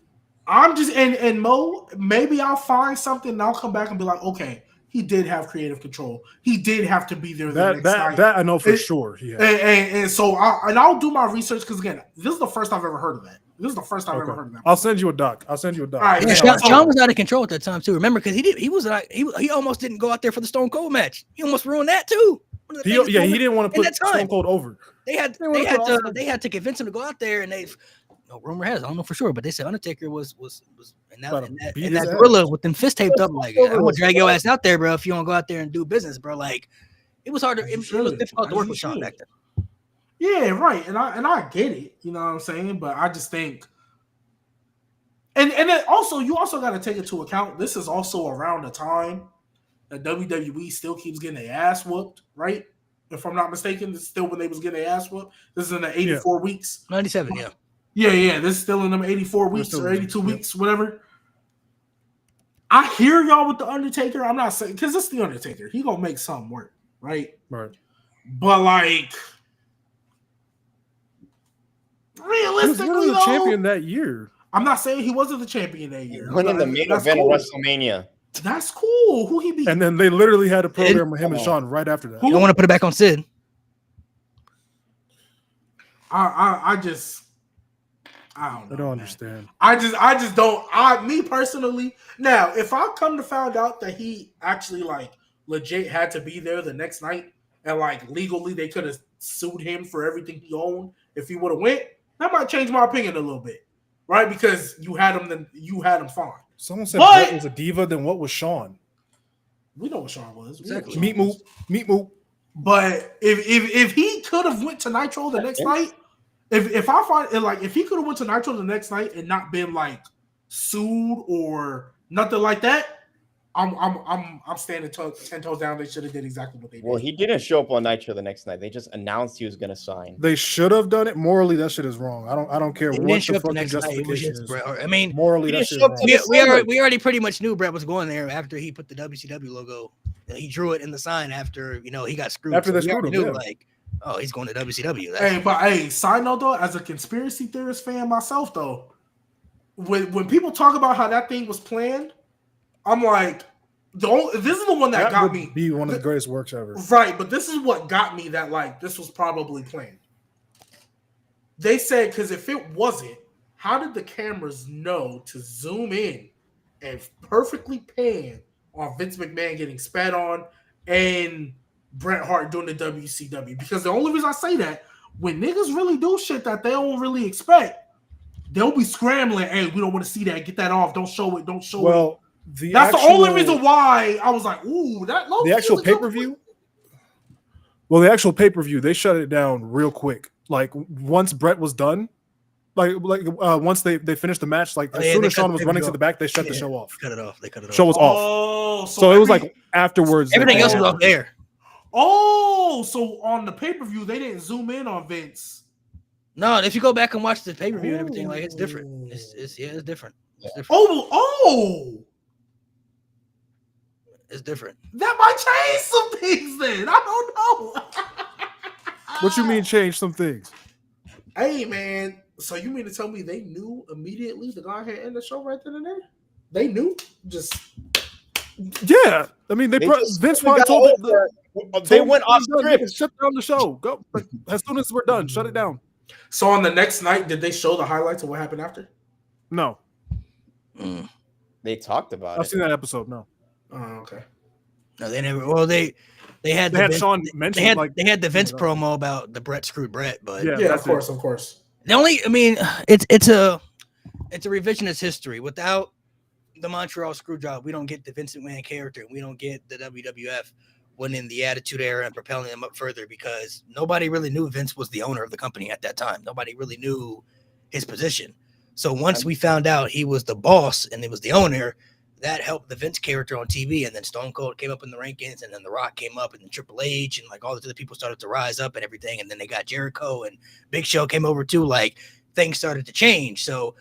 I'm just and Mo, maybe I'll find something and I'll come back and be like, okay, he did have creative control. He did have to be there the next night. That I know for sure. Yeah. And so I'll do my research because again, this is the first I've ever heard of that. This is the first I've ever heard of that. I'll send you a doc. All right, Shawn was out of control at that time too. Remember, because he almost didn't go out there for the Stone Cold match. He almost ruined that too. He didn't want to put Stone Cold over. They had to convince him to go out there, and rumor has, I don't know for sure, but they said Undertaker was in that gorilla with them fist taped up. Like, I'm gonna drag your ass out there, bro. If you don't go out there and do business, bro. Like, it was hard. It was difficult to work with Shawn back then. Yeah, right. And I get it. You know what I'm saying? But I just think, and then also you also got to take into account this is also around the time that WWE still keeps getting their ass whooped, right? If I'm not mistaken, this is still when they was getting their ass whooped. This is in the 84 weeks. 97, yeah. Yeah. This is still in them 84 weeks or 82 weeks, whatever. I hear y'all with the Undertaker. I'm not saying because it's the Undertaker. He gonna make something work, right? Right. But like, realistically, he was the champion that year. I'm not saying he wasn't the champion that year. Winning the main event of WrestleMania. That's cool. Who he beat? And then they literally had a program with him and Shawn right after that. You don't want to put it back on Sid. I don't understand. I just don't. Me personally, now if I come to find out that he actually like legit had to be there the next night and like legally they could have sued him for everything he owned if he would have went, that might change my opinion a little bit, right? Because you had him fine. Someone said Brett was a diva. Then what was Sean? We know what Sean was. Exactly. Meat moop. But if he could have went to Nitro the next night, if I find it, like if he could have went to Nitro the next night and not been like sued or nothing like that, I'm standing 10 toes down. They should have did exactly what they did. Well, he didn't show up on Nitro the next night. They just announced he was going to sign. They should have done it. Morally, that shit is wrong. I don't care what the fucking justification is. I mean, morally, that shit is wrong. We already pretty much knew Brett was going there after he put the WCW logo. He drew it in the sign after he got screwed. After they screwed him, like, oh, he's going to WCW. Hey, side note though, as a conspiracy theorist fan myself though, when people talk about how that thing was planned, I'm like, this is the one that got me. Be one of the greatest works ever. Right, but this is what got me that like this was probably planned. They said because if it wasn't, how did the cameras know to zoom in and perfectly pan on Vince McMahon getting spat on and Bret Hart doing the WCW? Because the only reason I say that, when niggas really do shit that they don't really expect, they'll be scrambling. Hey, we don't want to see that. Get that off. Don't show it. Don't show it. That's the only reason why I was like, ooh, that the actual pay-per-view. Well, the actual pay-per-view, they shut it down real quick. Like once Bret was done, once they finished the match, like as soon as Sean was running to the back, they shut the show off. Cut it off. They cut it off. Show was off. So it was like afterwards. Everything else was off there. Oh, so on the pay-per-view, they didn't zoom in on Vince. No, if you go back and watch the pay-per-view and everything, like it's different. It's different. It's different. Oh. It's different. That might change some things then. I don't know. What you mean change some things? Hey, man. So you mean to tell me they knew immediately the guy had ended the show right then and there? They knew? Yeah. I mean, Vince probably told them. They went off script. Shut down the show. Go. As soon as we're done, shut it down. So on the next night, did they show the highlights of what happened after? No. They talked about it. I've seen that episode. No. Oh, okay. No, they never. Well, they had Sean mentioned they had the Vince promo about the Bret screwed Bret, but yeah, of course. The only, I mean, it's a revisionist history. Without the Montreal Screwjob, we don't get the Vince McMahon character. We don't get the WWF winning the Attitude Era and propelling them up further because nobody really knew Vince was the owner of the company at that time. Nobody really knew his position. So once we found out he was the boss and he was the owner, that helped the Vince character on TV. And then Stone Cold came up in the rankings, and then The Rock came up, and then Triple H, and like all the other people started to rise up and everything. And then they got Jericho, and Big Show came over too. Like things started to change. So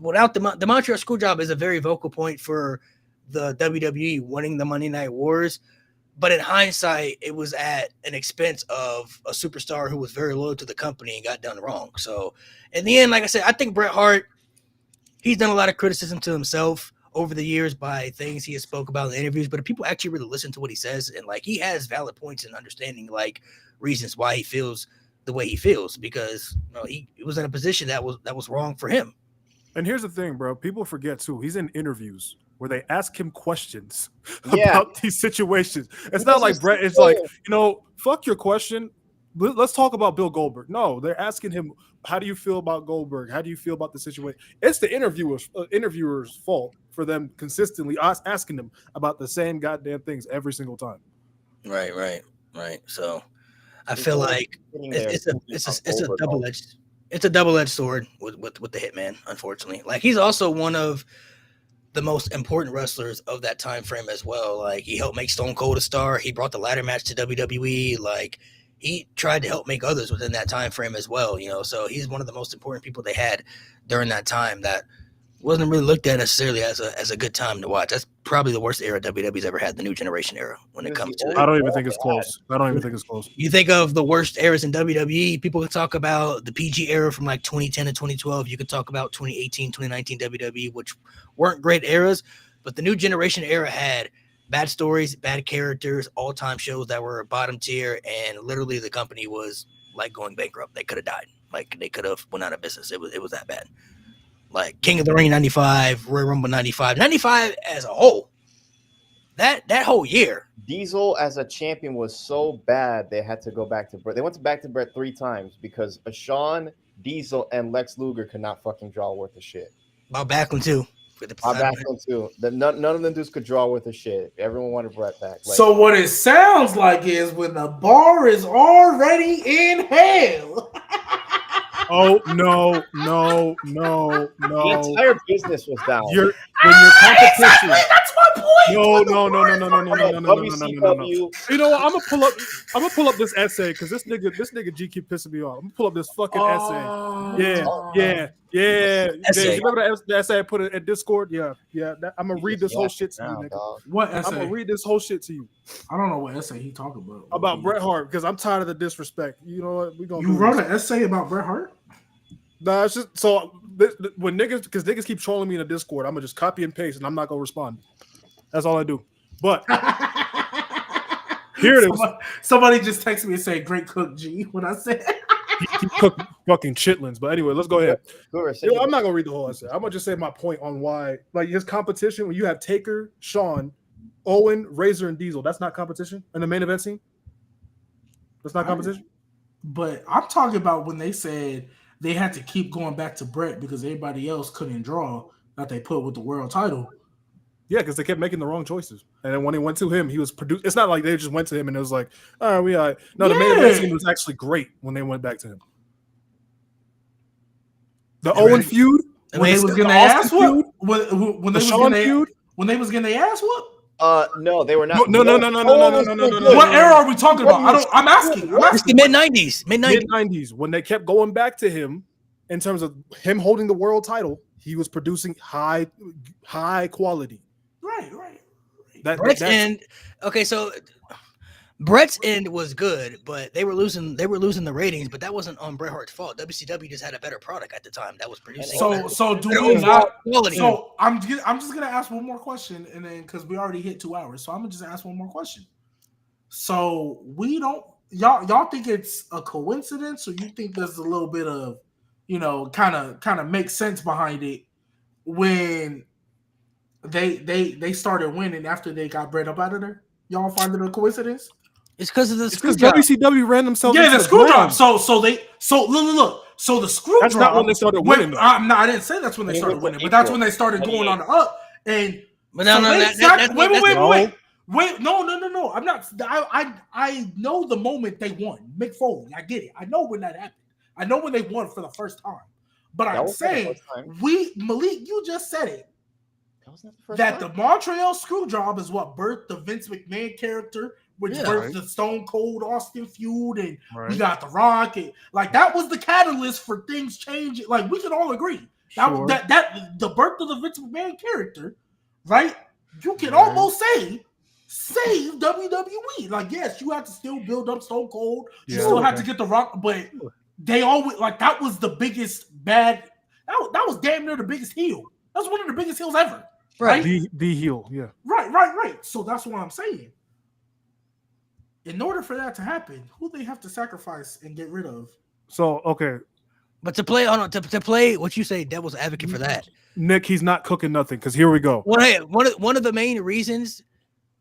without the Montreal Screwjob is a very vocal point for the WWE winning the Monday Night Wars. But in hindsight, it was at an expense of a superstar who was very loyal to the company and got done wrong. So in the end, like I said, I think Bret Hart, he's done a lot of criticism to himself over the years by things he has spoke about in the interviews, but if people actually really listen to what he says, and like he has valid points in understanding like reasons why he feels the way he feels, because he was in a position that was wrong for him. And here's the thing, bro. People forget too. He's in interviews where they ask him questions about these situations. It's not like Bret is like, fuck your question. Let's talk about Bill Goldberg. No, they're asking him, how do you feel about Goldberg? How do you feel about the situation? It's the interviewer's fault for them consistently asking them about the same goddamn things every single time. Right. So I feel like it's a double-edged sword with the Hitman, unfortunately. Like he's also one of the most important wrestlers of that time frame as well. Like he helped make Stone Cold a star. He brought the ladder match to WWE. Like he tried to help make others within that time frame as well, so he's one of the most important people they had during that time that wasn't really looked at necessarily as a good time to watch. That's probably the worst era WWE's ever had, the New Generation era, when it comes to it. I don't even think it's close. You think of the worst eras in WWE, people can talk about the PG era from like 2010 to 2012. You could talk about 2018, 2019 WWE, which weren't great eras, but the New Generation era had bad stories, bad characters, all-time shows that were bottom tier, and literally the company was like going bankrupt. They could have died. Like they could have went out of business. It was that bad. Like King of the Ring 95, Royal Rumble 95 as a whole That whole year. Diesel as a champion was so bad they had to go back to Brett. They went back to Brett 3 times because Shawn, Diesel, and Lex Luger could not fucking draw worth of shit. Bob Backlund too. Bob Backlund too. None of them dudes could draw worth of shit. Everyone wanted Brett back. Like, so what it sounds like is when the bar is already in hell. Oh no! The entire business was down. When your competition. That's my point. No. You know what? I'm gonna pull up this essay because this nigga G keep pissing me off. I'm gonna pull up this fucking essay. Yeah. Essay. You remember the essay I put it at Discord? Yeah. I'm gonna read this whole shit to you, nigga. What essay? I'm gonna read this whole shit to you. I don't know what essay he talking about. About Bret Hart because I'm tired of the disrespect. You know what? We gonna. You wrote an essay about Bret Hart? Nah, it's just so when niggas keep trolling me in the Discord, I'm gonna just copy and paste and I'm not gonna respond. That's all I do. But here it is. Somebody just texted me and said, "Great cook, G." When I said he cooked fucking chitlins. But anyway, let's go ahead. I'm not gonna read the whole essay. I'm gonna just say my point on why, like his competition. When you have Taker, Shawn, Owen, Razor, and Diesel, that's not competition in the main event scene. That's not competition. But I'm talking about when they said they had to keep going back to Brett because everybody else couldn't draw that they put with the world title. Yeah, because they kept making the wrong choices. And then when they went to him, he was produced. It's not like they just went to him and it was like, all right, No, the main event scene was actually great when they went back to him. The Owen feud? When they was getting their ass whooped? When they was getting their ass whooped? No, they were not. No. What era are we talking about? I'm asking. It's the mid-90s. Mid-90s. When they kept going back to him in terms of him holding the world title, he was producing high quality. Right. Brett's end. Okay, so Brett's end was good, but they were losing the ratings, but that wasn't on Bret Hart's fault. WCW just had a better product at the time that was producing. So do we not? So I'm just gonna ask one more question, and then because we already hit 2 hours, so I'm gonna just ask one more question. So we don't y'all think it's a coincidence, or you think there's a little bit of kind of makes sense behind it when they started winning after they got Brett up out of there? Y'all find it a coincidence? It's because of the screw job. WCW ran themselves. Yeah, the screw job. So look. So the screw job. That's not when they started winning. No, I didn't say that's when they started winning, but that's when they started going on the up. And wait. No. I'm not. I know the moment they won. Mick Foley. I get it. I know when that happened. I know when they won for the first time. But I'm saying Malik, you just said it. That the Montreal screw job is what birthed the Vince McMahon character, which birthed the Stone Cold Austin feud, and we got The Rock, and like that was the catalyst for things changing. Like we can all agree that the birth of the Vince McMahon character, right? You can almost say saved WWE. Like yes, you have to still build up Stone Cold, you still have to get The Rock, but they always like that was the biggest bad. That was damn near the biggest heel. That was one of the biggest heels ever. Right, the heel, yeah. Right. So that's what I'm saying. In order for that to happen, who they have to sacrifice and get rid of? So okay, but to play what you say, devil's advocate for that, Nick, he's not cooking nothing because here we go. Well, one of the main reasons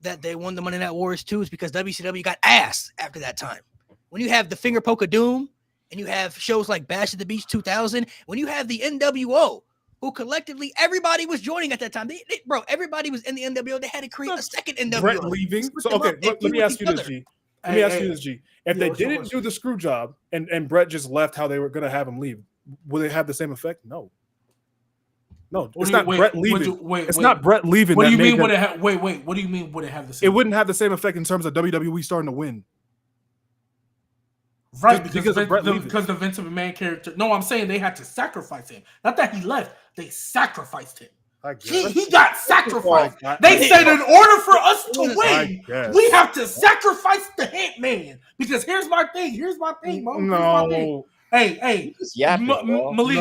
that they won the Monday Night Wars too is because WCW got ass after that time. When you have the Finger Poke of Doom and you have shows like Bash at the Beach 2000, when you have the NWO. Who collectively everybody was joining at that time. Everybody was in the NWO. They had to create a second NWO. Brett leaving. So okay, let me ask you this, G. Let me ask you this, G. If they didn't do the screw job and Brett just left how they were going to have him leave, would it have the same effect? No. It's not Brett leaving. It's not Brett leaving. What do you mean? Would it have? Wait. What do you mean? Would it have the same? It wouldn't have the same effect in terms of WWE starting to win. Right, because the Vince McMahon character. No, I'm saying they had to sacrifice him. Not that he left; they sacrificed him. He got sacrificed. They said in order for us to win, we have to sacrifice the Hitman. Because here's my thing, Mo. No. Hey, Malik,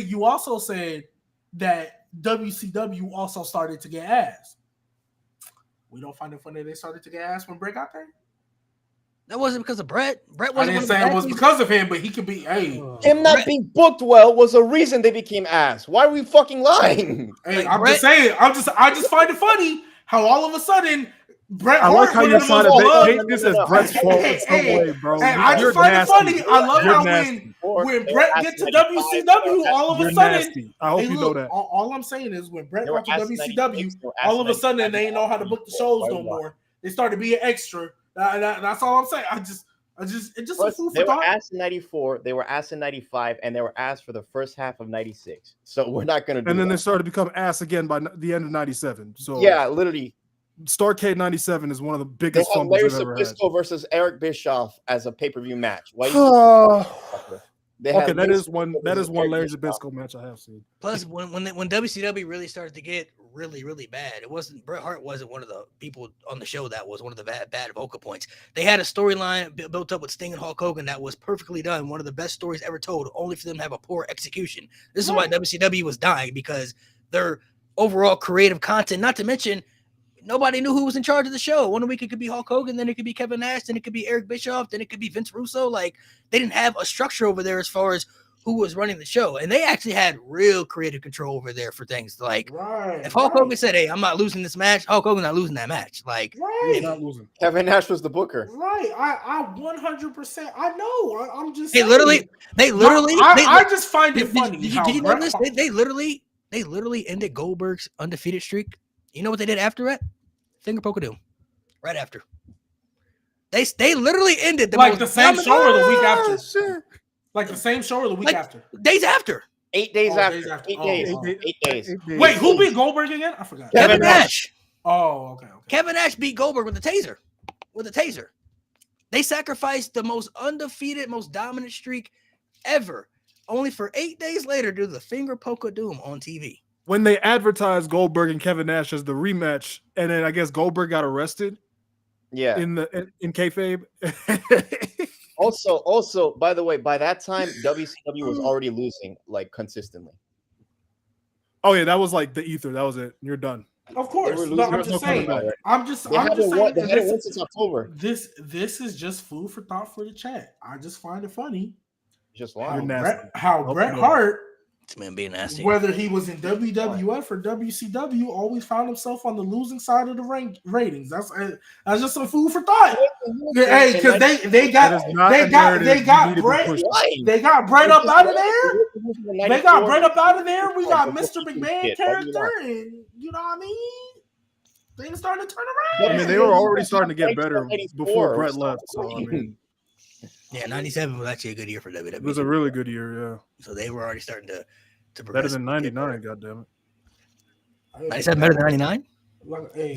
you also said that WCW also started to get ass. We don't find it funny they started to get ass when Bray got there. That wasn't because of Brett. Brett I wasn't. didn't say it was because of him, but he could be. Hey, him not being booked well was a reason they became ass. Why are we fucking lying? hey, Like, I'm Brett- just saying. I just find it funny how all of a sudden Bret I like Hart how one you of the trying most to beloved. make this as Brett's fault in some way, bro. Hey, I You're just find nasty. it funny. I love You're how nasty. when Brett gets to WCW, all of You're a sudden, nasty. I hope hey, you know look, that. all I'm saying is when Brett They were got to ass in WCW, 96, they were ass all in of a sudden 95, they ain't know how to book the shows no more. They started being extra. That's all I'm saying. It just a food They for were thought. ass in 94, they were ass in 95, and they were ass for the first half of 96. So we're not gonna do And then that. they started to become ass again by the end of '97. So Yeah, literally. Starrcade '97 is one of the They biggest had fumbles Larry they've ever had. Sabisco versus Eric Bischoff as a pay-per-view match. Why? They Okay, had that Larry is one. Sabisco That is versus one Eric Larry Bischoff. Zbyszko match I have seen. Plus, when WCW really started to get really bad, it wasn't Bret Hart wasn't one of the people on the show that was one of the bad vocal points. They had a storyline built up with Sting and Hulk Hogan that was perfectly done, one of the best stories ever told, only for them to have a poor execution. This is why WCW was dying, because their overall creative content, not to mention nobody knew who was in charge of the show. One week it could be Hulk Hogan, then it could be Kevin Nash, then it could be Eric Bischoff, then it could be Vince Russo. Like, they didn't have a structure over there as far as who was running the show. And they actually had real creative control over there for things. Like, if Hulk Hogan said, hey, I'm not losing this match, Hulk Hogan's not losing that match. Like, He's not losing. Kevin Nash was the booker. Right, I 100%. I know. I'm just. They saying. literally. I just find it funny. Did how you know Bret this? Hart- They literally ended Goldberg's undefeated streak. You know what they did after that? Finger poke of doom. Right after. They literally ended the like most the same dominant- show or the week after? Shit. Like the same show or the week Like, after? days after. 8 days Oh, after. days after. 8 Oh, days. oh. 8 days. Wait, who beat Goldberg again? I forgot. Kevin Kevin Nash. Oh, okay. Kevin Nash beat Goldberg with a taser. They sacrificed the most undefeated, most dominant streak ever, only for 8 days later to do the finger poke of doom on TV. When they advertised Goldberg and Kevin Nash as the rematch, and then I guess Goldberg got arrested Yeah. in kayfabe. Also, by the way, by that time, WCW was already losing like consistently. Oh yeah, that was like the ether. That was it. You're done. Of course. They were No, losing. I'm There's just no coming saying. back. I'm just They haven't saying. won, they that hadn't won since October. This is just food for thought for the chat. I just find it funny Just You're lying. nasty. how Hope Bret you know Hart, This man being nasty. whether he was in WWF or WCW, always found himself on the losing side of the ratings. That's just some food for thought. Hey, because they got Bret. They got Bret up out of there. They got Bret up out of there. We got Mr. McMahon character, and you know what I mean. Things starting to turn around. I mean, they were already starting to get better before Bret left. So I mean, Yeah, 97 was actually a good year for WWE. it was a really good year. Yeah, So they were already starting to progress. better than '99. Goddamn it. 97 better than 99?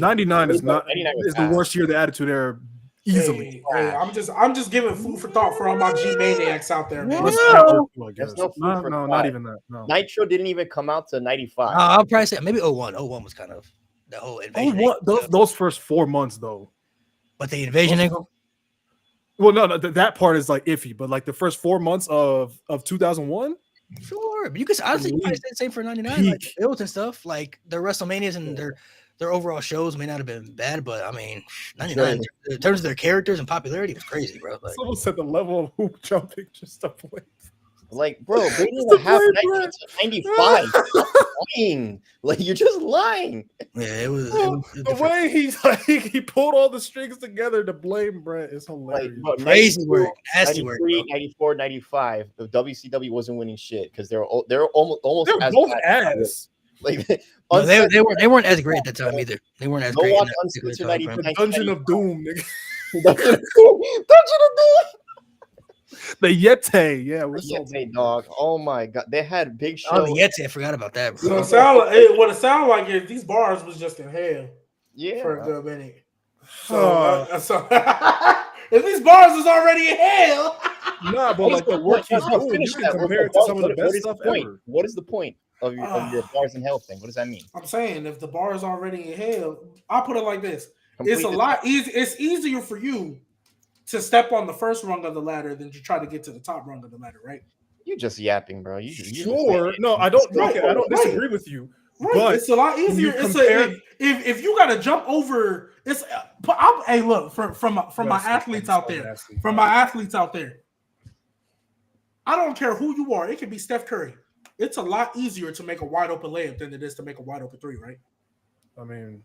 '99 is not 99 was is the ass. worst year of the Attitude Era easily. Hey, I'm just giving food for thought for all my G maniacs out there, man. Let's No. count those two, I There's guess. no food No, for not thought. even that. No. Nitro didn't even come out to 95. I'll probably say maybe 01. 01 was kind of the whole Oh, invasion. what? Those first 4 months though. But the invasion angle? Well, no, that part is like iffy, but like the first 4 months of 2001, Sure. But you could honestly probably say the same for 99. Like Peak. builds and stuff. Like their WrestleManias and their overall shows may not have been bad, but I mean, 99 in terms of their characters and popularity was crazy, bro. Like, someone said the level of hoop jumping just a play. Like, bro, they didn't the even have play, 1995. Stop lying. Like, you're just lying. yeah, it was The different. way he pulled all the strings together to blame Brett is hilarious. Like, bro, Crazy 92, work. Nasty work. 93, Bro. 94, 95, the WCW wasn't winning shit because they were almost They're as both bad. ass. Like, No, they weren't as great at that time either. They weren't as Go great. watch in that particular Uncensored time 90. frame. Dungeon of Doom, nigga. Dungeon of Doom. The Yeti, yeah, we're so Yes, hey, dog. Oh my god, they had big show. Oh, the Yeti, I forgot about that, So bro. what it sounded like is these bars was just in hell Yeah, for a good minute. So if these bars is already in hell, Nah, but like the work he's doing, you can compare it to some of the best stuff ever. What is the point of your bars in hell thing? What does that mean? I'm saying if the bar is already in hell, I'll put it like this: it's a Completely lot easy. It's easier for you to step on the first rung of the ladder than to try to get to the top rung of the ladder, right? You just yapping, bro. You Sure. No, I don't. Okay, I don't disagree with you. Right, But it's a lot easier. you compare- If you got to jump over, it's. Hey, look from my athletes out there. From my athletes out there, I don't care who you are. It could be Steph Curry. It's a lot easier to make a wide open layup than it is to make a wide open three, right? I mean,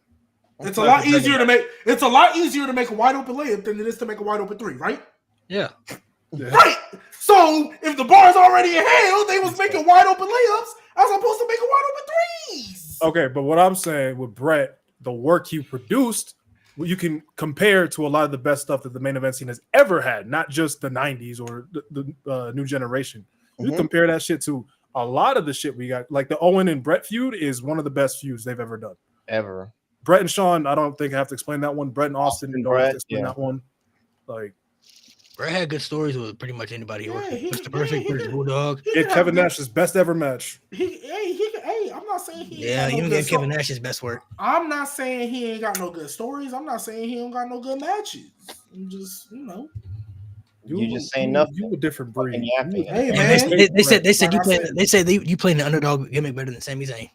it's a lot easier to make. It's a lot easier to make a wide open layup than it is to make a wide open three, right? Yeah. Right. So if the bar's already in hell, they was making wide open layups as opposed to making wide open threes. Okay, but what I'm saying with Brett, the work he produced, you can compare to a lot of the best stuff that the main event scene has ever had, not just the 90s or the new generation. You compare that shit to a lot of the shit we got. Like the Owen and Brett feud is one of the best feuds they've ever done. Ever. Brett and Sean, I don't think I have to explain that one. Brett and Austin, don't have to explain that one. Like, Brett had good stories with pretty much anybody he worked with. Mr. Perfect, he Mr. Bulldog. Kevin Nash's best ever match. Hey, I'm not saying he. Yeah, you gave Kevin Nash his best work. I'm not saying he ain't got no good stories. I'm not saying he ain't got no good matches. I'm just, You just saying nothing. You a different breed. Hey, man. man. They said you playing the underdog gimmick better than Sami Zayn.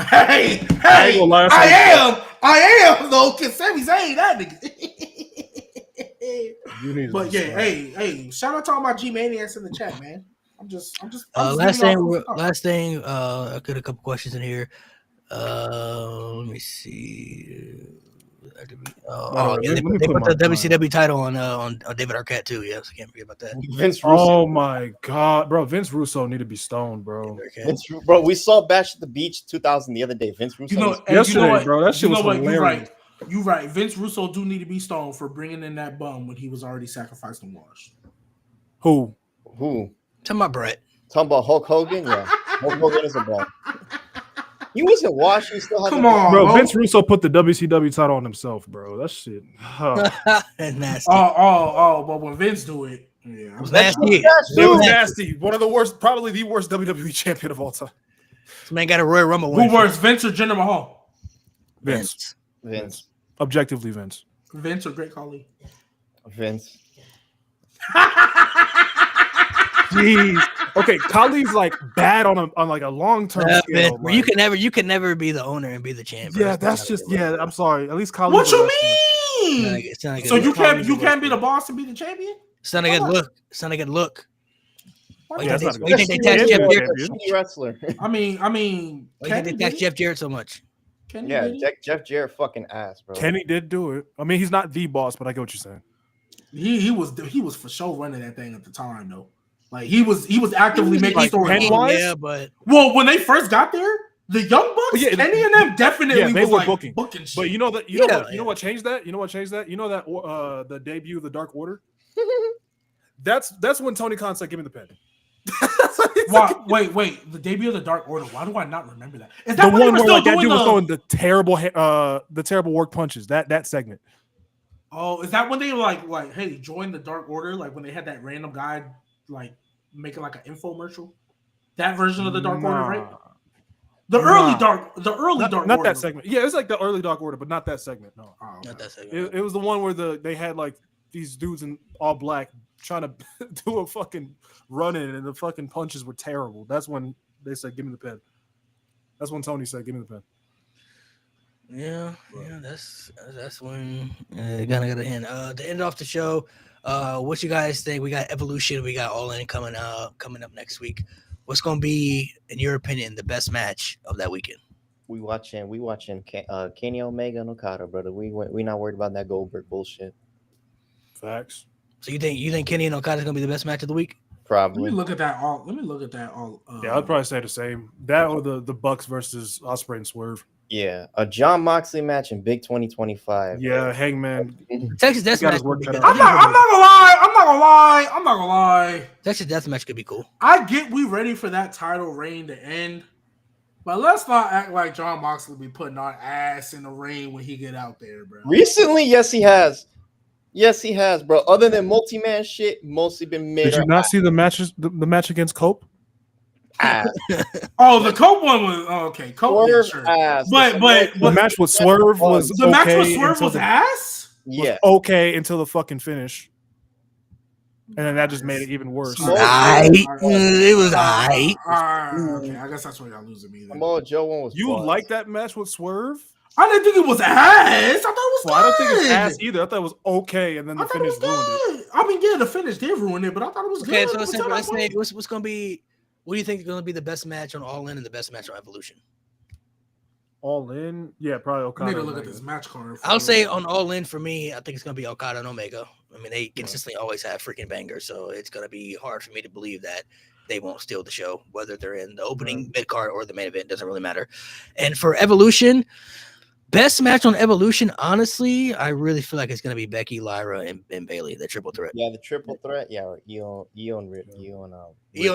Hey, I am though, because Sami Zayn that nigga. But yeah, hey, shout out to all my G Maniacs in the chat, man. I'm just last thing, I got a couple questions in here. Let me see. They put the WCW title on David Arquette too. Yes, I can't forget about that. Vince Russo. Oh my god, bro! Vince Russo need to be stoned, bro. Bro, we saw Bash at the Beach 2000 the other day. Vince Russo. Yesterday, bro. That shit was hilarious. You're right. Vince Russo do need to be stoned for bringing in that bum when he was already sacrificed and washed. Who? Talking about Brett. Talking about Hulk Hogan? Yeah. Hulk Hogan is a bum. He wasn't washed. He still had Come on, bro. Vince Russo put the WCW title on himself, bro. That shit. That's nasty. But when Vince do it, yeah, it was nasty. It was nasty. One of the worst, probably the worst WWE champion of all time. This man got a Royal Rumble win. Who worse, Vince or Jinder Mahal? Vince. Objectively, Vince. Vince or Great Khali? Vince. Jeez. Okay, Khali's like bad on like a long-term scale. Like, you can never be the owner and be the champ. Yeah, that's just I'm sorry. At least Khali. What you mean? It's not so you can't be the boss and be the champion? It's not a good look. It's not a good look. Why you think they tax Jeff Jarrett? Wrestler. I mean, why you think they tax Jeff Jarrett so much? Jeff Jarrett fucking ass, bro. Kenny did do it. I mean, he's not the boss, but I get what you're saying. He was for sure running that thing at the time, though. Like he was actively making stories. Yeah, but when they first got there, the Young Bucks, Kenny and them definitely they were like booking shit. But you know what changed that? You know what changed that? You know that the debut of the Dark Order. That's when Tony Khan said, "Give me the pen." Wait, the debut of the Dark Order. Why do I not remember that? Is that the one where like that dude was throwing the terrible work punches? That segment. Oh, is that when they like, hey, join the Dark Order? Like when they had that random guy like making like an infomercial? That version of the Dark Order, right? The early Dark Order. Not that segment. Yeah, it's like the early Dark Order, but not that segment. No, not that segment. It was the one where they had like these dudes in all black trying to do a fucking run-in, and the fucking punches were terrible. That's when they said, "Give me the pen." That's when Tony said, "Give me the pen." Yeah, that's when gonna get a hint. To end off the show, what you guys think? We got Evolution, we got All In coming up next week. What's gonna be, in your opinion, the best match of that weekend? We watching Kenny Omega and Okada, brother. We not worried about that Goldberg bullshit. Facts. So you think Kenny and Okada is gonna be the best match of the week? Probably. Let me look at that all. Yeah, I'd probably say the same. That or the Bucks versus Ospreay and Swerve. Yeah, a John Moxley match in Big 2025. Yeah, Hangman. Texas Deathmatch. I'm not gonna lie. Texas Deathmatch could be cool. I get we ready for that title reign to end, but let's not act like John Moxley be putting on ass in the ring when he get out there, bro. Recently, yes, he has. Yes, he has, bro. Other than multi-man shit, mostly been mid. Did you not see the matches? The match against Cope? Oh, the Cope one was okay. Cope, Swerve sure. ass. But the match with Swerve was the match with Swerve was ass. Yeah, okay until the fucking finish. and then that just made it even worse. It was aight. Okay, I guess that's why y'all losing me. Samoa Joe one was. You like that match with Swerve? I didn't think it was ass. I thought it was good. I don't think it's ass either. I thought it was okay, and then the finish ruined it. I mean, yeah, the finish did ruin it, but I thought it was good. Okay, so let's say what's going to be. What do you think is going to be the best match on All In and the best match on Evolution? All In, yeah, probably Okada. I need to look at this match card. I'll say on All In for me, I think it's going to be Okada and Omega. I mean, they consistently always have freaking bangers, so it's going to be hard for me to believe that they won't steal the show, whether they're in the opening, mid card, or the main event. Doesn't really matter. And for Evolution. Best match on Evolution, honestly, I really feel like it's going to be Becky, Lyra, and Bailey, the triple threat. Yeah, the triple threat. Yeah, Io and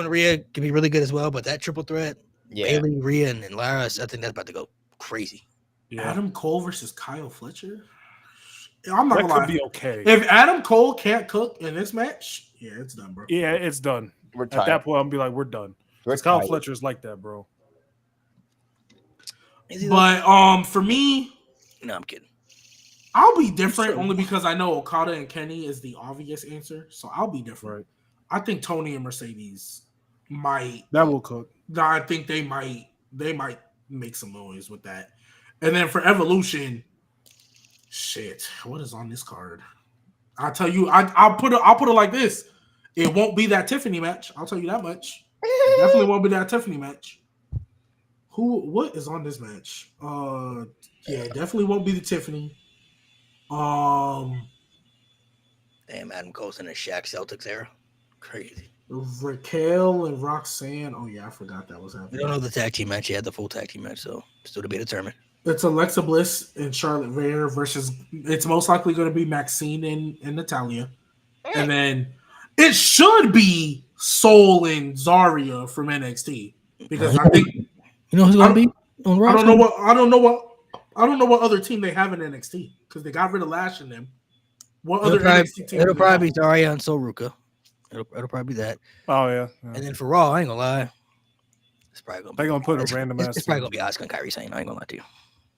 Rhea can be really good as well, but that triple threat, yeah. Bailey, Rhea, and Lyra, I think that's about to go crazy. Yeah. Adam Cole versus Kyle Fletcher. I'm not that gonna lie. Could be okay. If Adam Cole can't cook in this match, yeah, it's done, bro. Yeah, it's done. At that point, I'm gonna be like, we're done. Kyle Fletcher's like that, bro. But for me, no, I'm kidding. I'll be different only because I know Okada and Kenny is the obvious answer. So I'll be different. Right. I think Tony and Mercedes might. That will cook. I think they might make some noise with that. And then for Evolution, shit, what is on this card? I'll tell you, I'll put it like this. It won't be that Tiffany match. I'll tell you that much. It definitely won't be that Tiffany match. What is on this match? Yeah, definitely won't be the Tiffany. Damn, Adam Cole's in the Shaq Celtics era. Crazy. Raquel and Roxanne. Oh yeah, I forgot that was happening. We don't know the tag team match yet, the full tag team match, so still to be determined. It's Alexa Bliss and Charlotte Flair versus. It's most likely going to be Maxine and Natalia, and then it should be Soul and Zarya from NXT because I think. You know who's going to be on Raw? I don't know what other team they have in NXT because they got rid of Lash in them. What other NXT team? It'll probably be Zarya and Soruka. It'll probably be that. Oh yeah. And then for Raw, I ain't gonna lie. It's probably gonna. They're gonna put a random ass. It's probably gonna be Asuka and Kairi Sane. I ain't gonna lie to you.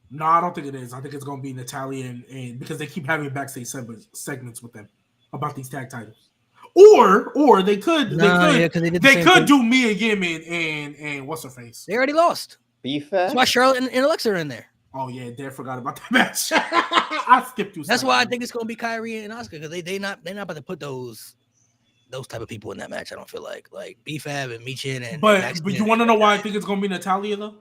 No, I don't think it is. I think it's gonna be Natalia and because they keep having backstage segments with them about these tag titles. Or they could they could do Mia Yim and what's her face? They already lost. Beef. That's why Charlotte and Alexa are in there. Oh yeah, Dad forgot about that match. I skipped through. That's why I think it's gonna be Kyrie and Asuka because they're not about to put those type of people in that match. I don't feel like B-Fab and Michin and. But you want to know why I think it's gonna be Natalia though?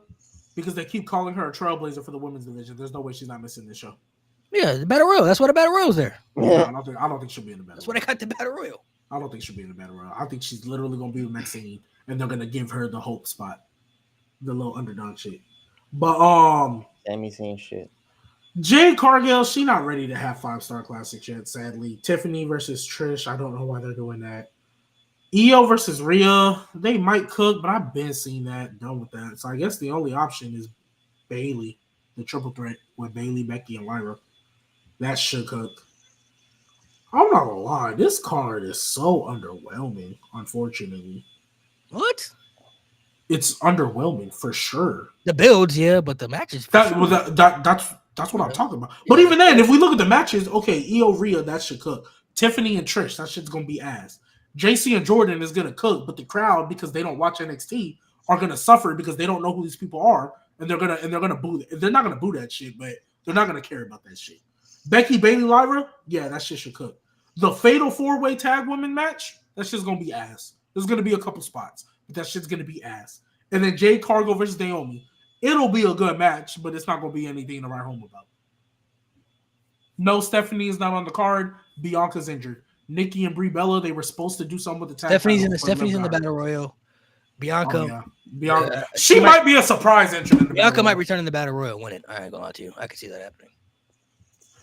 Because they keep calling her a trailblazer for the women's division. There's no way she's not missing this show. Yeah, the Battle Royal. That's why the Battle Royal's there. No, I don't think she'll be in the Battle. That's why they got the Battle Royal. I don't think she'll be in the Battle Royal. I think she's literally gonna be with Maxine, and they're gonna give her the hope spot, the little underdog shit. But Sami Zayn shit. Jade Cargill, she not ready to have 5-star classics yet. Sadly, Tiffany versus Trish. I don't know why they're doing that. Io versus Rhea. They might cook, but I've been seeing that, done with that. So I guess the only option is Bailey, the triple threat with Bailey, Becky, and Lyra. That should cook. I'm not gonna lie, this card is so underwhelming, unfortunately. What? It's underwhelming for sure. The builds, yeah, but the matches. That's what I'm talking about. But even then, if we look at the matches, okay, Io Rhea, that should cook. Tiffany and Trish, that shit's gonna be ass. JC and Jordan is gonna cook, but the crowd, because they don't watch NXT, are gonna suffer because they don't know who these people are, and they're gonna boo. They're not gonna boo that shit, but they're not gonna care about that shit. Becky, Bailey, Lyra, yeah, that shit should cook. The Fatal 4-Way Tag Women match, that shit's gonna be ass. There's gonna be a couple spots, but that shit's gonna be ass. And then Jade Cargill versus Naomi, it'll be a good match, but it's not gonna be anything to write home about. No, Stephanie is not on the card. Bianca's injured. Nikki and Brie Bella, they were supposed to do something with the tag. Stephanie's in the Battle Royal. Bianca, Bianca, she might be a surprise entrant. Bianca might return in the Battle Royal, win it. I ain't gonna lie to you. I can see that happening.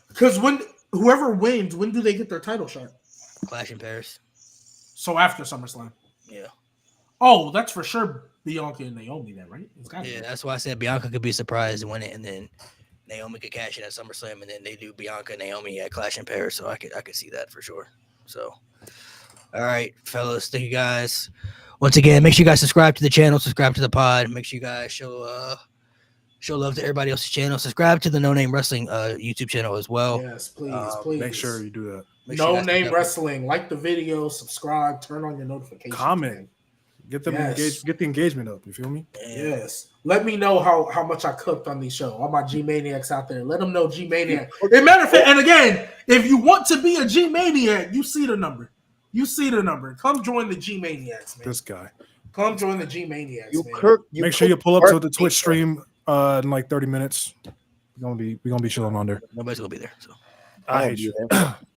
Because whoever wins, when do they get their title shot? Clash in Paris. So after SummerSlam. Yeah. Oh, that's for sure. Bianca and Naomi, then, right? Yeah, that's why I said Bianca could be surprised and win it, and then Naomi could cash in at SummerSlam, and then they do Bianca and Naomi at Clash in Paris. So I could see that for sure. So, all right, fellas, thank you guys. Once again, make sure you guys subscribe to the channel, subscribe to the pod. Make sure you guys show Show love to everybody else's channel. Subscribe to the No Name Wrestling YouTube channel as well. Yes, please. Make sure you do that. No Name Wrestling. Like the video, subscribe, turn on your notifications. Comment. Get them engaged. Get the engagement up. You feel me? Yes. Let me know how much I cooked on these shows. All my G Maniacs out there. Let them know G Maniac. Matter of fact, and again, if you want to be a G Maniac, you see the number. Come join the G Maniacs, man. This guy. Come join the G Maniacs. Make sure you pull up to the Twitch stream in like 30 minutes. We're gonna be chilling on there. Nobody's gonna be there. So I hate you.